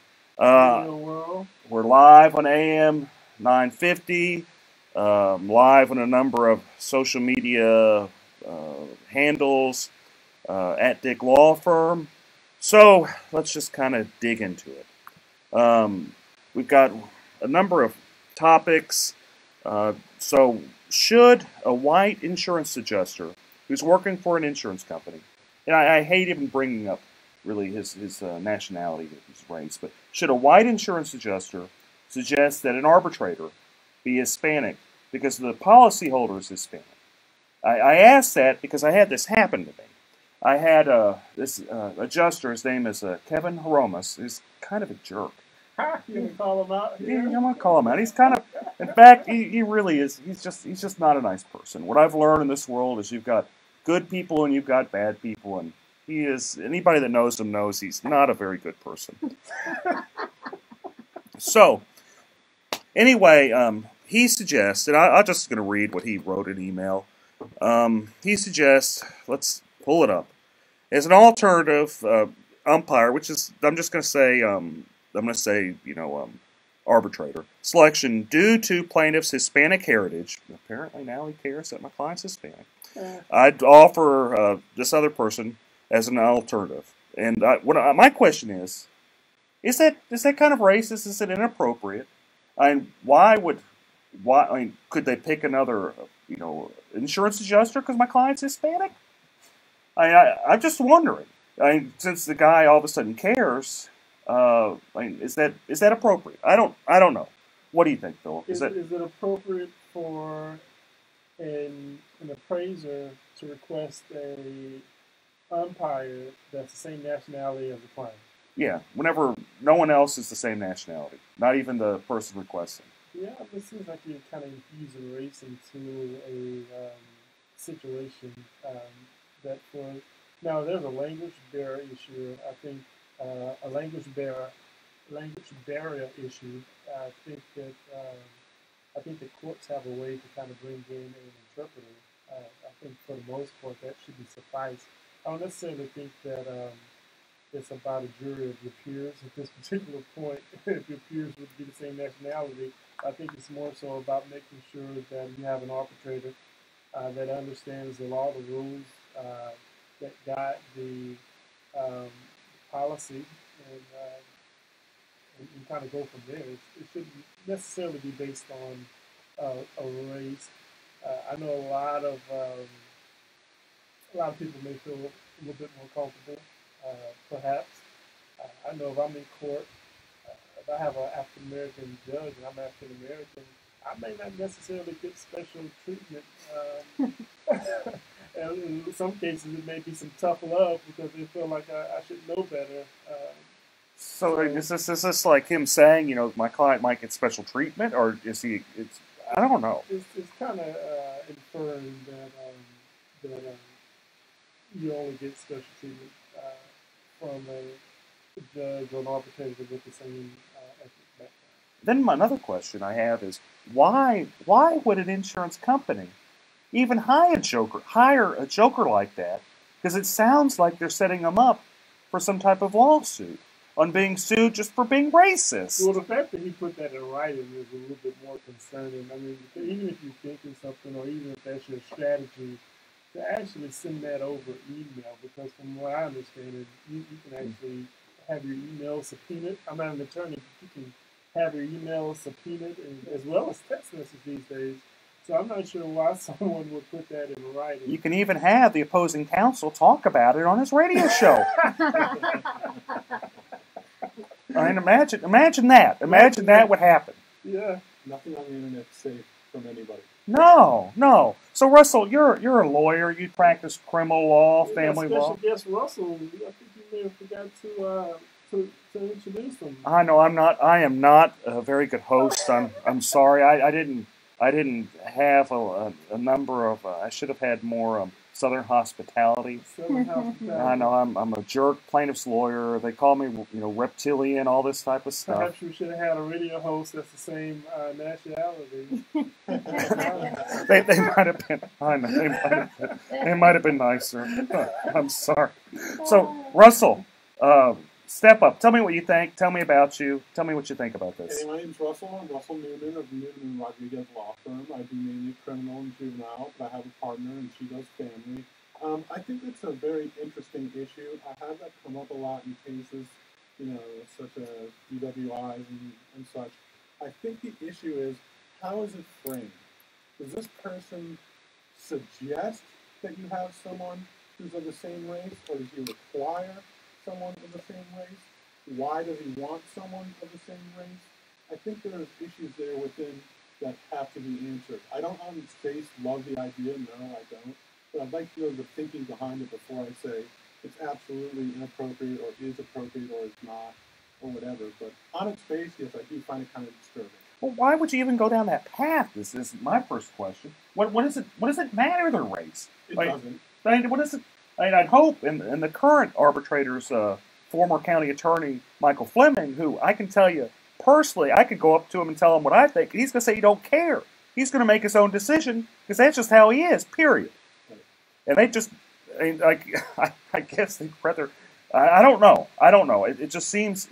Q: We're live on AM 950. Live on a number of social media handles at Dick Law Firm. So let's just kind of dig into it. We've got a number of topics. So should a white insurance adjuster who's working for an insurance company, and I hate even bringing up really his nationality, his race, but should a white insurance adjuster suggest that an arbitrator be Hispanic because the policyholder is Hispanic? I asked that because I had this happen to me. I had this adjuster, his name is Kevin Horomas. He's kind of a jerk.
E: You gonna call him out here?
Q: I'm gonna call him out. He's kind of, in fact, he really is. He's just not a nice person. What I've learned in this world is you've got good people and you've got bad people, and he is. Anybody that knows him knows he's not a very good person. So, anyway, he suggests, and I'm just going to read what he wrote in email. He suggests, let's pull it up, as an alternative umpire, which is, I'm just going to say, arbitrator selection due to plaintiff's Hispanic heritage. Apparently now he cares that my client's Hispanic. I'd offer this other person as an alternative. And my question is that kind of racist? Is it inappropriate? I mean, could they pick another, insurance adjuster because my client's Hispanic? I'm just wondering. Since the guy all of a sudden cares, is that appropriate? I don't know. What do you think, Phil?
E: Is it appropriate for an appraiser to request a umpire that's the same nationality as the client?
Q: Yeah, whenever no one else is the same nationality, not even the person requesting.
E: Yeah, it seems like you're kind of infusing race into a situation now there's a language barrier issue. I think a language barrier issue. I think the courts have a way to kind of bring in an interpreter. I think for the most part that should be suffice. I don't necessarily think that it's about a jury of your peers at this particular point. If your peers would be the same nationality, I think it's more so about making sure that you have an arbitrator that understands the law, the rules that guide the policy, and kind of go from there. It shouldn't necessarily be based on a race. I know a lot of people may feel a little bit more comfortable, perhaps. I know if I'm in court, if I have an African American judge and I'm African American, I may not necessarily get special treatment. And in some cases, it may be some tough love because they feel like I should know better.
F: So is this like him saying, you know, my client might get special treatment, or is he? I don't know.
E: It's kind of inferring that you only get special treatment from a judge or an arbitrator with the same ethic background.
F: Then another question I have is why would an insurance company even hire a joker like that? Because it sounds like they're setting them up for some type of lawsuit on being sued just for being racist.
E: Well, the fact that he put that in writing is a little bit more concerning. I mean, even if you're thinking something, or even if that's your strategy, to actually send that over email, because from what I understand, you can actually have your email subpoenaed. I'm not an attorney, but you can have your email subpoenaed, as well as text message these days. So I'm not sure why someone would put that in writing.
F: You can even have the opposing counsel talk about it on his radio show. I mean, imagine that. Imagine that would happen.
E: Yeah.
T: Nothing on the internet is safe from anybody.
F: No. So Russell, you're a lawyer. You practice criminal law, family law.
E: Special guest Russell, I think you may have forgot to introduce him.
F: I know I am not a very good host. I'm sorry. I didn't have a number of. I should have had more Southern hospitality. I know I'm a jerk plaintiff's lawyer. They call me, you know, reptilian, all this type of stuff.
E: Perhaps you should have had a radio host that's the same nationality.
F: they might have been. I know they might have been nicer. I'm sorry. So Russell, step up. Tell me what you think. Tell me about you. Tell me what you think about this.
T: Hey, my name's Russell. I'm Russell Newman of Newman & Rodriguez Law Firm. I do mainly criminal and juvenile, but I have a partner and she does family. I think it's a very interesting issue. I have that come up a lot in cases, you know, such as DWIs and such. I think the issue is, how is it framed? Does this person suggest that you have someone who's of the same race, or does he require someone of the same race? Why does he want someone of the same race? I think there's issues there within that have to be answered. I don't on its face love the idea, no, I don't. But I'd like to know the thinking behind it before I say it's absolutely inappropriate, or is appropriate, or it's not, or whatever. But on its face, yes, I do find it kind of disturbing.
F: Well, why would you even go down that path? This is my first question. What does it matter their race?
T: It doesn't.
F: I mean, what is it? I mean, I'd hope in the current arbitrator's former county attorney, Michael Fleming, who I can tell you personally, I could go up to him and tell him what I think, and he's going to say he don't care. He's going to make his own decision, because that's just how he is, period. And they just, I guess they'd rather, I don't know. It just seems.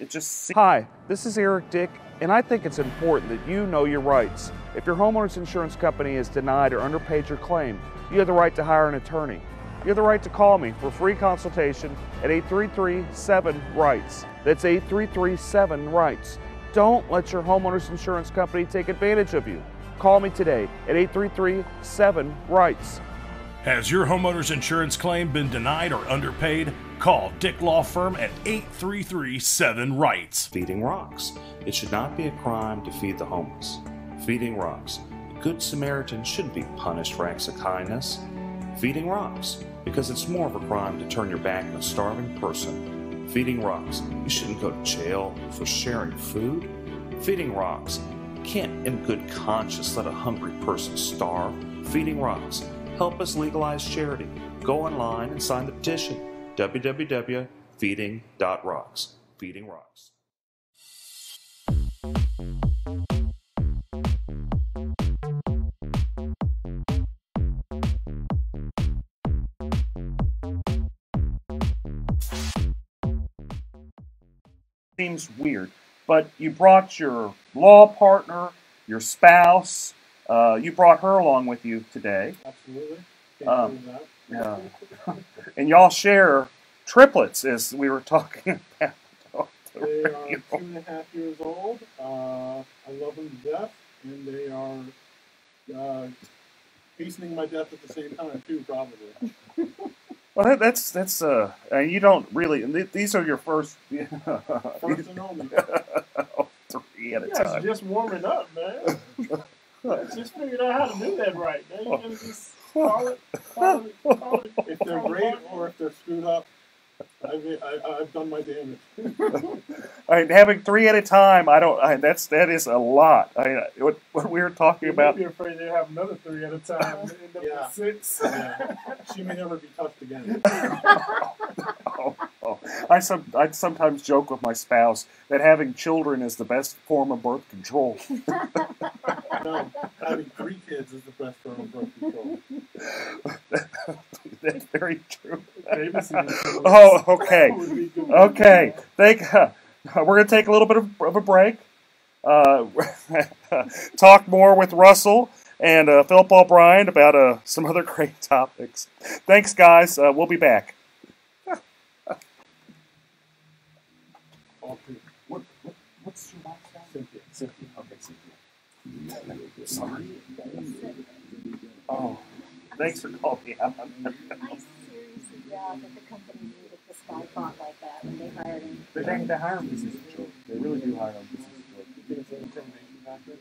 Q: Hi, this is Eric Dick, and I think it's important that you know your rights. If your homeowner's insurance company has denied or underpaid your claim, you have the right to hire an attorney. You have the right to call me for free consultation at 833-7-RIGHTS. That's 833-7-RIGHTS. Don't let your homeowner's insurance company take advantage of you. Call me today at 833-7-RIGHTS.
G: Has your homeowner's insurance claim been denied or underpaid? Call Dick Law Firm at 833-7-RIGHTS.
H: Feeding rocks. It should not be a crime to feed the homeless. Feeding rocks. A good Samaritan shouldn't be punished for acts of kindness. Feeding rocks. Because it's more of a crime to turn your back on a starving person. Feeding rocks. You shouldn't go to jail for sharing food. Feeding rocks. You can't in good conscience let a hungry person starve. Feeding rocks. Help us legalize charity. Go online and sign the petition. www.feeding.rocks. Feeding Rocks.
F: Seems weird, but you brought your law partner, your spouse, you brought her along with you today.
T: Absolutely.
F: Yeah. And y'all share triplets, as we were talking about.
T: They are 2.5 years old. I love them to death, and they are hastening my death at the same time too, probably.
F: Well, that's you don't really. These are your first.
T: First and only.
F: 3 at a
E: You
F: time.
E: guys are just warming up, man. Just figured out how to do that right, man. You gotta just
T: If they're great or if they're screwed up, I've done my damage.
F: Having 3 at a time, that is a lot. What we were talking about.
E: You're afraid they have another 3 at a time and end up with 6.
T: Yeah. She may never be touched again.
F: I sometimes joke with my spouse that having children is the best form of birth control.
T: No, having 3 kids is the best form of birth control.
F: That's very true. Oh, okay. Okay. We're going to take a little bit of a break. Talk more with Russell and Philip O'Brien about some other great topics. Thanks, guys. We'll be back.
L: What's your last name? Cynthia. Okay, Cynthia. Sorry.
F: Oh, thanks for calling me out.
R: I seriously doubt that the company knew that this guy thought like that when they hired him.
L: They hire him business control. They really do hire him business control.
T: You think it's an intimidation factor?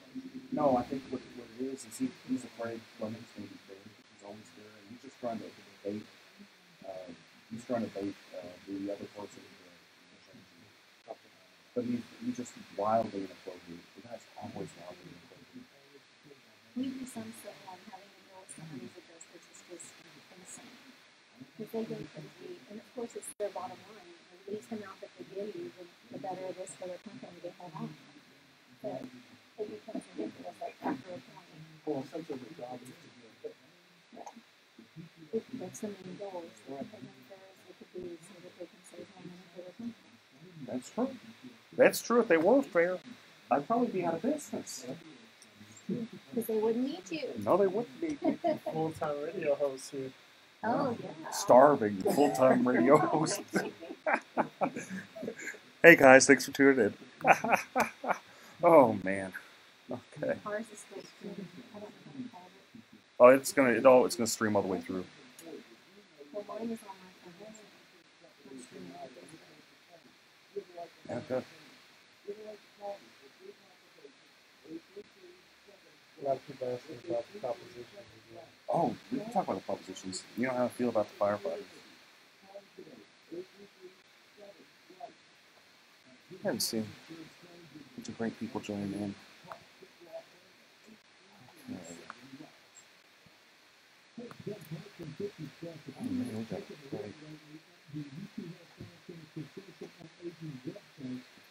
L: No, I think what it is he's afraid Fleming's going to be there. He's always there, and he's just trying to bait. He's trying to bait the other person. But he's just wildly inappropriate. The guy's always wildly inappropriate.
R: We do some stuff on having to deal with somebody who does this is just insane. Because they go crazy, and of course it's their bottom line. The least amount that they give you, the better it is for their company to head on. But it becomes ridiculous like after a point.
T: Well, essentially the job is to do it.
R: It gets them in goals. They're as fair as they could be so that they can save more money for their company.
F: That's true. That's true. If they were fair, I'd probably be out of business.
R: Because they wouldn't need you.
F: No, they wouldn't be.
E: Full-time radio host here.
R: Oh, yeah.
F: Starving full-time radio host. Hey, guys. Thanks for tuning in. Oh, man. Okay.
R: Ours is still streaming. I don't know how to call it.
F: Oh, it's gonna stream all the way through.
R: Well, mine is on my phone. I'm streaming all this.
F: Okay.
E: A lot of people ask me about the propositions.
F: Oh, we can talk about the propositions. You know how I feel about the firefighters. I haven't seen a bunch of great people joining in. Oh, man, we got a great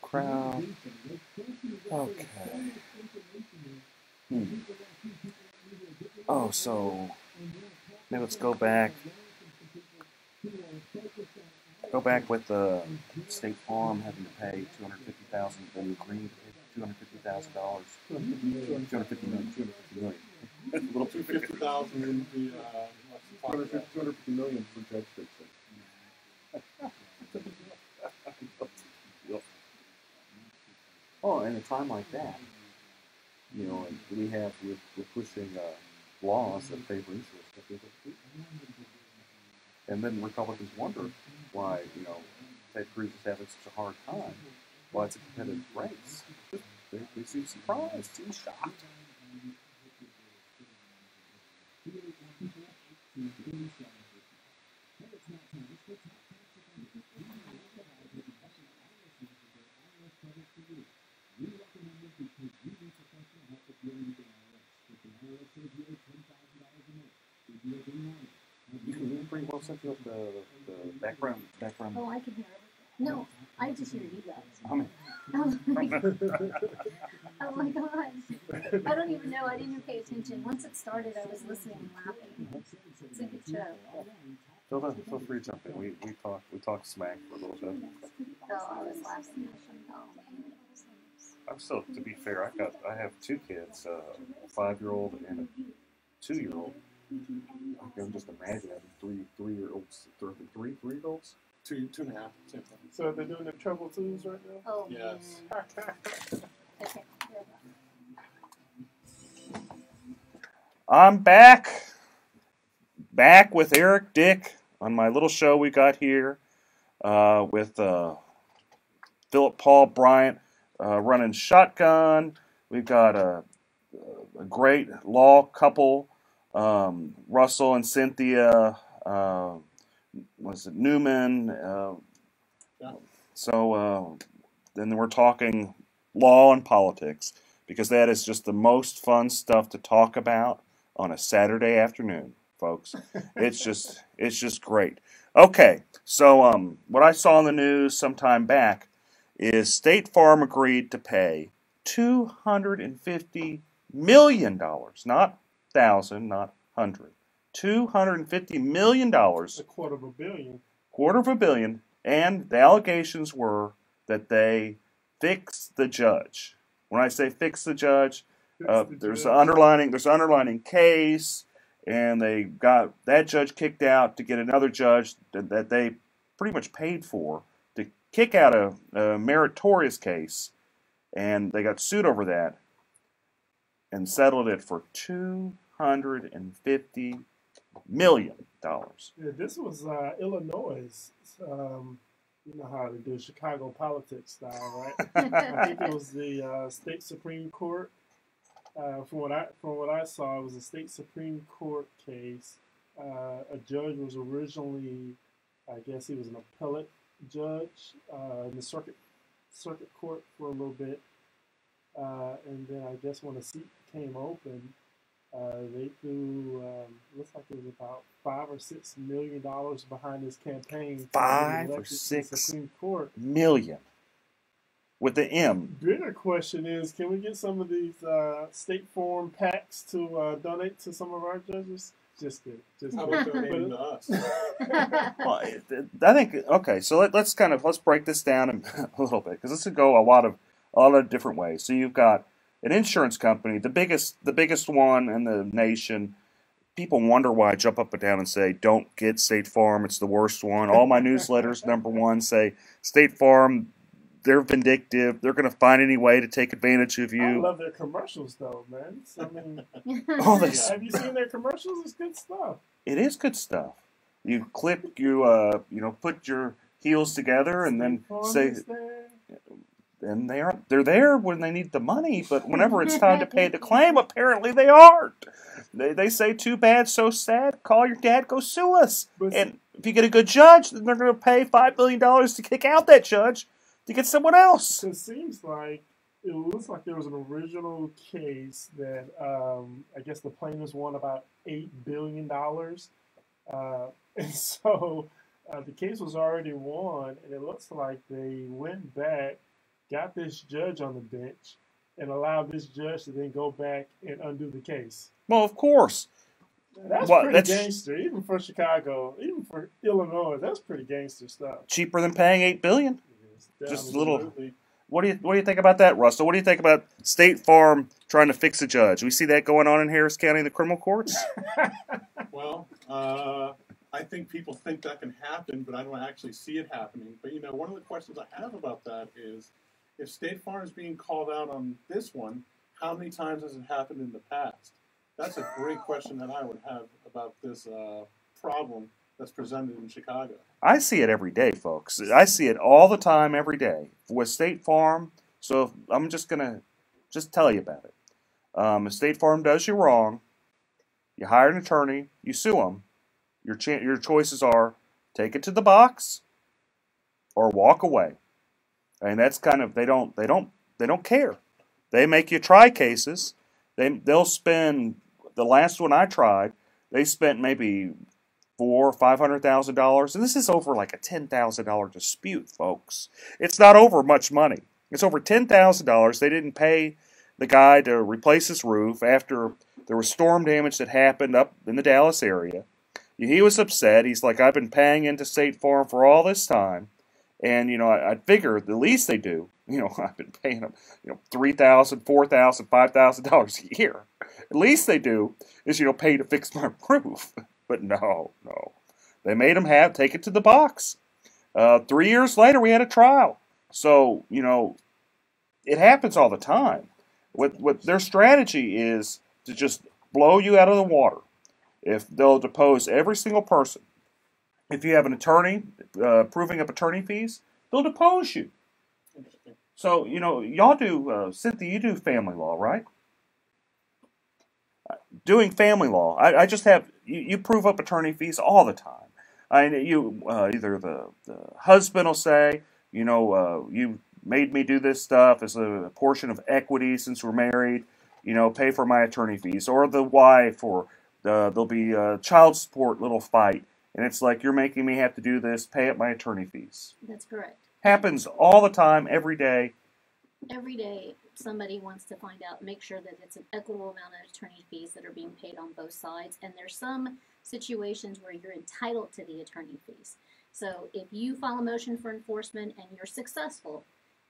F: crowd. Okay. Oh, so now let's go back. Go back with the State Farm having to pay $250,000. Then Green $250,000. $250 million. A little too
T: $50,000 in the
L: $250 million for Judge Dixon.
F: Oh, in a time like that, you know, we're pushing laws that favor interests. And then Republicans wonder why, you know, Ted Cruz is having such a hard time. Why it's a competitive race. They seem surprised, seem shocked. You can pretty well set up the background.
R: Oh, I can hear everything. No, I just hear you guys.
F: I mean,
R: Oh my gosh. I don't even know. I didn't even pay attention. Once it started, I was listening and laughing. It's a good show.
F: Feel free to jump in. We talk smack for a little bit.
R: Oh, I was laughing. Oh, man.
F: I'm still, to be fair, I have 2 kids, a 5-year-old and a 2-year-old. I can just imagine having 3-year-olds, 3-year-olds.
T: 2.5.
E: So they're doing the trouble twos right now?
R: Oh,
T: yes.
R: Okay.
F: I'm back with Eric Dick on my little show we got here with Philip Paul Bryant running shotgun. We've got a great law couple Russell and Cynthia, was it Newman? So then we're talking law and politics, because that is just the most fun stuff to talk about on a Saturday afternoon, folks. It's just great. Okay, so what I saw in the news some time back is State Farm agreed to pay $250 million, not thousand, not hundred, $250 million.
E: A quarter of a billion.
F: Quarter of a billion, and the allegations were that they fixed the judge. When I say fix the judge, there's an underlining case, and they got that judge kicked out to get another judge that they pretty much paid for to kick out a meritorious case, and they got sued over that and settled it for $250 million.
E: Yeah, this was Illinois. You know how to do Chicago politics style, right? I think it was the state Supreme Court. From what I saw, it was a state Supreme Court case. A judge was originally, I guess he was an appellate judge in the circuit court for a little bit, and then I guess when the seat came open, they threw looks like it was about $5 or $6 million behind his campaign.
F: $5 or $6 million with the M.
E: Bigger question is, can we get some of these State Farm PACs to donate to some of our judges? Just kidding. Just
T: How about donating to us?
F: Well, I think okay. So let's break this down a little bit, because this could go a lot of different ways. So you've got an insurance company, the biggest one in the nation. People wonder why I jump up and down and say, don't get State Farm, it's the worst one. All my newsletters, number one, say, State Farm, they're vindictive. They're going to find any way to take advantage of you.
E: I love their commercials, though, man. I mean, have you seen their commercials? It's good stuff.
F: It is good stuff. You put your heels together and then say... And they're there when they need the money, but whenever it's time to pay the claim, apparently they aren't. They say, too bad, so sad, call your dad, go sue us. And if you get a good judge, then they're going to pay $5 billion to kick out that judge to get someone else.
E: It seems like, it looks like there was an original case that I guess the plaintiffs won about $8 billion. And so the case was already won, and it looks like they went back, got this judge on the bench, and allowed this judge to then go back and undo the case.
F: Well, of course.
E: That's pretty gangster, even for Chicago, even for Illinois. That's pretty gangster stuff.
F: Cheaper than paying $8 billion.
E: Yes,
F: just a little. What do you think about that, Russell? What do you think about State Farm trying to fix a judge? We see that going on in Harris County in the criminal courts.
T: Well, I think people think that can happen, but I don't actually see it happening. But one of the questions I have about that is, if State Farm is being called out on this one, how many times has it happened in the past? That's a great question that I would have about this problem that's presented in Chicago.
F: I see it every day, folks. I see it all the time, every day with State Farm. So I'm just gonna tell you about it. If State Farm does you wrong, you hire an attorney, you sue them. Your choices are take it to the box or walk away. And that's kind of they don't care. They make you try cases. They'll spend, the last one I tried, they spent maybe $400,000 or $500,000, and this is over like a $10,000 dispute, folks. It's not over much money. It's over $10,000. They didn't pay the guy to replace his roof after there was storm damage that happened up in the Dallas area. He was upset. He's like, I've been paying into State Farm for all this time. And, I figure the least they do, I've been paying them, $3,000, $4,000, $5,000 a year. At least they do is, pay to fix my roof. But no. They made him take it to the box. 3 years later, we had a trial. So, it happens all the time. What their strategy is to just blow you out of the water. If they'll depose every single person. If you have an attorney proving up attorney fees, they'll depose you. So, y'all do, Cynthia, you do family law, right? Doing family law, I just have you prove up attorney fees all the time. Either the husband will say, you made me do this stuff as a portion of equity since we're married, pay for my attorney fees, or the wife, or there'll be a child support little fight, and it's like, you're making me have to do this, pay up my attorney fees.
R: That's correct.
F: Happens all the time, every day.
R: Every day, somebody wants to find out, make sure that it's an equitable amount of attorney fees that are being paid on both sides. And there's some situations where you're entitled to the attorney fees. So if you file a motion for enforcement and you're successful,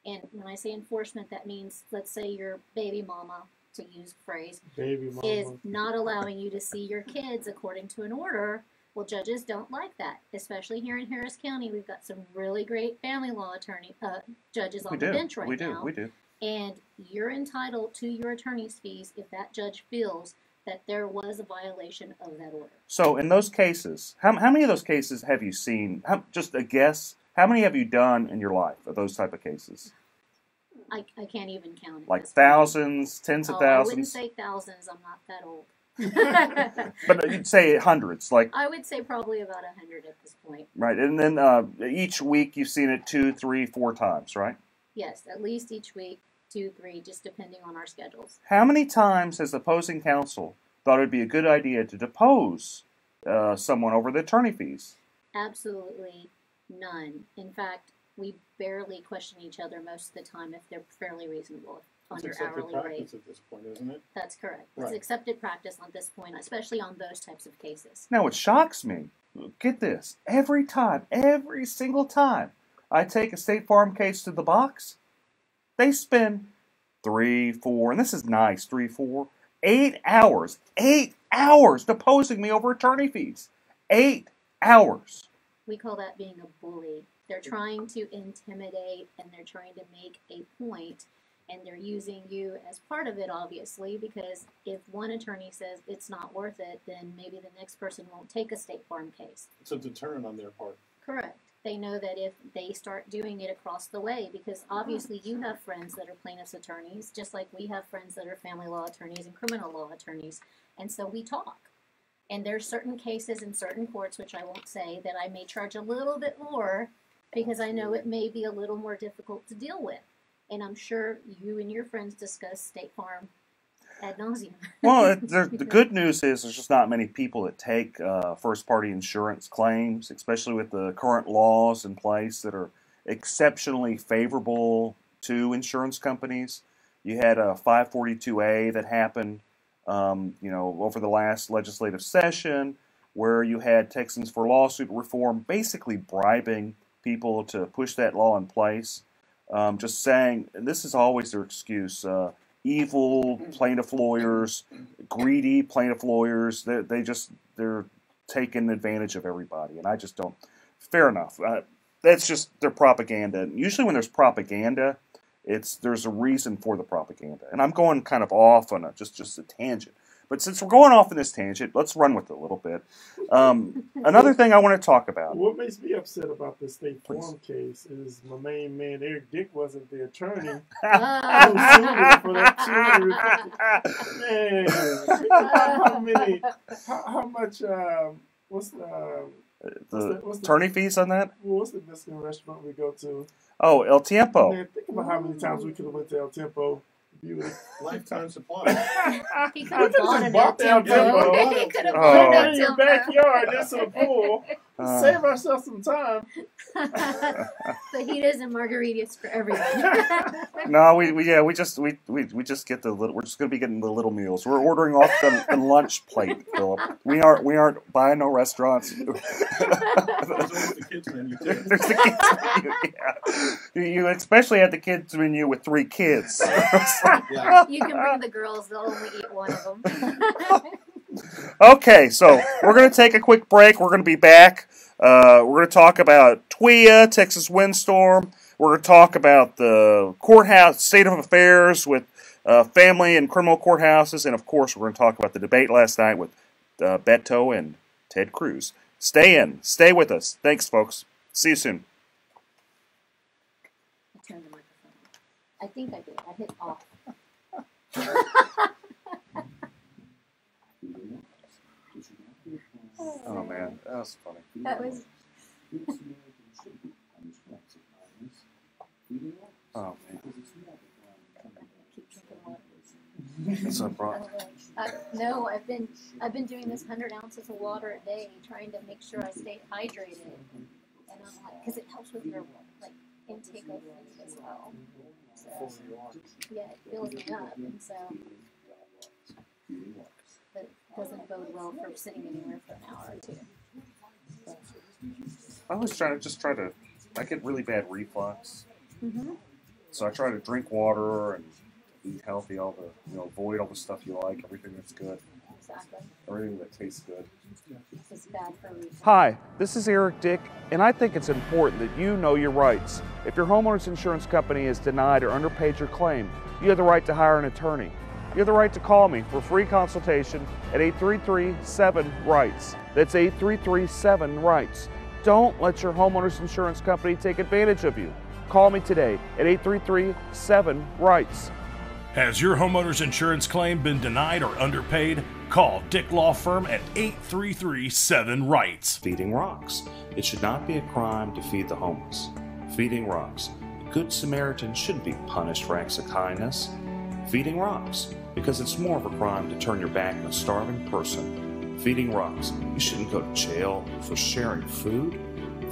R: and when I say enforcement, that means, let's say your baby mama, to use a phrase, is not allowing you to see your kids according to an order. Well, judges don't like that, especially here in Harris County. We've got some really great family law judges on the bench right now.
F: We do.
R: And you're entitled to your attorney's fees if that judge feels that there was a violation of that order.
F: So in those cases, how many of those cases have you seen? Just a guess. How many have you done in your life of those type of cases?
R: I can't even count it.
F: Like thousands, tens of thousands?
R: I wouldn't say thousands. I'm not that old.
F: But you'd say hundreds, like.
R: I would say probably about 100 at this point.
F: Right, and then each week you've seen it 2, 3, 4 times, right?
R: Yes, at least each week, 2, 3, just depending on our schedules.
F: How many times has the opposing counsel thought it would be a good idea to depose someone over the attorney fees?
R: Absolutely none. In fact, we barely question each other most of the time if they're fairly reasonable. On your hourly rate.
T: At this point, isn't it?
R: That's correct.
T: Right.
R: It's accepted practice on this point, especially on those types of cases.
F: Now, what shocks me, get this, every single time I take a State Farm case to the box, they spend 3, 4, and this is nice, 3, 4, 8 hours deposing me over attorney fees. 8 hours.
R: We call that being a bully. They're trying to intimidate, and they're trying to make a point. And they're using you as part of it, obviously, because if one attorney says it's not worth it, then maybe the next person won't take a State Farm case.
T: It's a deterrent on their part.
R: Correct. They know that if they start doing it across the way, because obviously you have friends that are plaintiffs' attorneys, just like we have friends that are family law attorneys and criminal law attorneys, and so we talk. And there's certain cases in certain courts, which I won't say, that I may charge a little bit more because I know it may be a little more difficult to deal with. And I'm sure you and your friends discuss State Farm ad nauseum.
F: Well, the good news is there's just not many people that take first-party insurance claims, especially with the current laws in place that are exceptionally favorable to insurance companies. You had a 542A that happened, over the last legislative session, where you had Texans for Lawsuit Reform basically bribing people to push that law in place. Just saying, and this is always their excuse, evil plaintiff lawyers, greedy plaintiff lawyers, they're taking advantage of everybody, and I just don't, fair enough. That's just their propaganda. Usually when there's propaganda, there's a reason for the propaganda. And I'm going kind of off on just a tangent. But since we're going off in this tangent, let's run with it a little bit. Another thing I want to talk about.
E: What makes me upset about the State Farm case is my main man, Eric Dick, wasn't the attorney. I was suing for that $250. Man, how much, what's the
F: attorney fees on that?
E: What's the Mexican restaurant we go to?
F: Oh, El Tiempo.
E: Man, think about how many times we could have went to El Tiempo.
T: Lifetime supply.
R: He could have bought an El Tiempo. He could have
E: bought
R: an El
E: in your
R: Tiempo.
E: backyard next to the pool. Save ourselves some time.
R: Fajitas and margaritas for everyone.
F: No, we just get the little. We're just going to be getting the little meals. We're ordering off the lunch plate, Philip. We aren't buying no restaurants.
T: There's the kids menu too.
F: There's the kids menu. Yeah. You especially have the kids menu with 3 kids.
R: Yeah. You can bring the girls; they'll only eat one of them.
F: Okay, so we're going to take a quick break. We're going to be back. We're going to talk about TWIA, Texas Windstorm. We're going to talk about the courthouse state of affairs with family and criminal courthouses. And, of course, we're going to talk about the debate last night with Beto and Ted Cruz. Stay in. Stay with us. Thanks, folks. See you soon.
R: I turned the microphone off. I think I did. I hit off.
F: man. That was funny.
R: That was.
F: Oh, man.
R: Keep drinking water.
F: That's a problem.
R: No, I've been doing this 100 ounces of water a day, trying to make sure I stay hydrated, and I'm like, because it helps with your like intake of food as well. So, yeah, it fills me up, and so it doesn't bode well for sitting anywhere for an hour or two. So.
F: I always try to. I get really bad reflux, so I try to drink water and eat healthy. All the avoid all the stuff you like, everything that's good,
R: Exactly.
F: everything that tastes good.
R: It's bad for reflux.
Q: Hi, this is Eric Dick, and I think it's important that you know your rights. If your homeowner's insurance company has denied or underpaid your claim, you have the right to hire an attorney. You have the right to call me for a free consultation at 833-7-RIGHTS. That's 833-7-RIGHTS. Don't let your homeowner's insurance company take advantage of you. Call me today at 833-7-RIGHTS.
G: Has your homeowner's insurance claim been denied or underpaid? Call Dick Law Firm at 833-7-RIGHTS.
H: Feeding rocks. It should not be a crime to feed the homeless. Feeding rocks. A good Samaritan shouldn't be punished for acts of kindness. Feeding rocks. Because it's more of a crime to turn your back on a starving person. Feeding rocks. You shouldn't go to jail for sharing food.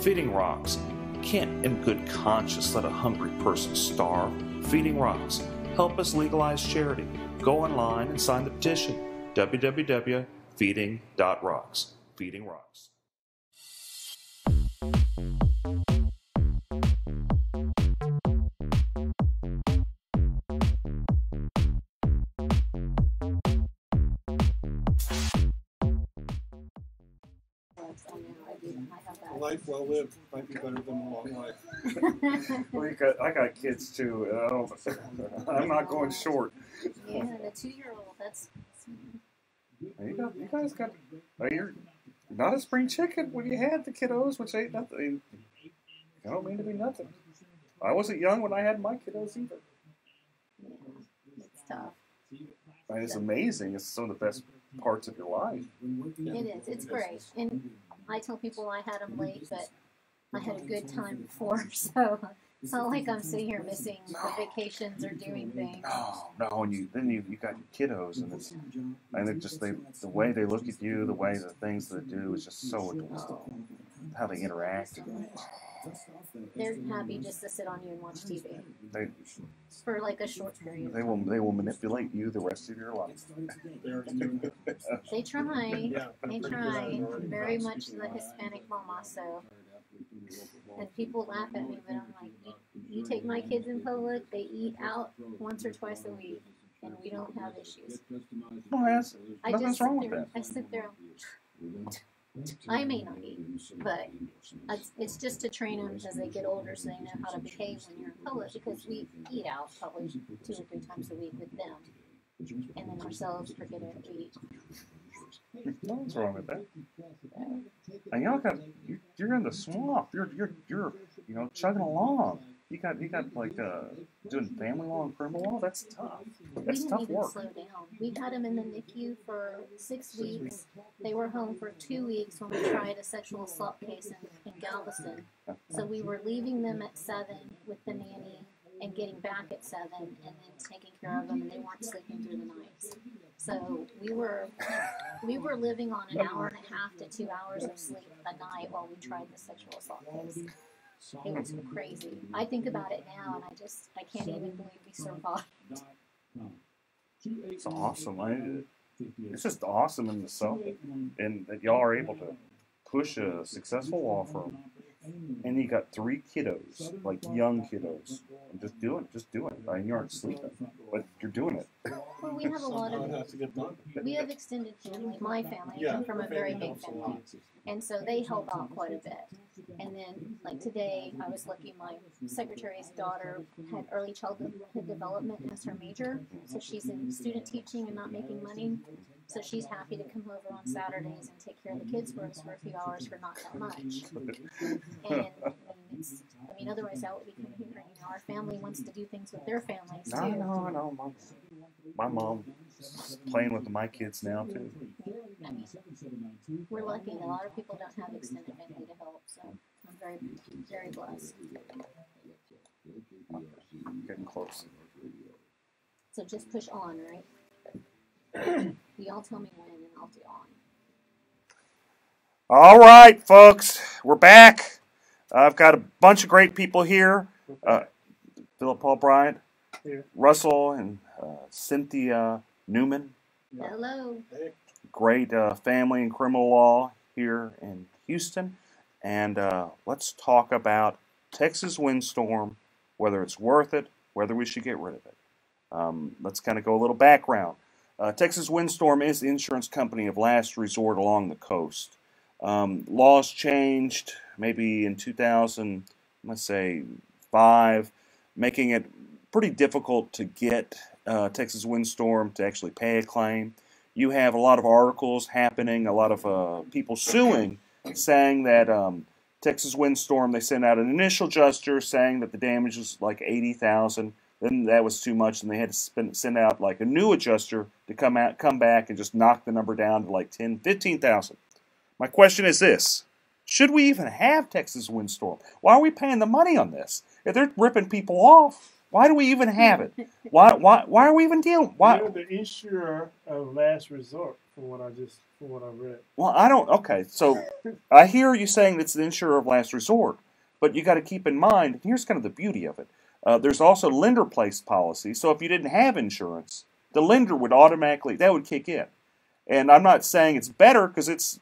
H: Feeding rocks. You can't in good conscience let a hungry person starve. Feeding rocks. Help us legalize charity. Go online and sign the petition. www.feeding.rocks. Feeding Rocks.
T: A life well lived might be better than a long life.
F: Well, I got kids too. I'm not going short.
R: Yeah, and a 2-year-old, that's.
F: You guys got. You're not a spring chicken when you had the kiddos, which ain't nothing. I don't mean to be nothing. I wasn't young when I had my kiddos either.
R: It's tough.
F: And it's amazing. It's some of the best parts of your life.
R: It is. It's great. And I tell people I had them late, but I had a good time before, so it's not like I'm sitting here missing the vacations or doing things.
F: No, and then you got your kiddos, and it just the way they look at you, the way the things they do is just so adorable. How they interact.
R: They're happy just to sit on you and watch TV
F: They
R: for like a short period.
F: they will manipulate you the rest of your life.
R: They try. They try. Very much the Hispanic mama, so. And people laugh at me, but I'm like, you take my kids in public, they eat out once or twice a week, and we don't have issues.
F: Well, nothing's wrong with that.
R: I sit there. I may not eat, but it's just to train them as they get older so they know how to behave when you're in public, because we eat out probably 2 or 3 times a week with them. And then ourselves, forget it, we eat.
F: Nothing's wrong with that. And y'all you're in the swamp. You're chugging along. You got like doing family law and criminal law. That's tough. That's tough work.
R: Slow down. We had them in the NICU for 6 weeks. They were home for 2 weeks when we tried a sexual assault case in Galveston. So we were leaving them at 7 with the nanny and getting back at 7 and then taking care of them, and they weren't sleeping through the nights. So we were living on an hour and a half to 2 hours of sleep a night while we tried the sexual assault case. It was crazy. I think about it now, and I can't even believe we survived.
F: It's awesome. It's just awesome in itself, and that y'all are able to push a successful law firm. And you got 3 kiddos, like young kiddos, and just do it. I mean, you aren't sleeping, but you're doing it.
R: Well, we have a lot of, we have extended family. My family, I come from a very big family, and so they help out quite a bit. And then, like today, I was lucky my secretary's daughter had early childhood development as her major, so she's in student teaching and not making money. So she's happy to come over on Saturdays and take care of the kids for us for a few hours for not that much. And I mean, otherwise I would be coming here. Our family wants to do things with their families too.
F: No.
H: My mom's playing with my kids now too.
R: We're lucky. A lot of people don't have extended family to help, so I'm very, very blessed.
H: Getting close.
R: So just push on, right? Y'all tell me when, and I'll do on.
H: All right, folks, we're back. I've got a bunch of great people here. Philip Paul Bryant,
E: Here.
H: Russell, and Cynthia Newman.
R: Hello.
H: Great family and criminal law here in Houston. And let's talk about Texas windstorm, whether it's worth it, whether we should get rid of it. Let's kind of go a little background. Texas Windstorm is the insurance company of last resort along the coast. Laws changed maybe in 2000, let's say 5, making it pretty difficult to get Texas Windstorm to actually pay a claim. You have a lot of articles happening, a lot of people suing, saying that Texas Windstorm, they sent out an initial adjuster saying that the damage was like $80,000. Then that was too much, and they had to send out like a new adjuster to come back and just knock the number down to like $10,000, $15,000. My question is this: should we even have Texas Windstorm? Why are we paying the money on this? If they're ripping people off, why do we even have it? Why are we even dealing? Why?
E: You're the insurer of last resort, from what I read.
H: Well, I don't. Okay, so I hear you saying it's the insurer of last resort, but you got to keep in mind. Here's kind of the beauty of it. There's also lender-placed policy. So if you didn't have insurance, the lender would automatically kick in. And I'm not saying it's better because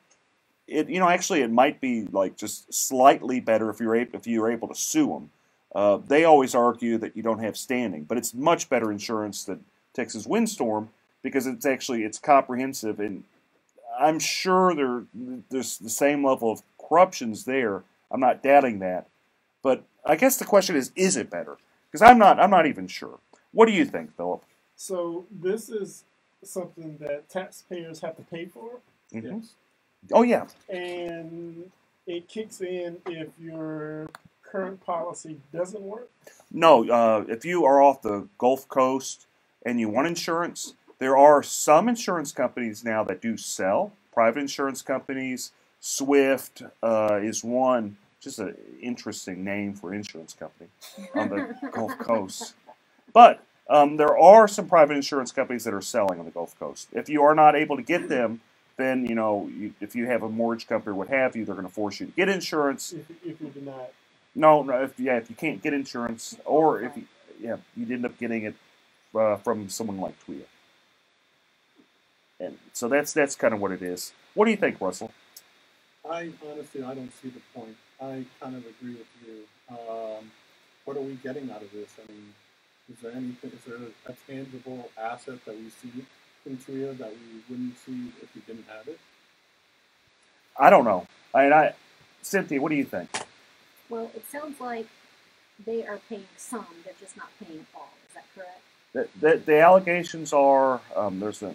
H: actually it might be like just slightly better if you're able to sue them. They always argue that you don't have standing, but it's much better insurance than Texas Windstorm because it's comprehensive, and I'm sure there's the same level of corruptions there. I'm not doubting that, but I guess the question is it better? Because I'm not even sure. What do you think, Philip?
E: So this is something that taxpayers have to pay for.
H: Mm-hmm. Yes. Oh yeah.
E: And it kicks in if your current policy doesn't work.
H: No, if you are off the Gulf Coast and you want insurance, there are some insurance companies now that do sell. Private insurance companies. Swift is one. Just an interesting name for insurance company on the Gulf Coast. But there are some private insurance companies that are selling on the Gulf Coast. If you are not able to get them, then if you have a mortgage company or what have you, they're going to force you to get insurance.
E: If you deny it.
H: No, if you can't get insurance, or if you'd end up getting it from someone like TWIA. And so that's kind of what it is. What do you think, Russell?
T: I don't see the point. I kind of agree with you. What are we getting out of this? I mean, is there a tangible asset that we see in TWIA that we wouldn't see if we didn't have it?
H: I don't know. Cynthia, what do you think?
R: Well, it sounds like they are paying some, they're just not paying all. Is that correct?
H: The allegations are there's a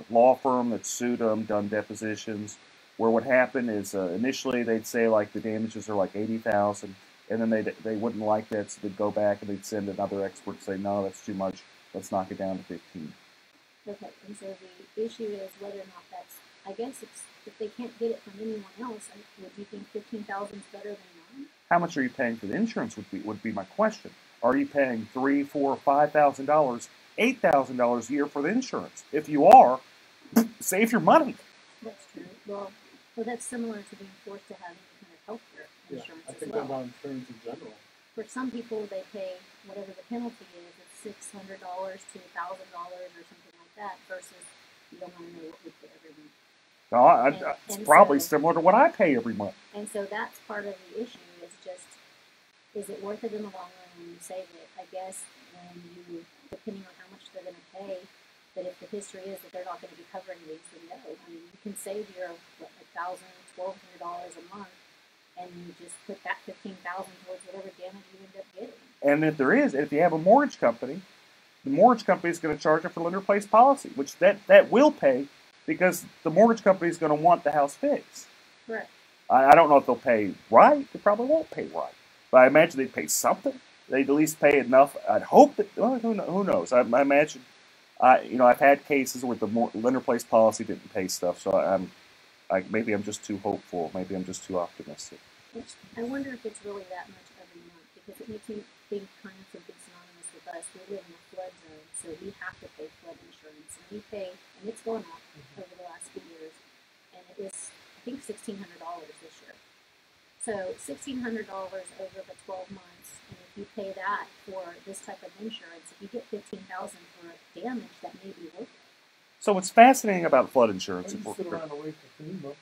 H: law firm that sued them, done depositions, where what happened is initially they'd say like the damages are like $80,000, and then they wouldn't like that, so they'd go back and they'd send another expert to say no, that's too much, let's knock it down to 15.
R: Okay, and so the issue is whether or not that's, I guess if they can't get it from anyone else, would you think 15,000 is better than none?
H: How much are you paying for the insurance would be my question. Are you paying $3,000, $4,000, $5,000, $8,000 a year for the insurance? If you are, save your money.
R: That's true. Well, that's similar to being forced to have any kind of health care insurance
T: I think
R: as well.
T: about insurance in general.
R: For some people, they pay whatever the penalty is. It's $600 to $1,000 or something like that, versus you don't want to know what we pay every month.
H: No, it's probably similar to what I pay every month.
R: And so that's part of the issue, is it worth it in the long run when you save it? I guess when depending on how much they're going to pay, that if the history is that they're not going to be covering these, then no. I mean, you can save your $1,000, $1,200 a month, and you just put that $15,000 towards whatever damage you end up getting.
H: And if you have a mortgage company, the mortgage company is going to charge it for lender-placed policy, which that will pay because the mortgage company is going to want the house fixed.
R: Correct.
H: I don't know if they'll pay right. They probably won't pay right. But I imagine they'd pay something. They'd at least pay enough. I'd hope that, who knows? I imagine
F: I've had cases where the lender-placed policy didn't pay stuff, so maybe I'm just too hopeful. Maybe I'm just too optimistic.
R: I wonder if it's really that much every month, because it makes me think clients have been synonymous with us. We live in a flood zone, so we have to pay flood insurance, and we pay, and it's gone up over the last few years, and it was, I think, $1,600 this year. So $1,600 over the 12 months, and if you pay that for this type of insurance, if you get $15,000 for damage, that may be worth it.
F: So what's fascinating about flood insurance?
E: I just sit around and wait for FEMA.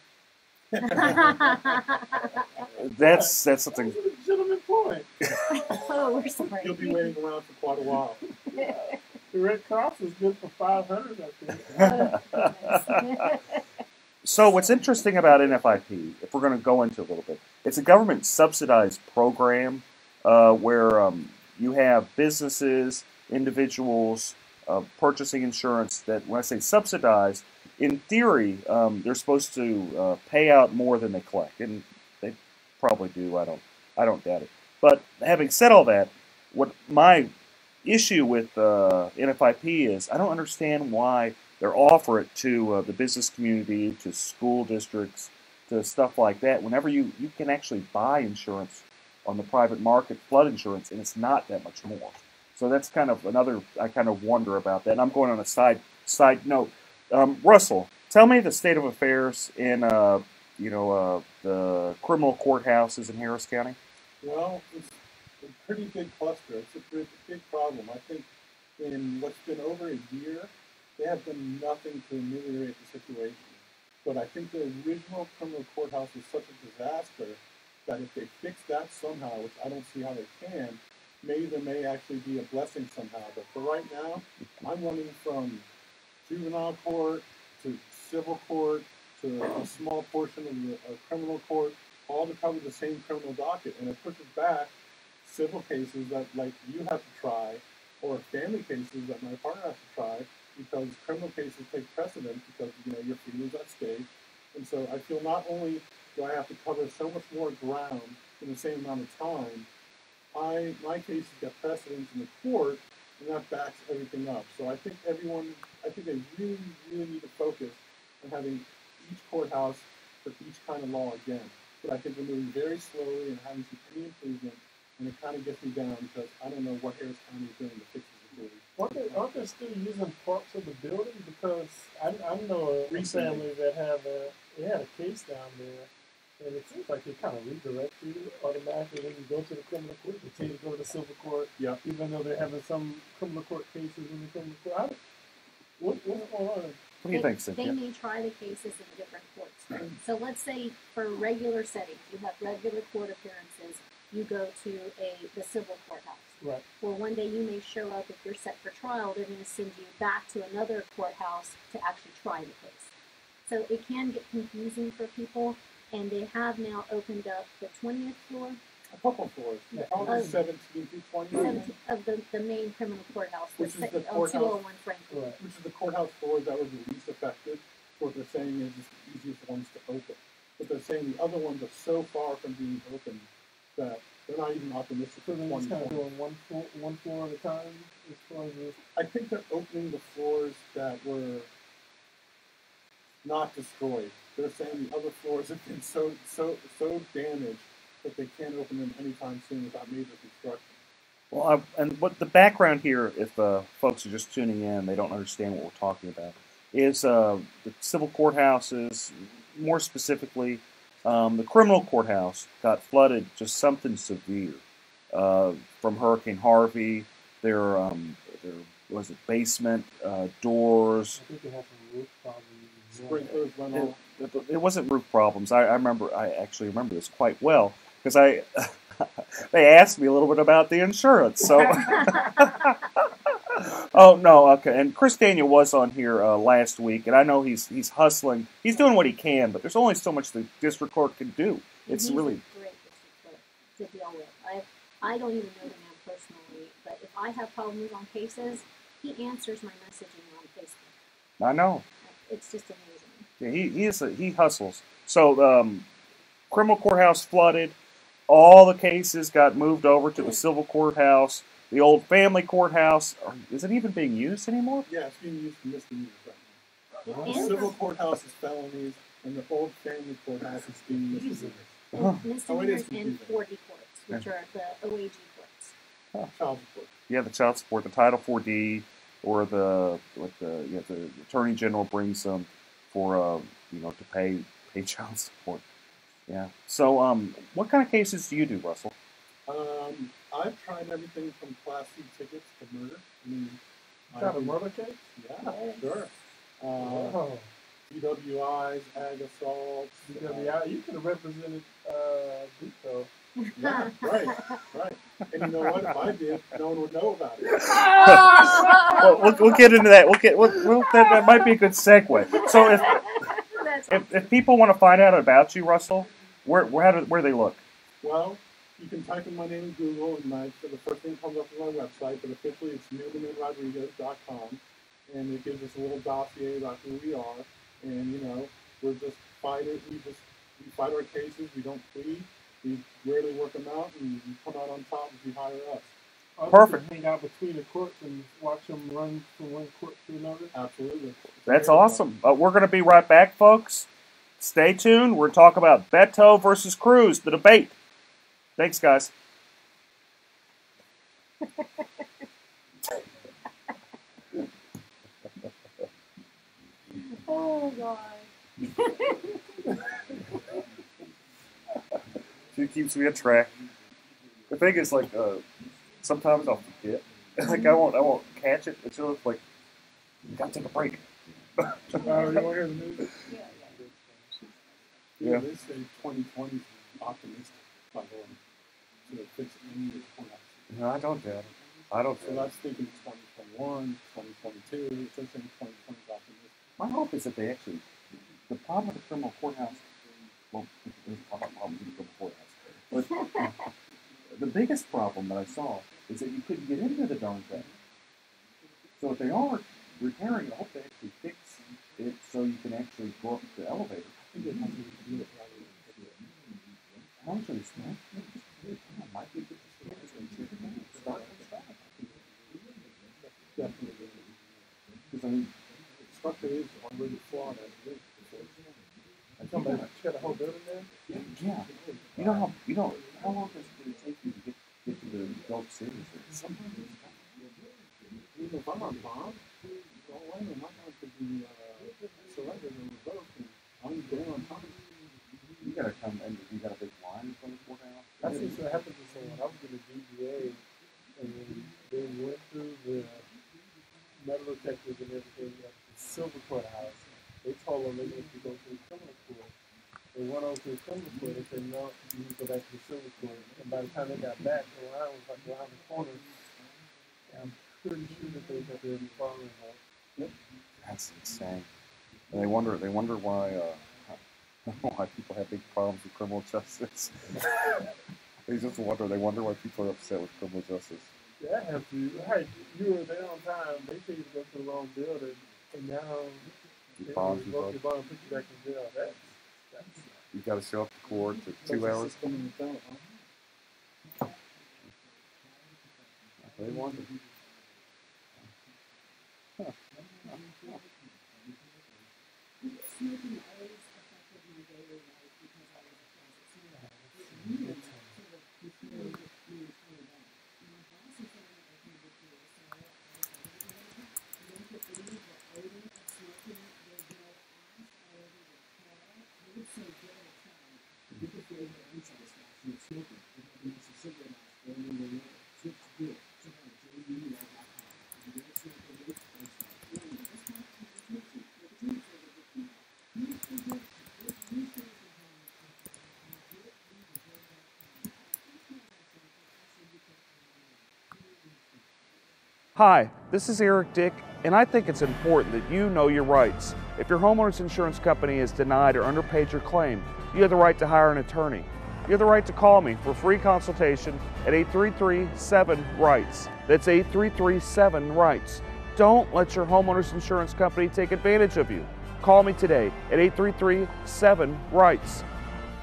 F: That's something.
E: That's a legitimate point.
R: Oh, we're sorry.
T: You'll be waiting around for quite a while.
E: The Red Cross is good for 500, I think.
F: So what's interesting about NFIP, if we're going to go into a little bit, it's a government subsidized program where you have businesses, individuals purchasing insurance that, when I say subsidized, in theory, they're supposed to pay out more than they collect, and they probably do. I don't doubt it. But having said all that, what my issue with NFIP is, I don't understand why they offer it to the business community, to school districts, to stuff like that. Whenever you can actually buy insurance on the private market, flood insurance, and it's not that much more. So that's kind of another. I kind of wonder about that. And I'm going on a side note. Russell, tell me the state of affairs in the criminal courthouses in Harris County.
T: Well, it's a pretty big cluster. It's a big problem. I think in what's been over a year, they have done nothing to ameliorate the situation. But I think the original criminal courthouse was such a disaster that if they fix that somehow, which I don't see how they can, maybe there may actually be a blessing somehow. But for right now, I'm running from juvenile court to civil court to a small portion of the criminal court, all to cover the same criminal docket. And it pushes back civil cases that, like, you have to try, or family cases that my partner has to try, because criminal cases take precedence because, your freedom's at stake. And so I feel not only do I have to cover so much more ground in the same amount of time, my cases get precedence in the court, and that backs everything up. So I think they really, really need to focus on having each courthouse for each kind of law again. But I think we're moving very slowly and haven't seen any improvement, and it kind of gets me down because I don't know what Harris County is doing to fix the security.
E: Aren't they still using parts of the building? Because I know a family that they had a case down there, and it seems like they kind of redirect you automatically when you go to the criminal court. They tell you to go to the civil court, even though they're having some criminal court cases in the criminal court. What's going on?
F: What do you think, Cynthia?
R: They may try the cases in different courts. So let's say for regular settings, you have regular court appearances, you go to the civil courthouse.
E: Right.
R: Well, one day you may show up, if you're set for trial, they're going to send you back to another courthouse to actually try the case. So it can get confusing for people, and they have now opened up the 20th floor.
T: A couple floors. Probably 17 through 20.
R: Of the main criminal courthouse,
T: Which is the
R: on
T: courthouse,
R: 201 Franklin.
T: Right. Which is the courthouse floor that was the least affected. What they're saying is it's the easiest ones to open. But they're saying the other ones are so far from being open that they're not even optimistic.
E: So they're just kind of doing one floor at a time as far as this?
T: I think they're opening the floors that were not destroyed. They're saying the other floors have been so damaged that they can't open them anytime soon without major construction.
F: Well, and what the background here, if folks are just tuning in, they don't understand what we're talking about, is the civil courthouses, more specifically, the criminal courthouse got flooded, just something severe from Hurricane Harvey. There was a basement, doors.
E: I think they had some roof problems.
T: Sprinklers went off.
F: It wasn't roof problems. I actually remember this quite well because they asked me a little bit about the insurance. So, oh no, okay. And Chris Daniel was on here last week, and I know he's hustling. He's doing what he can, but there's only so much the district court can do. It's really
R: a great district court to deal with. I don't even know the man personally, but if I have problems on cases, he answers my messaging on Facebook.
F: I know.
R: It's just amazing.
F: Yeah, he hustles. So criminal courthouse flooded. All the cases got moved over to the civil courthouse. the old family courthouse. Is it even being used anymore?
T: Yeah, it's being used for misdemeanors right now.
R: And
T: Civil courthouse is felonies, and the old family courthouse is being misdemeanors.
R: misdemeanors and 4D courts, which are the OAG courts.
T: Child support.
F: Yeah, the child support, the Title 4D, or the Attorney General brings them for to pay child support. Yeah. So what kind of cases do you do, Russell?
T: I've tried everything from Class C tickets to murder. I mean,
E: Got a murder case?
T: Yeah, sure. DWIs, ag assaults.
E: DWI, you could have represented Duco.
T: Yeah, right. And you know what? If I did, no one would know about it.
F: Well, we'll get into that. That might be a good segue. So if people want to find out about you, Russell, where do they look?
T: Well, you can type in my name in Google, and the first thing that comes up is my website, but officially it's newmanandrodriguez.com, and it gives us a little dossier about who we are, and we're just fighters. We fight our cases. We don't plead. We rarely work them out, and we come out on top if you hire us.
F: Perfect.
E: Hang out between the courts and watch them run from one court to another.
T: Absolutely.
F: That's awesome. We're going to be right back, folks. Stay tuned. We're talking about Beto versus Cruz, the debate. Thanks, guys.
R: Oh, God.
F: She keeps me on track. The thing is, sometimes I'll forget. I won't catch it. It's just like, you gotta take a break.
E: You want to hear the news?
T: Yeah. They say 2020 is optimistic, by the way. So it fits any of the points.
F: No, I don't doubt it.
T: So that's thinking 2021, 2022. It's saying 2020 is optimistic.
F: My hope is that they actually, the problem with the criminal courthouse, well, there's a lot of problems with the criminal courthouse, but the biggest problem that I saw is that you couldn't get into the darn thing. So if they are repairing it, I hope they actually fix it so you can actually go up the elevator. I think it might be do it right. How much are they spent? Might be good to start at the back.
T: Definitely. Because the structure is already flawed as it is.
E: I'm talking about the whole building there?
F: Yeah. How long does it take you to get to the Gulf Cities? Sometimes it's
T: even if I'm on bond, all I know, my house could be surrendered and revoked, and I'm going on time.
F: You gotta come, and you got a big line in front of the courthouse.
E: That's what happened to someone. I was with the DBA, and they went through the metal detectors and everything at the Silver Courthouse. They told them they needed to go to the criminal court. They went over to the criminal court and said, no, you need to go back to the Silver Court. And by the time they got back, the line was like around the corner. And I'm pretty sure that they got their following up.
F: Yep. That's insane. And they wonder why people have big problems with criminal justice. They wonder why people are upset with criminal justice.
E: Yeah, I have to. Hey, you were there on time. They tell you to go to the wrong building, and now
F: You
E: they
F: bond,
E: revoke your bond and put you back in jail. That's
F: you got to show up to court for 2 hours. They wonder. Huh.
O: Smoking always affected my daily life because I was a closet smoker. It really made me kind of bad. And my boss is saying that I can get through this, so I don't believe the odor of smoking. There's no ash all over the car. I would say give it a try. Because there is no unsatisfaction of smoking. If I can use a cigarette ash burning the road, switch to do it. Check out JUL.com. If you don't smoke a vape, don't stop. This month, it's mixing.
F: Hi, this is Eric Dick, and I think it's important that you know your rights. If your homeowner's insurance company has denied or underpaid your claim, you have the right to hire an attorney. You have the right to call me for a free consultation at 833-7-RIGHTS. That's 833-7-RIGHTS. Don't let your homeowner's insurance company take advantage of you. Call me today at 833-7-RIGHTS.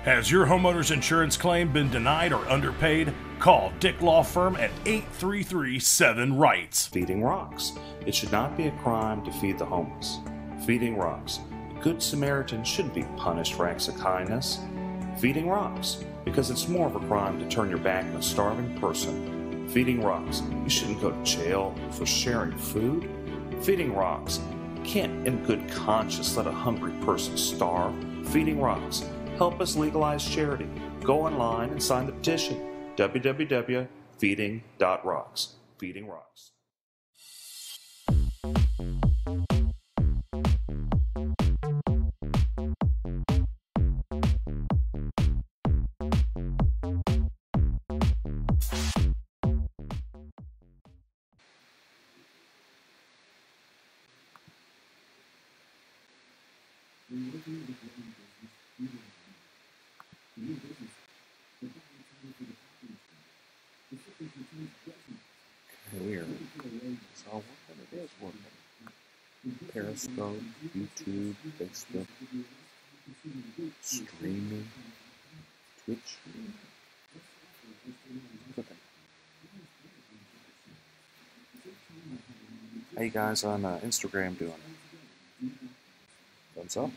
G: Has your homeowner's insurance claim been denied or underpaid? Call Dick Law Firm at 833-7-RIGHTS.
H: Feeding rocks. It should not be a crime to feed the homeless. Feeding rocks. A good Samaritan shouldn't be punished for acts of kindness. Feeding rocks. Because it's more of a crime to turn your back on a starving person. Feeding rocks. You shouldn't go to jail for sharing food. Feeding rocks. You can't in good conscience let a hungry person starve. Feeding rocks. Help us legalize charity. Go online and sign the petition. www.feeding.rocks. Feeding Rocks.
Q: Weird. So what it is working. Periscope, YouTube, Facebook, streaming, Twitch. Okay. How you guys on Instagram doing? Thumbs up?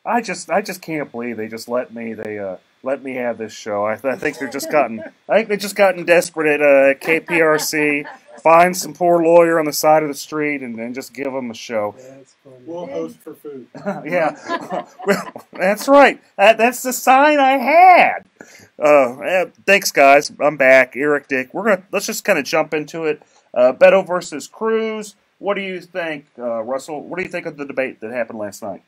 Q: I just can't believe they just let me have this show. I think they're just gotten desperate at KPRC. Find some poor lawyer on the side of the street and then just give them a show.
T: We'll host for food.
Q: Yeah, well, that's right. That's the sign I had. Thanks, guys. I'm back. Eric Dick. Let's just kind of jump into it. Beto versus Cruz. What do you think, Russell? What do you think of the debate that happened last night?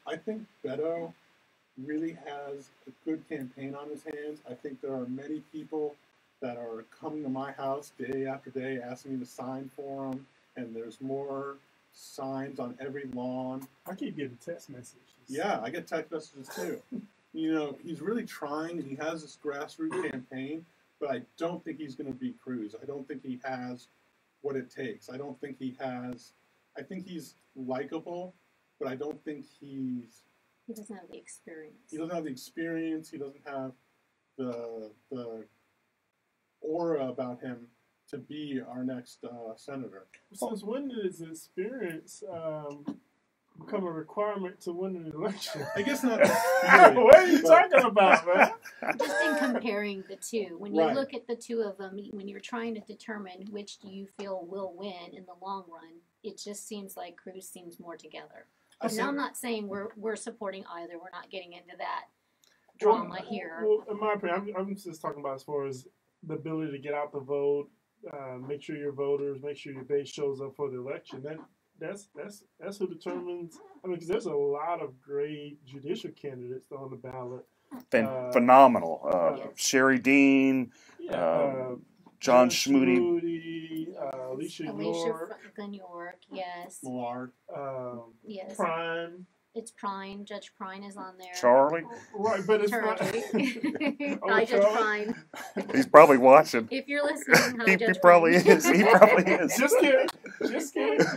T: I think Beto really has a good campaign on his hands. I think there are many people that are coming to my house day after day asking me to sign for them, and there's more signs on every lawn.
E: I keep getting text messages.
T: Yeah, I get text messages too. You know, he's really trying, and he has this grassroots campaign, but I don't think he's going to beat Cruz. I don't think he has what it takes. I think he's likable, but I don't think he
R: doesn't have the experience.
T: He doesn't have the experience. He doesn't have the aura about him to be our next senator.
E: Since when did his experience become a requirement to win an election?
T: I guess not.
E: What are you talking about, man?
R: Just in comparing the two, when you
T: Right.
R: look at the two of them, when you're trying to determine which do you feel will win in the long run, it just seems like Cruz seems more together. Now, I'm not saying we're supporting either. We're not getting into that drama here.
E: Well, in my opinion, I'm just talking about as far as the ability to get out the vote, make sure your voters, make sure your base shows up for the election. That's who determines. I mean, because there's a lot of great judicial candidates on the ballot.
Q: Phenomenal. Sherry Dean, John Schmoody.
E: Alicia
R: York, yes.
T: Millard.
R: Yes.
E: Prime.
R: It's Prine. Judge Prine is on there.
Q: Charlie.
E: Right, but it's not.
R: Hi, Judge Prine.
Q: He's probably watching.
R: If you're listening, hi,
Q: he
R: Judge
Q: probably
R: Prine.
Q: is. He probably is.
E: Just kidding. Just kidding.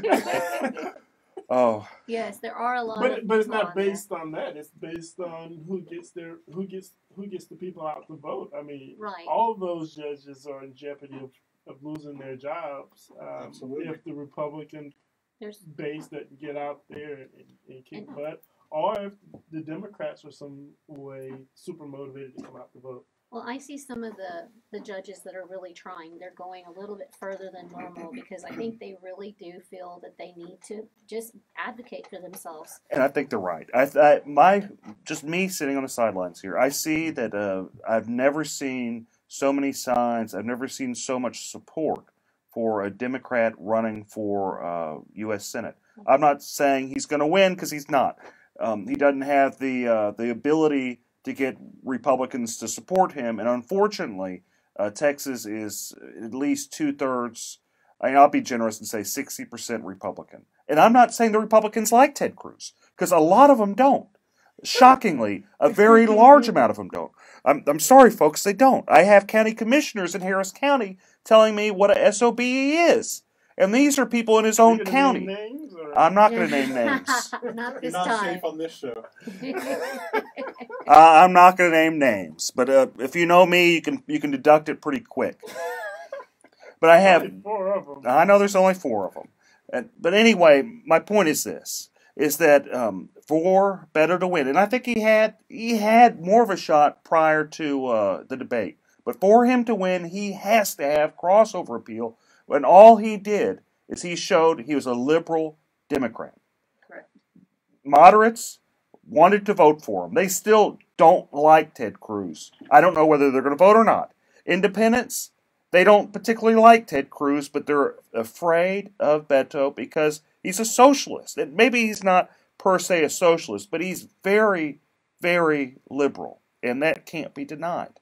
Q: Oh.
R: Yes, there are a lot.
E: But it's not based on that. It's based on who gets the people out to vote. I mean,
R: right.
E: All of those judges are in jeopardy of losing their jobs.
T: Absolutely.
E: If the Republican base doesn't get out there and kick butt, or if the Democrats are some way super motivated to come out to vote.
R: Well, I see some of the judges that are really trying. They're going a little bit further than normal because I think they really do feel that they need to just advocate for themselves.
Q: And I think they're right. Just me sitting on the sidelines here, I see that I've never seen so many signs. I've never seen so much support
F: for a Democrat running for U.S. Senate. I'm not saying he's going to win because he's not. He doesn't have the ability to get Republicans to support him, and unfortunately, Texas is at least 2/3. I'll be generous and say 60% Republican. And I'm not saying the Republicans like Ted Cruz, because a lot of them don't. Shockingly, a very large amount of them don't. I'm sorry, folks, they don't. I have county commissioners in Harris County telling me what a SOB he is. And these are people in his own county. I'm not going to name names.
R: Not this
T: You're not
R: time.
T: safe on this show.
F: I'm not going to name names, but if you know me, you can deduct it pretty quick. But I have,
E: Only 4 of them.
F: I know there's only 4 of them. But anyway, my point is this, is that for Beto to win, and I think he had more of a shot prior to the debate, but for him to win, he has to have crossover appeal, when all he did is he showed he was a liberal Democrat.
R: Correct.
F: Moderates wanted to vote for him. They still don't like Ted Cruz. I don't know whether they're going to vote or not. Independents, they don't particularly like Ted Cruz, but they're afraid of Beto because he's a socialist. And maybe he's not per se a socialist, but he's very, very liberal, and that can't be denied.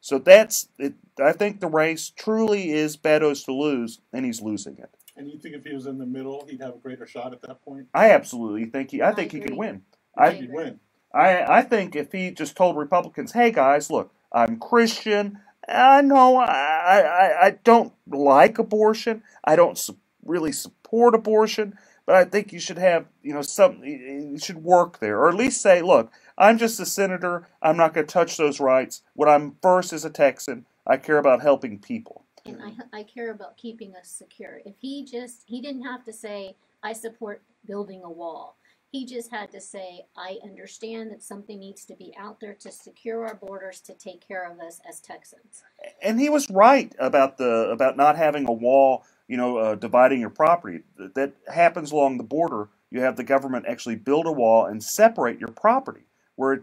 F: So that's it. I think the race truly is Beto's to lose, and he's losing it.
T: And you think if he was in the middle, he'd have a greater shot at that point?
F: I absolutely think he could win.
T: He'd win.
F: I think if he just told Republicans, hey guys, look, I'm Christian. I know I don't like abortion. I don't really support abortion, but I think you should have, you should work there, or at least say, look, I'm just a senator. I'm not going to touch those rights. What I'm first as a Texan, I care about helping people.
R: And I care about keeping us secure. If he didn't have to say, I support building a wall. He just had to say, I understand that something needs to be out there to secure our borders, to take care of us as Texans.
F: And he was right about not having a wall, dividing your property. That happens along the border. You have the government actually build a wall and separate your property, where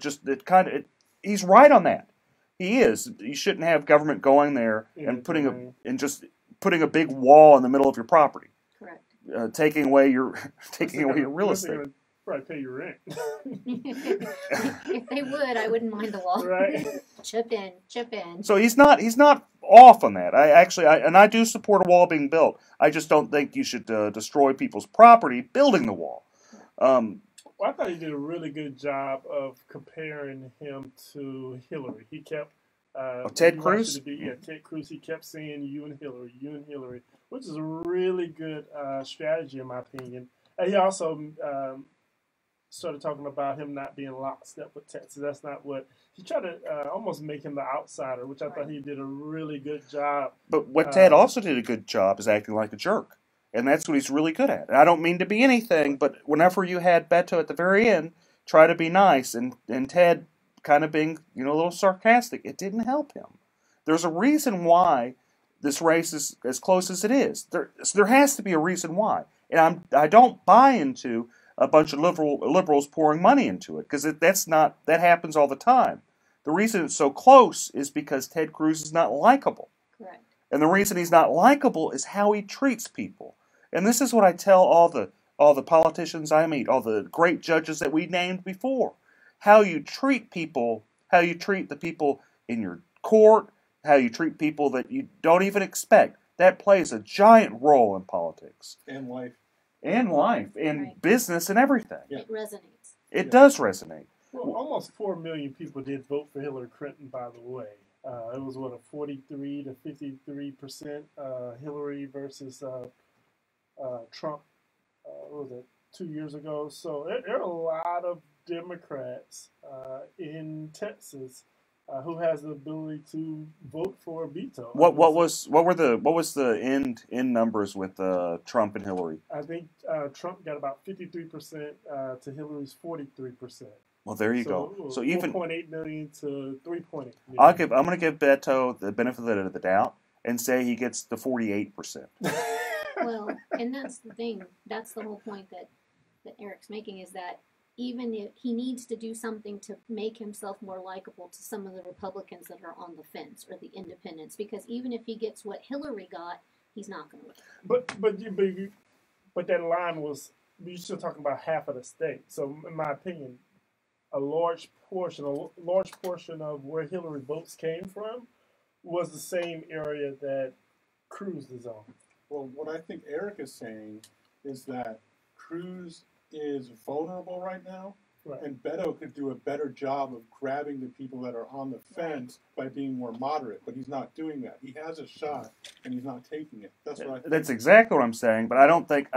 F: he's right on that. He is. You shouldn't have government going there and putting a big wall in the middle of your property.
R: Correct.
F: Taking away your real estate.
E: Probably pay your rent.
R: If they would, I wouldn't mind the wall.
E: Right.
R: Chip in.
F: So he's not off on that. I do support a wall being built. I just don't think you should destroy people's property building the wall.
E: Well, I thought he did a really good job of comparing him to Hillary. He kept
F: Ted Cruz?
E: Ted Cruz. He kept saying you and Hillary, which is a really good strategy in my opinion. And he also started talking about him not being lockstep with Texas. That's not what he tried to almost make him the outsider, which I thought he did a really good job.
F: But what Ted also did a good job is acting like a jerk, and that's what he's really good at. And I don't mean to be anything, but whenever you had Beto at the very end try to be nice, and Ted kind of being a little sarcastic, it didn't help him. There's a reason why this race is as close as it is. There has to be a reason why, and I don't buy into a bunch of liberals pouring money into it, because that happens all the time. The reason it's so close is because Ted Cruz is not likable.
R: Correct.
F: And the reason he's not likable is how he treats people. And this is what I tell all the politicians I meet, all the great judges that we named before. How you treat people, how you treat the people in your court, how you treat people that you don't even expect, that plays a giant role in politics.
T: And life.
F: And life, and
R: Right.
F: business, and everything.
R: It resonates.
F: It does resonate.
E: Well, almost 4 million people did vote for Hillary Clinton, by the way. It was, a 43 to 53% Hillary versus Trump, what was it, 2 years ago. So there are a lot of Democrats in Texas who has the ability to vote for Beto.
F: What was the end numbers with Trump and Hillary?
E: I think Trump got about 53% to Hillary's 43%.
F: Well, there you go. So even
E: 4.8 million to 3.8 million.
F: I'm going to give Beto the benefit of the doubt and say he gets the 48%.
R: Well, and that's the thing. That's the whole point that Eric's making, is that even if he needs to do something to make himself more likable to some of the Republicans that are on the fence, or the independents, because even if he gets what Hillary got, he's not going to win.
E: But that line was, you're still talking about half of the state. So in my opinion, a large portion of where Hillary votes came from was the same area that Cruz is on.
T: Well, what I think Eric is saying is that Cruz is vulnerable right now, and Beto could do a better job of grabbing the people that are on the fence by being more moderate, but he's not doing that. He has a shot, and he's not taking it. That's what I think.
F: That's exactly what I'm saying. But I don't think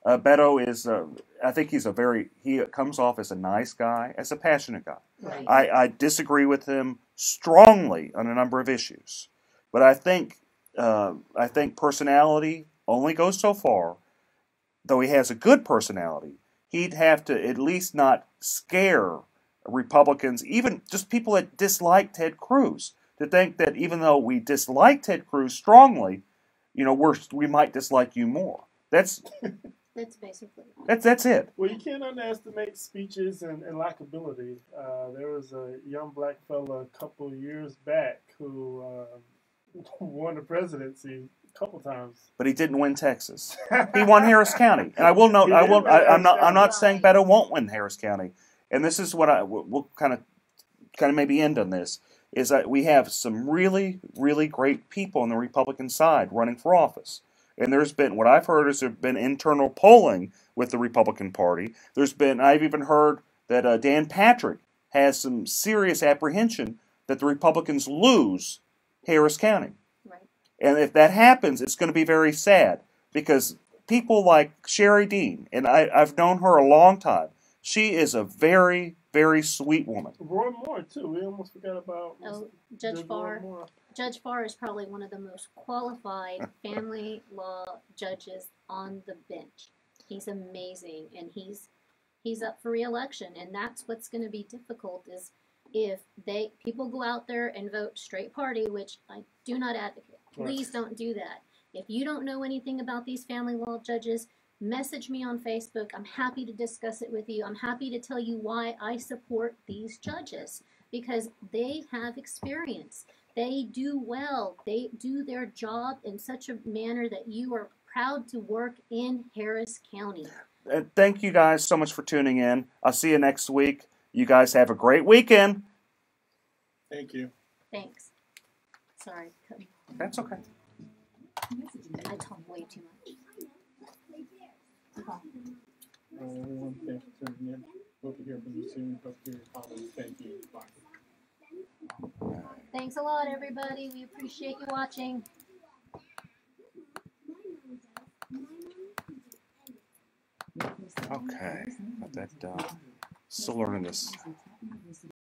F: Beto is. I think he comes off as a nice guy, as a passionate guy.
R: Right.
F: I disagree with him strongly on a number of issues, but I think personality only goes so far. Though he has a good personality, he'd have to at least not scare Republicans, even just people that dislike Ted Cruz, to think that even though we dislike Ted Cruz strongly, we might dislike you more. That's
R: basically
F: that's it.
E: Well, you can't underestimate speeches and likability. There was a young black fella a couple of years back who won the presidency a couple times.
F: But he didn't win Texas. He won Harris County, and I will note. I'm not saying Beto won't win Harris County, and this is what we'll kind of maybe end on this. Is that we have some really, really great people on the Republican side running for office. And there's been, what I've heard is there have been internal polling with the Republican Party. I've even heard that Dan Patrick has some serious apprehension that the Republicans lose Harris County.
R: Right.
F: And if that happens, it's going to be very sad because people like Sherry Dean, and I've known her a long time, she is a very, very sweet woman.
E: Roy Moore, too. We almost forgot about
R: Judge Farr. Judge Farr is probably one of the most qualified family law judges on the bench. He's amazing, and he's up for re-election, and that's what's going to be difficult is if people go out there and vote straight party, which I do not advocate. Please don't do that. If you don't know anything about these family law judges, message me on Facebook. I'm happy to discuss it with you. I'm happy to tell you why I support these judges because they have experience. They do well. They do their job in such a manner that you are proud to work in Harris County.
F: Thank you guys so much for tuning in. I'll see you next week. You guys have a great weekend.
T: Thank you.
R: Thanks. Sorry.
F: That's okay.
R: I talk way too much.
T: Everyone, thanks for tuning in. Hope to hear from you soon. Hope to hear your comments. Thank you. Bye.
R: Thanks a lot, everybody. We appreciate you watching.
F: Okay. Got that still learning this.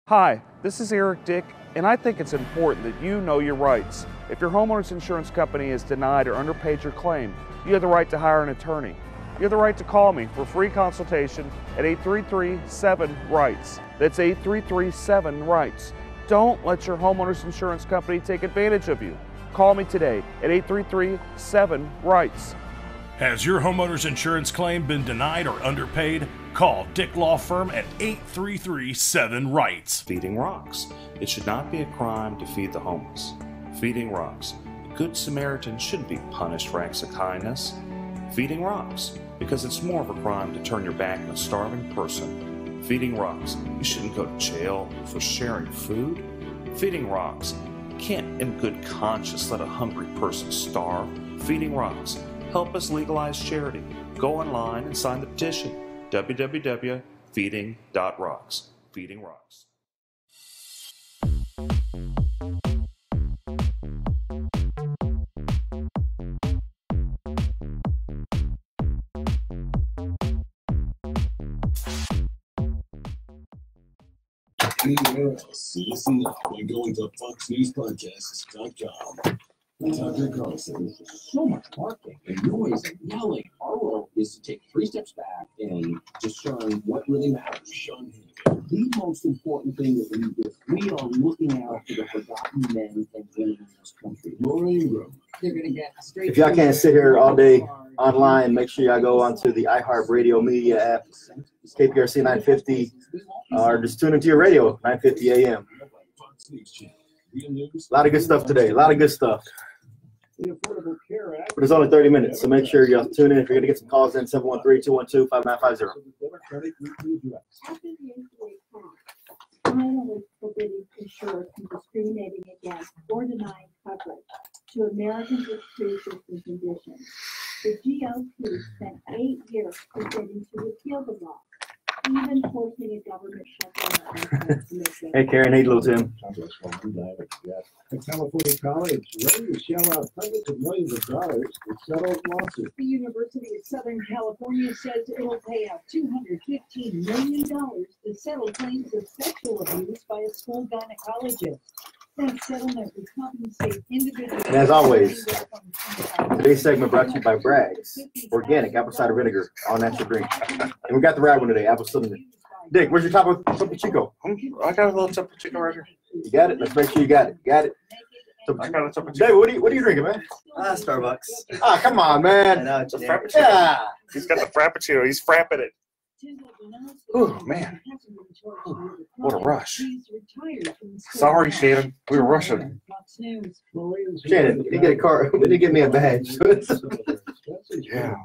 Q: Hi, this is Eric Dick, and I think it's important that you know your rights. If your homeowner's insurance company has denied or underpaid your claim, you have the right to hire an attorney. You have the right to call me for free consultation at 833-7-RIGHTS. That's 833-7-RIGHTS. Don't let your homeowner's insurance company take advantage of you. Call me today at 833-7-RIGHTS.
G: Has your homeowner's insurance claim been denied or underpaid? Call Dick Law Firm at 833-7-RIGHTS.
H: Feeding Rocks. It should not be a crime to feed the homeless. Feeding Rocks. A good Samaritan shouldn't be punished for acts of kindness. Feeding Rocks. Because it's more of a crime to turn your back on a starving person. Feeding Rocks. You shouldn't go to jail for sharing food. Feeding Rocks. You can't in good conscience let a hungry person starve. Feeding Rocks. Help us legalize charity. Go online and sign the petition. www.feeding.rocks. Feeding Rocks.
L: Listen now by going to FoxNewsPodcasts.com. Tucker Carlson. So much barking and noise and yelling. Our role is to take 3 steps back and discern what really matters. Sean Hannity. The most important thing that we are looking out for the forgotten men and women in this country. Laura Ingraham. They're going to get straight.
I: If y'all can't sit here all day online, make sure y'all go onto the iHeartRadio media app, KPRC 950, or just tune into your radio, 950 AM. A lot of good stuff today. A lot of good stuff.
L: The Affordable Care Act.
I: But it's only 30 minutes, so make sure y'all tune in. If you're going to get some calls in, 713-212-5950.
M: After the injury finally forbidding insurers from discriminating against or denying coverage to Americans with pre-existing conditions, the GOP spent 8 years preparing to repeal the law, even forcing a government shutdown.
I: Hey, Karen. Hey, little Tim.
L: A California college ready to shell out hundreds of millions of dollars to settle lawsuits.
U: The University of Southern California says it'll pay out $215 million to settle claims of sexual abuse by a school gynecologist. That settlement would compensate individuals.
I: And as always, today's segment brought to you by Bragg's Organic Apple Cider Vinegar, all natural drink. And we got the right one today, apple cinnamon. Dick, where's your Topo Chico?
A: I got a little Topo Chico right here.
I: You got it? Let's make sure you got it. Got it?
A: I got a Topo Chico.
I: David, what are you drinking, man?
N: Starbucks.
I: Ah, come on, man.
N: It's a
A: Frappuccino.
I: Yeah.
A: He's got the Frappuccino. He's frapping it. Oh, man. What a rush. Sorry, Shannon. We were rushing.
I: Shannon, you get a car. We didn't get me a badge.
A: Yeah.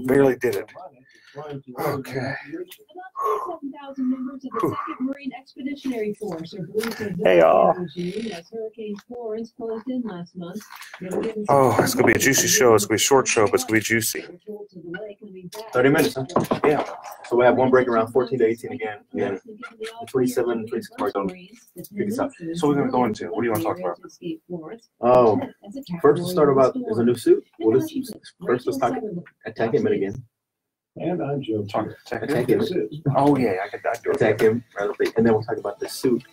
A: Barely did it. Okay.
U: 7,000 members of the 2nd Marine Expeditionary Force are believed to
A: Hey, y'all.
U: as Hurricane Florence closed in last month.
A: Oh, it's going to be a juicy show. It's going to be a short show, but it's going to be juicy.
I: 30 minutes, huh?
A: Yeah.
I: So we have one break around 14 to 18 again. And then 27, 26 marks on. Pick us up.
A: So we're going to go into, what do you want to talk about?
I: Oh, first let's start about, there's a new suit. Well, first let's talk attack him again.
L: And I'm Joe.
I: Attack him.
A: Oh, yeah, I could
I: attack him. And then we'll talk about the suit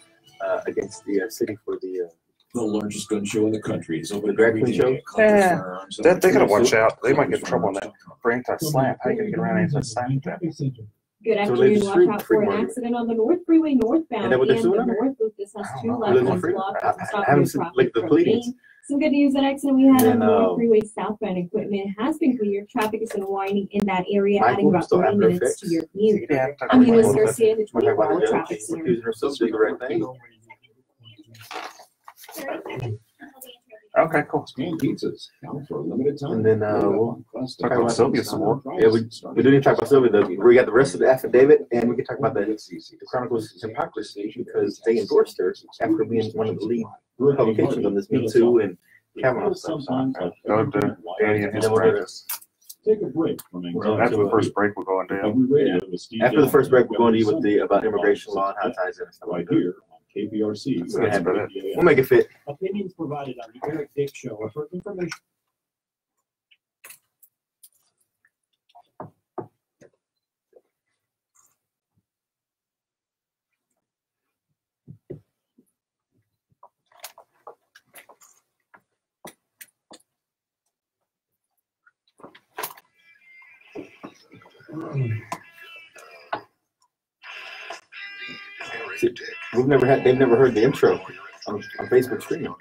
I: against the city for the
L: largest gun show in the country. Is over
I: the drag queen show.
A: Yeah, they got to watch out. They might get in trouble on that for anti-slap. How are you going to get around anti-slap with that?
U: Good afternoon. Watch out for an accident on the North Freeway northbound and the North Loop. This has 2 left lanes blocked. Some good news, that accident we had on the North Freeway southbound equipment has been cleared. Traffic is unwinding in that area, adding about 30 minutes to your commute. I'm Eunice Garcia, the 24-hour traffic center.
A: Okay, cool.
L: Scanned pizzas count for a limited time.
I: And then we'll
A: talk about Sylvia some more.
I: Yeah, we do need to talk about Sylvia though. We got the rest of the affidavit, and we can talk about the Chronicles hypocrisy because they endorsed her after being one of the lead publications on this Me Too and Kavanaugh stuff.
A: Go to Danny and his friends.
L: Take a break from
A: After the first break, we're going down.
I: After the first break, we're going to you with the about immigration law and how it ties in and stuff
L: right here. KPRC.
I: We'll make it fit.
P: Opinions provided on the Eric Dick Show are for information.
I: They've never heard the intro on Facebook streaming.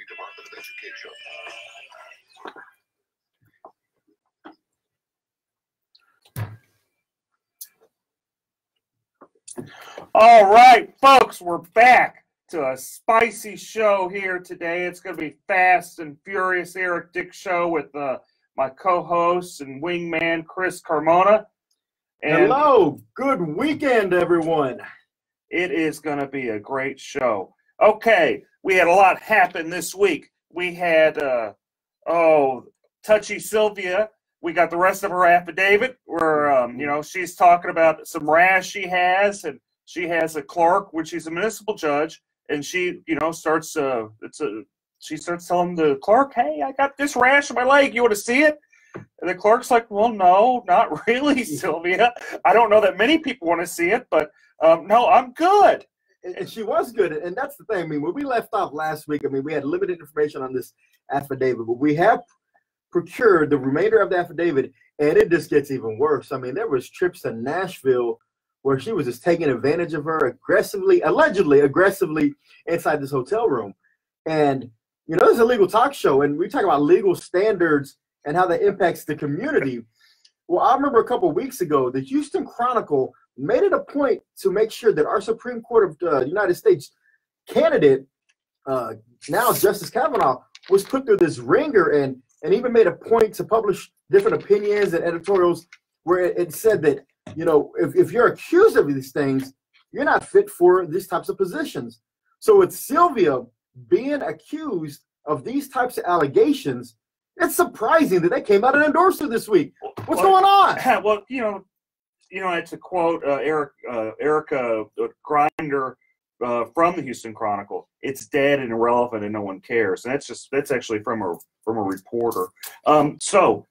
F: All right, folks, we're back to a spicy show here today. It's going to be fast and furious Eric Dick Show with my co-host and wingman, Chris Carmona. And
I: hello, good weekend, everyone.
F: It is going to be a great show. Okay, we had a lot happen this week. We had, Touchy Sylvia. We got the rest of her affidavit where, she's talking about some rash she has, and she has a clerk, which she's a municipal judge, and she, starts telling the clerk, hey, I got this rash on my leg. You want to see it? And the clerk's like, well, no, not really, Sylvia. I don't know that many people want to see it, but no, I'm good.
I: And she was good, and that's the thing. I mean, when we left off last week, we had limited information on this affidavit, but we have procured the remainder of the affidavit, and it just gets even worse. I mean, there was trips to Nashville where she was just taking advantage of her allegedly aggressively inside this hotel room. And, this is a legal talk show, and we talk about legal standards and how that impacts the community. Well, I remember a couple of weeks ago, the Houston Chronicle made it a point to make sure that our Supreme Court of the United States candidate, now Justice Kavanaugh, was put through this ringer and even made a point to publish different opinions and editorials where it said that, you know, if you're accused of these things, you're not fit for these types of positions. So with Sylvia being accused of these types of allegations, it's surprising that they came out and endorsed her this week. What's going on?
F: Well, you know, it's a quote, Erica Grinder from the Houston Chronicle. It's dead and irrelevant and no one cares. And that's actually from a reporter. So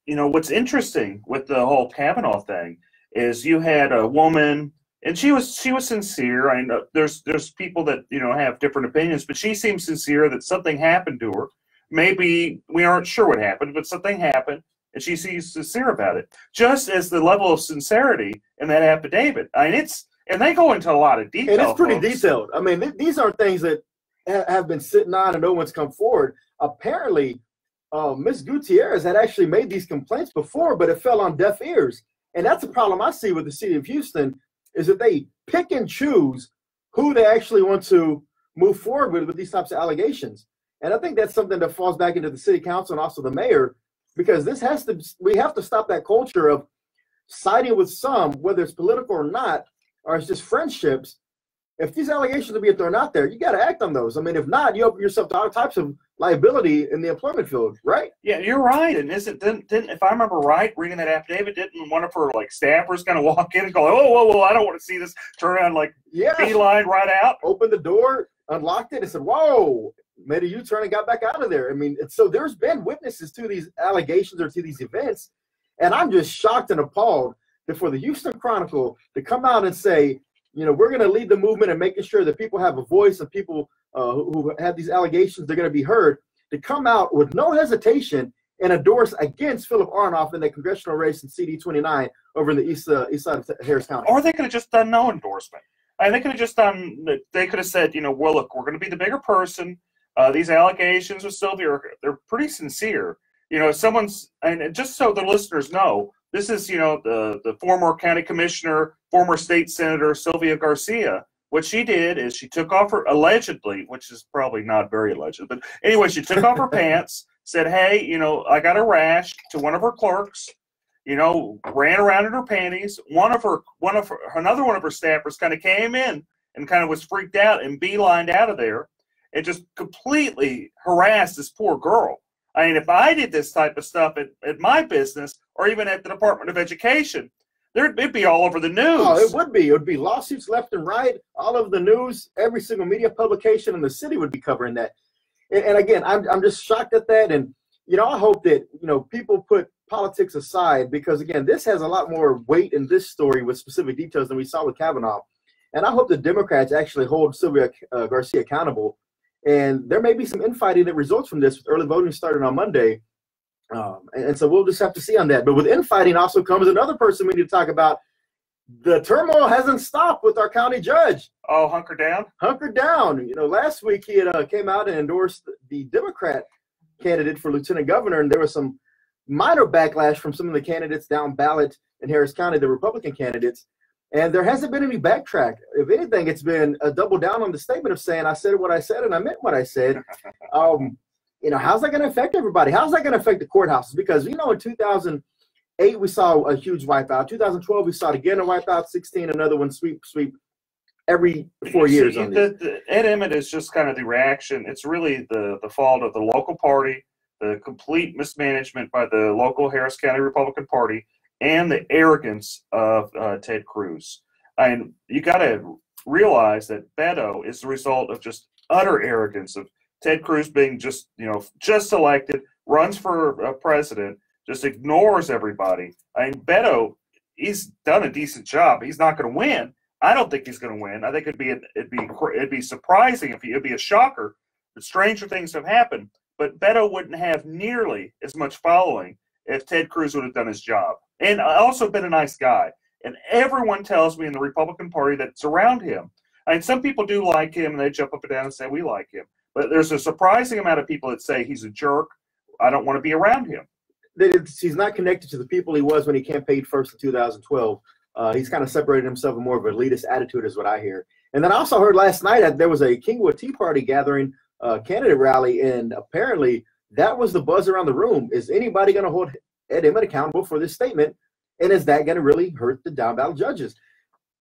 F: you know, what's interesting with the whole Kavanaugh thing is you had a woman, and she was sincere. I know there's people that, you know, have different opinions, but she seems sincere that something happened to her. Maybe we aren't sure what happened, but something happened, and she seems sincere about it. Just as the level of sincerity in that affidavit. I mean, and they go into a lot of detail.
I: And it's pretty
F: folks.
I: detailed. I mean, these aren't things that have been sitting on and no one's come forward. Apparently, Ms. Gutierrez had actually made these complaints before, but it fell on deaf ears. And that's a problem I see with the city of Houston, is that they pick and choose who they actually want to move forward with these types of allegations. And I think that's something that falls back into the city council and also the mayor, because we have to stop that culture of siding with some, whether it's political or not, or it's just friendships. If these allegations are being thrown out there, you got to act on those. I mean, if not, you open yourself to all types of liability in the employment field, right?
F: Yeah, you're right. And didn't if I remember right, reading that affidavit, didn't one of her like staffers kind of walk in and go, whoa, I don't want to see this, turn around, like beeline right out?
I: Opened the door, unlocked it, and said, whoa, made a U-turn and got back out of there. I mean, so there's been witnesses to these allegations or to these events, and I'm just shocked and appalled that for the Houston Chronicle to come out and say, you know, we're going to lead the movement and making sure that people have a voice and people who have these allegations, they're going to be heard, to come out with no hesitation and endorse against Philip Aronoff in the congressional race in CD 29 over in the east side of Harris County.
F: Or they could have just done no endorsement. I mean, they could have just done, they could have said, you know, well, look, we're going to be the bigger person. These allegations with Sylvia, they're pretty sincere. You know, and just so the listeners know, this is, you know, the former county commissioner, former state senator, Sylvia Garcia. What she did is she took off her, allegedly, which is probably not very alleged, but anyway, she took off her pants, said, hey, you know, I got a rash, to one of her clerks, you know, ran around in her panties. Another one of her staffers kind of came in and kind of was freaked out and beelined out of there and just completely harassed this poor girl. I mean, if I did this type of stuff at my business or even at the Department of Education, it'd be all over the news.
I: Oh, it would be. It would be lawsuits left and right, all over the news. Every single media publication in the city would be covering that. And again, I'm just shocked at that. And, you know, I hope that, you know, people put politics aside, because, again, this has a lot more weight in this story with specific details than we saw with Kavanaugh. And I hope the Democrats actually hold Sylvia Garcia accountable. And there may be some infighting that results from this, with early voting starting on Monday. And so we'll just have to see on that. But with infighting also comes another person we need to talk about. The turmoil hasn't stopped with our county judge.
F: Oh, hunker down?
I: Hunker down. You know, last week he had came out and endorsed the Democrat candidate for lieutenant governor, and there was some minor backlash from some of the candidates down ballot in Harris County, the Republican candidates. And there hasn't been any backtrack. If anything, it's been a double down on the statement of saying, I said what I said and I meant what I said. You know, how's that going to affect everybody? How's that going to affect the courthouses? Because, you know, in 2008, we saw a huge wipeout. 2012, we saw it again, a wipeout. 16, another one, sweep every 4 years.
F: See, Ed Emmett is just kind of the reaction. It's really the fault of the local party, the complete mismanagement by the local Harris County Republican Party, and the arrogance of Ted Cruz. And you got to realize that Beto is the result of just utter arrogance of Ted Cruz being just elected, runs for president, just ignores everybody. I mean, Beto, he's done a decent job. He's not going to win. I don't think he's going to win. I think it'd be surprising if it'd be a shocker. But stranger things have happened. But Beto wouldn't have nearly as much following if Ted Cruz would have done his job. And also been a nice guy. And everyone tells me in the Republican Party that's around him. I mean, some people do like him, and they jump up and down and say, we like him. But there's a surprising amount of people that say he's a jerk. I don't want to be around him.
I: He's not connected to the people he was when he campaigned first in 2012. He's kind of separated himself in more of an elitist attitude is what I hear. And then I also heard last night that there was a Kingwood Tea Party gathering candidate rally, and apparently that was the buzz around the room. Is anybody going to hold Ed Emmett accountable for this statement, and is that going to really hurt the down ballot judges?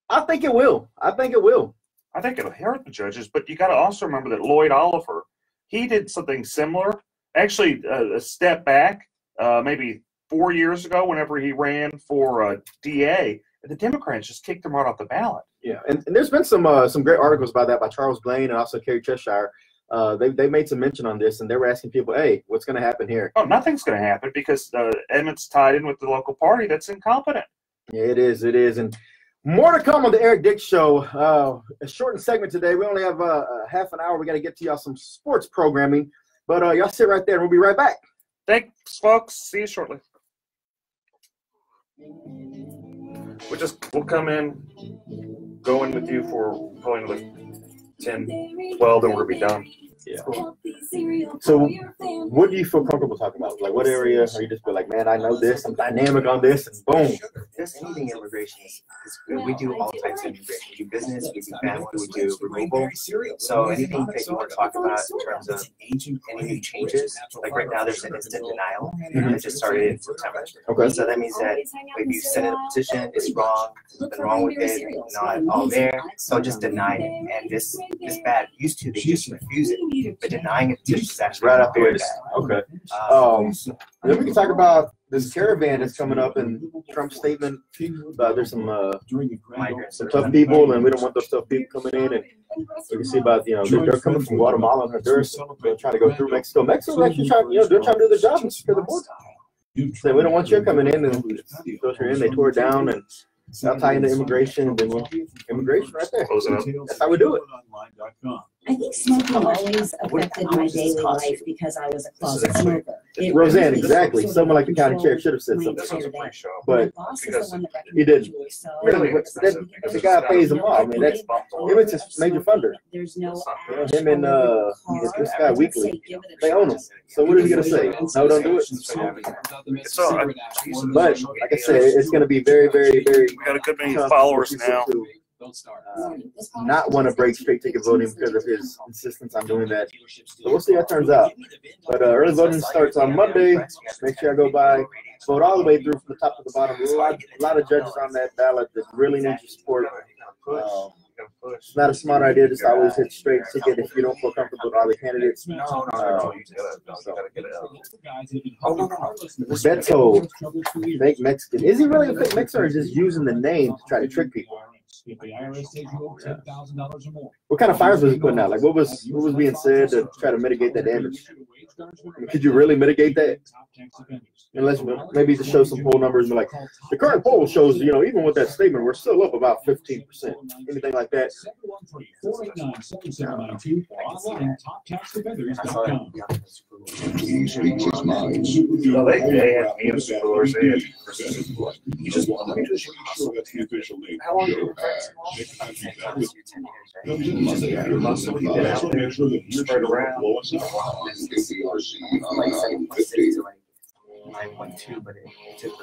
I: I think it will. I think it will.
F: I think it'll hurt the judges, but you got to also remember that Lloyd Oliver, he did something similar, actually a step back, maybe 4 years ago whenever he ran for DA, and the Democrats just kicked him right off the ballot.
I: Yeah, and there's been some great articles about that by Charles Blaine and also Kerry Cheshire. They made some mention on this, and they were asking people, hey, what's going to happen here?
F: Oh, nothing's going to happen because Emmett's tied in with the local party that's incompetent.
I: Yeah, it is. And more to come on the Eric Dick Show. A shortened segment today. We only have half an hour. We got to get to y'all some sports programming. But y'all sit right there, and we'll be right back.
F: Thanks, folks. See you shortly. We'll come in, go in with you for probably another 10, 12, and we'll be done.
I: Yeah. So what do you feel comfortable talking about? Like what area are you just feel like, man, I know this, I'm dynamic on this, and boom.
N: Just anything immigration is good. We do all types of immigration. We do business, we do family, we do removal. So anything that you want to talk about in terms of any new changes, like right now there's an instant denial that just started in September.
I: Okay.
N: So that means that if you send in a petition, it's wrong, something wrong with it, not all there, so just deny it. And this bad used to, they just refuse it. But denying it is actually
I: right up here.
N: bad.
I: Okay. Then we can talk about this caravan that's coming up and Trump's statement. There's some tough people, and we don't want those tough people coming in. And we can see about they're coming from Guatemala and Honduras. They're trying to go through Mexico. Mexico's actually trying they're trying to do their job and secure the border. So we don't want you coming in and filter in. They tore it down and. I'll tie into immigration, and then immigration right there. That's how we do it.
D: I think smoking always affected my daily life because I was a closet smoker.
I: Roseanne, exactly. Someone like the county chair should have said something, but he didn't. Really, the guy pays them off. I mean, it's his major funder.
D: There's no
I: him and this guy Weekly, they own him. So what is he gonna say? No, don't do it. But like I said, it's gonna be very, very, very.
F: We got a good many followers now.
I: Not want to break straight ticket voting because of his insistence on doing that. So we'll see how it turns out. But early voting starts on Monday. Make sure I go by. Vote all the way through from the top to the bottom. A lot of judges on that ballot that really need your support. It's not a smart idea just to always hit straight ticket if you don't feel comfortable with all the candidates. Beto, fake Mexican. Is he really a fake Mexican or is he just using the name to try to trick people? What kind of fires was he putting out? Like what was being said to try to mitigate that damage? I mean, could you really mitigate that? Unless maybe to show some poll numbers, like the current poll shows, even with that statement, we're still up about 15%. Anything like that?
K: He speaks his mind.
F: How long did spread around?
N: 9.2, but it took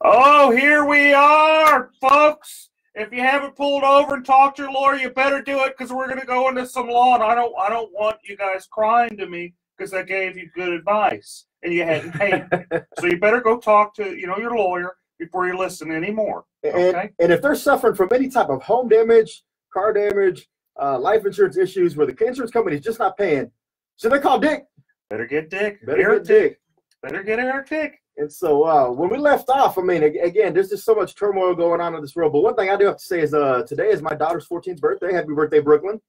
F: Oh, here we are, folks. If you haven't pulled over and talked to your lawyer, you better do it because we're going to go into some law. And I don't want you guys crying to me because I gave you good advice and you hadn't paid me. So you better go talk to your lawyer before you listen anymore. Okay?
I: And if they're suffering from any type of home damage, car damage, life insurance issues where the insurance company is just not paying, so they call Dick.
F: Better get Dick.
I: Eric Dick.
F: Better get Eric Dick.
I: And so when we left off, I mean, again, there's just so much turmoil going on in this world. But one thing I do have to say is today is my daughter's 14th birthday. Happy birthday, Brooklyn.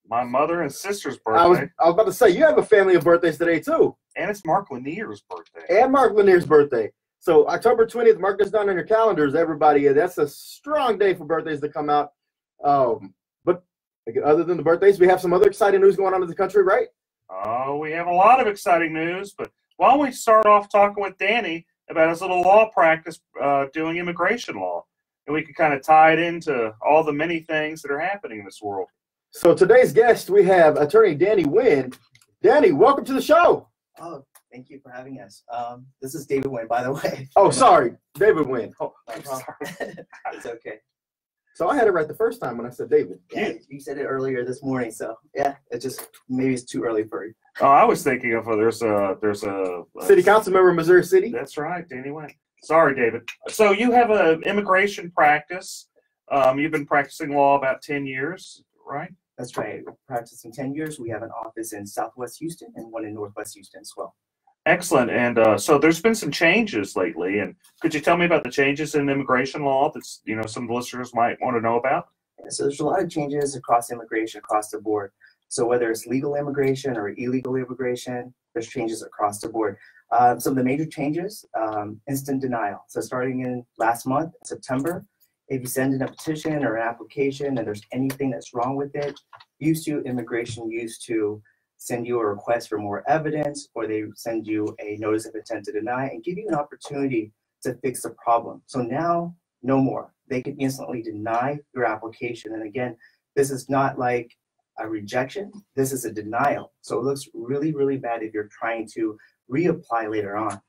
F: My mother and sister's birthday.
I: I was about to say, you have a family of birthdays today, too.
F: And it's Mark Lanier's birthday.
I: And Mark Lanier's birthday. So October 20th, mark this down on your calendars, everybody. That's a strong day for birthdays to come out. But other than the birthdays, we have some other exciting news going on in the country, right?
F: Oh, we have a lot of exciting news, but why don't we start off talking with Danny about his little law practice doing immigration law, and we can kind of tie it into all the many things that are happening in this world.
I: So today's guest, we have attorney Danny Wynn. Danny, welcome to the show.
N: Oh, thank you for having us. This is David Wynn, by the way.
I: Oh, sorry, David Wynn. Oh,
N: no problem. It's okay.
I: So I had it right the first time when I said David.
N: Yeah, you said it earlier this morning, so yeah, it just maybe it's too early for you.
F: Oh, I was thinking of there's a
I: City council member in Missouri City.
F: That's right, Danny Wayne. Sorry, David. So you have an immigration practice. You've been practicing law about 10 years, right?
N: That's right. We're practicing 10 years. We have an office in Southwest Houston and one in Northwest Houston as well.
F: Excellent. And so there's been some changes lately. And could you tell me about the changes in immigration law that's, some of the listeners might want to know about?
N: Yeah, so there's a lot of changes across immigration, across the board. So whether it's legal immigration or illegal immigration, there's changes across the board. Some of the major changes, instant denial. So starting in last month, September, if you send in a petition or an application and there's anything that's wrong with it, immigration used to send you a request for more evidence, or they send you a notice of intent to deny and give you an opportunity to fix the problem. So now, no more. They can instantly deny your application. And again, this is not like a rejection. This is a denial. So it looks really, really bad if you're trying to reapply later on.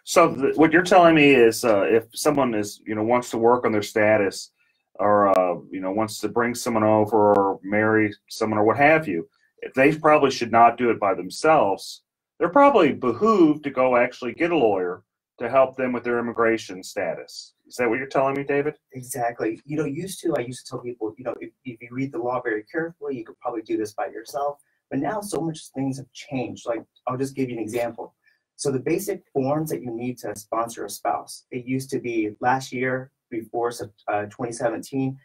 F: So what you're telling me is if someone is, wants to work on their status or, wants to bring someone over or marry someone or what have you, they probably should not do it by themselves. They're probably behooved to go actually get a lawyer to help them with their immigration status. Is that what you're telling me, David?
N: Exactly. I used to tell people, if you read the law very carefully, you could probably do this by yourself. But now so much things have changed. Like, I'll just give you an example. So the basic forms that you need to sponsor a spouse, it used to be last year before 2017,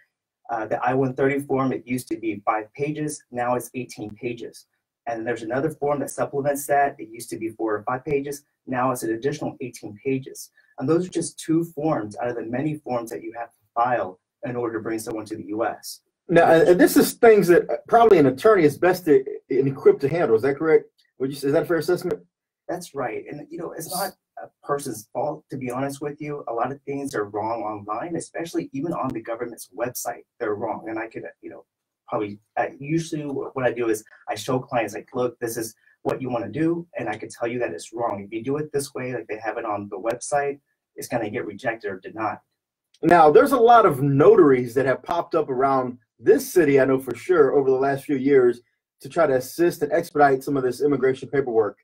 N: the I-130 form, it used to be 5 pages. Now it's 18 pages. And there's another form that supplements that. It used to be 4 or 5 pages. Now it's an additional 18 pages. And those are just 2 forms out of the many forms that you have to file in order to bring someone to the U.S.
I: Now, and this is things that probably an attorney is best equipped to handle. Is that correct? Is that a fair assessment?
N: That's right. And, it's not a person's fault, to be honest with you. A lot of things are wrong online, especially even on the government's website. They're wrong. And I could, probably usually what I do is I show clients, like, look, this is what you want to do. And I could tell you that it's wrong. If you do it this way, like they have it on the website, it's going to get rejected or denied.
I: Now, there's a lot of notaries that have popped up around this city, I know for sure, over the last few years to try to assist and expedite some of this immigration paperwork.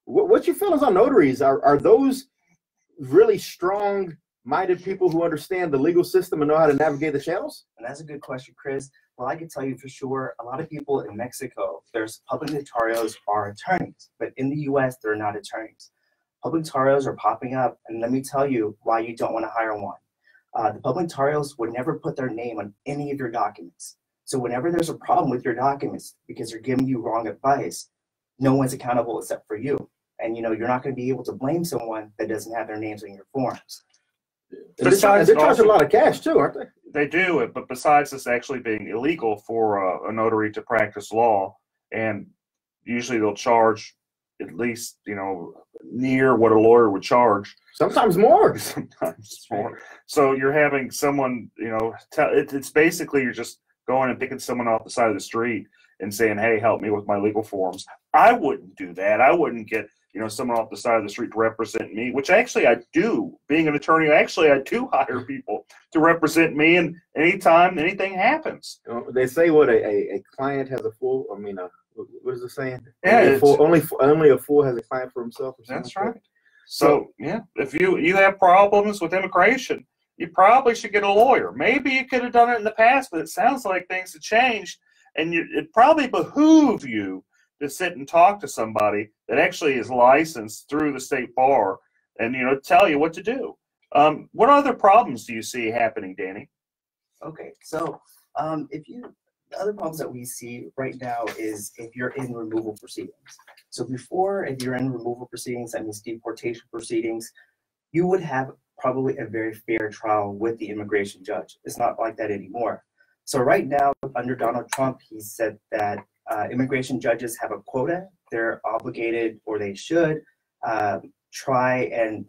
I: What's your feelings on notaries? Are those really strong-minded people who understand the legal system and know how to navigate the channels?
N: And that's a good question, Chris. Well, I can tell you for sure, a lot of people in Mexico, there's public notarios are attorneys, but in the U.S., they're not attorneys. Public notarios are popping up, and let me tell you why you don't want to hire one. The public notarios would never put their name on any of your documents. So whenever there's a problem with your documents because they're giving you wrong advice, no one's accountable except for you. And you're not going to be able to blame someone that doesn't have their names on your forms.
I: Besides, they're charging a lot of cash too, aren't they?
F: They do, but besides this actually being illegal for a notary to practice law, and usually they'll charge at least, near what a lawyer would charge.
I: Sometimes more.
F: Sometimes more. So you're having someone, it's basically you're just going and picking someone off the side of the street and saying, hey, help me with my legal forms. I wouldn't do that. I wouldn't get, someone off the side of the street to represent me, which actually I do. Being an attorney, actually I do hire people to represent me, and anytime anything happens.
I: They say what a client has a full, what is it saying?
F: Yeah,
I: only a fool has a client for himself. Or
F: that's right. So yeah, if you have problems with immigration, you probably should get a lawyer. Maybe you could have done it in the past, but it sounds like things have changed, and it probably behoove you to sit and talk to somebody that actually is licensed through the state bar and tell you what to do. What other problems do you see happening, Danny?
N: Okay, so the other problems that we see right now is if you're in removal proceedings. So before, if you're in removal proceedings, that means deportation proceedings, you would have probably a very fair trial with the immigration judge. It's not like that anymore. So right now, under Donald Trump, he said that immigration judges have a quota. They're obligated, or they should, try and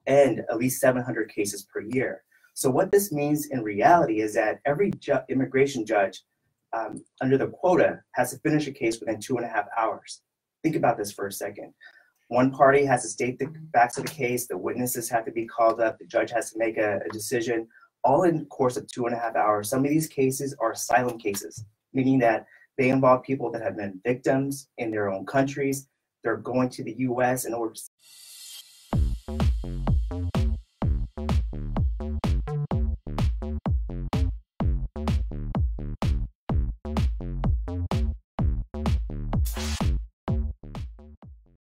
N: end at least 700 cases per year. So what this means in reality is that every immigration judge under the quota has to finish a case within 2.5 hours. Think about this for a second. One party has to state the facts of the case, the witnesses have to be called up, the judge has to make a decision. all in the course of 2.5 hours. Some of these cases are asylum cases, meaning that they involve people that have been victims in their own countries. They're going to the U.S. in order to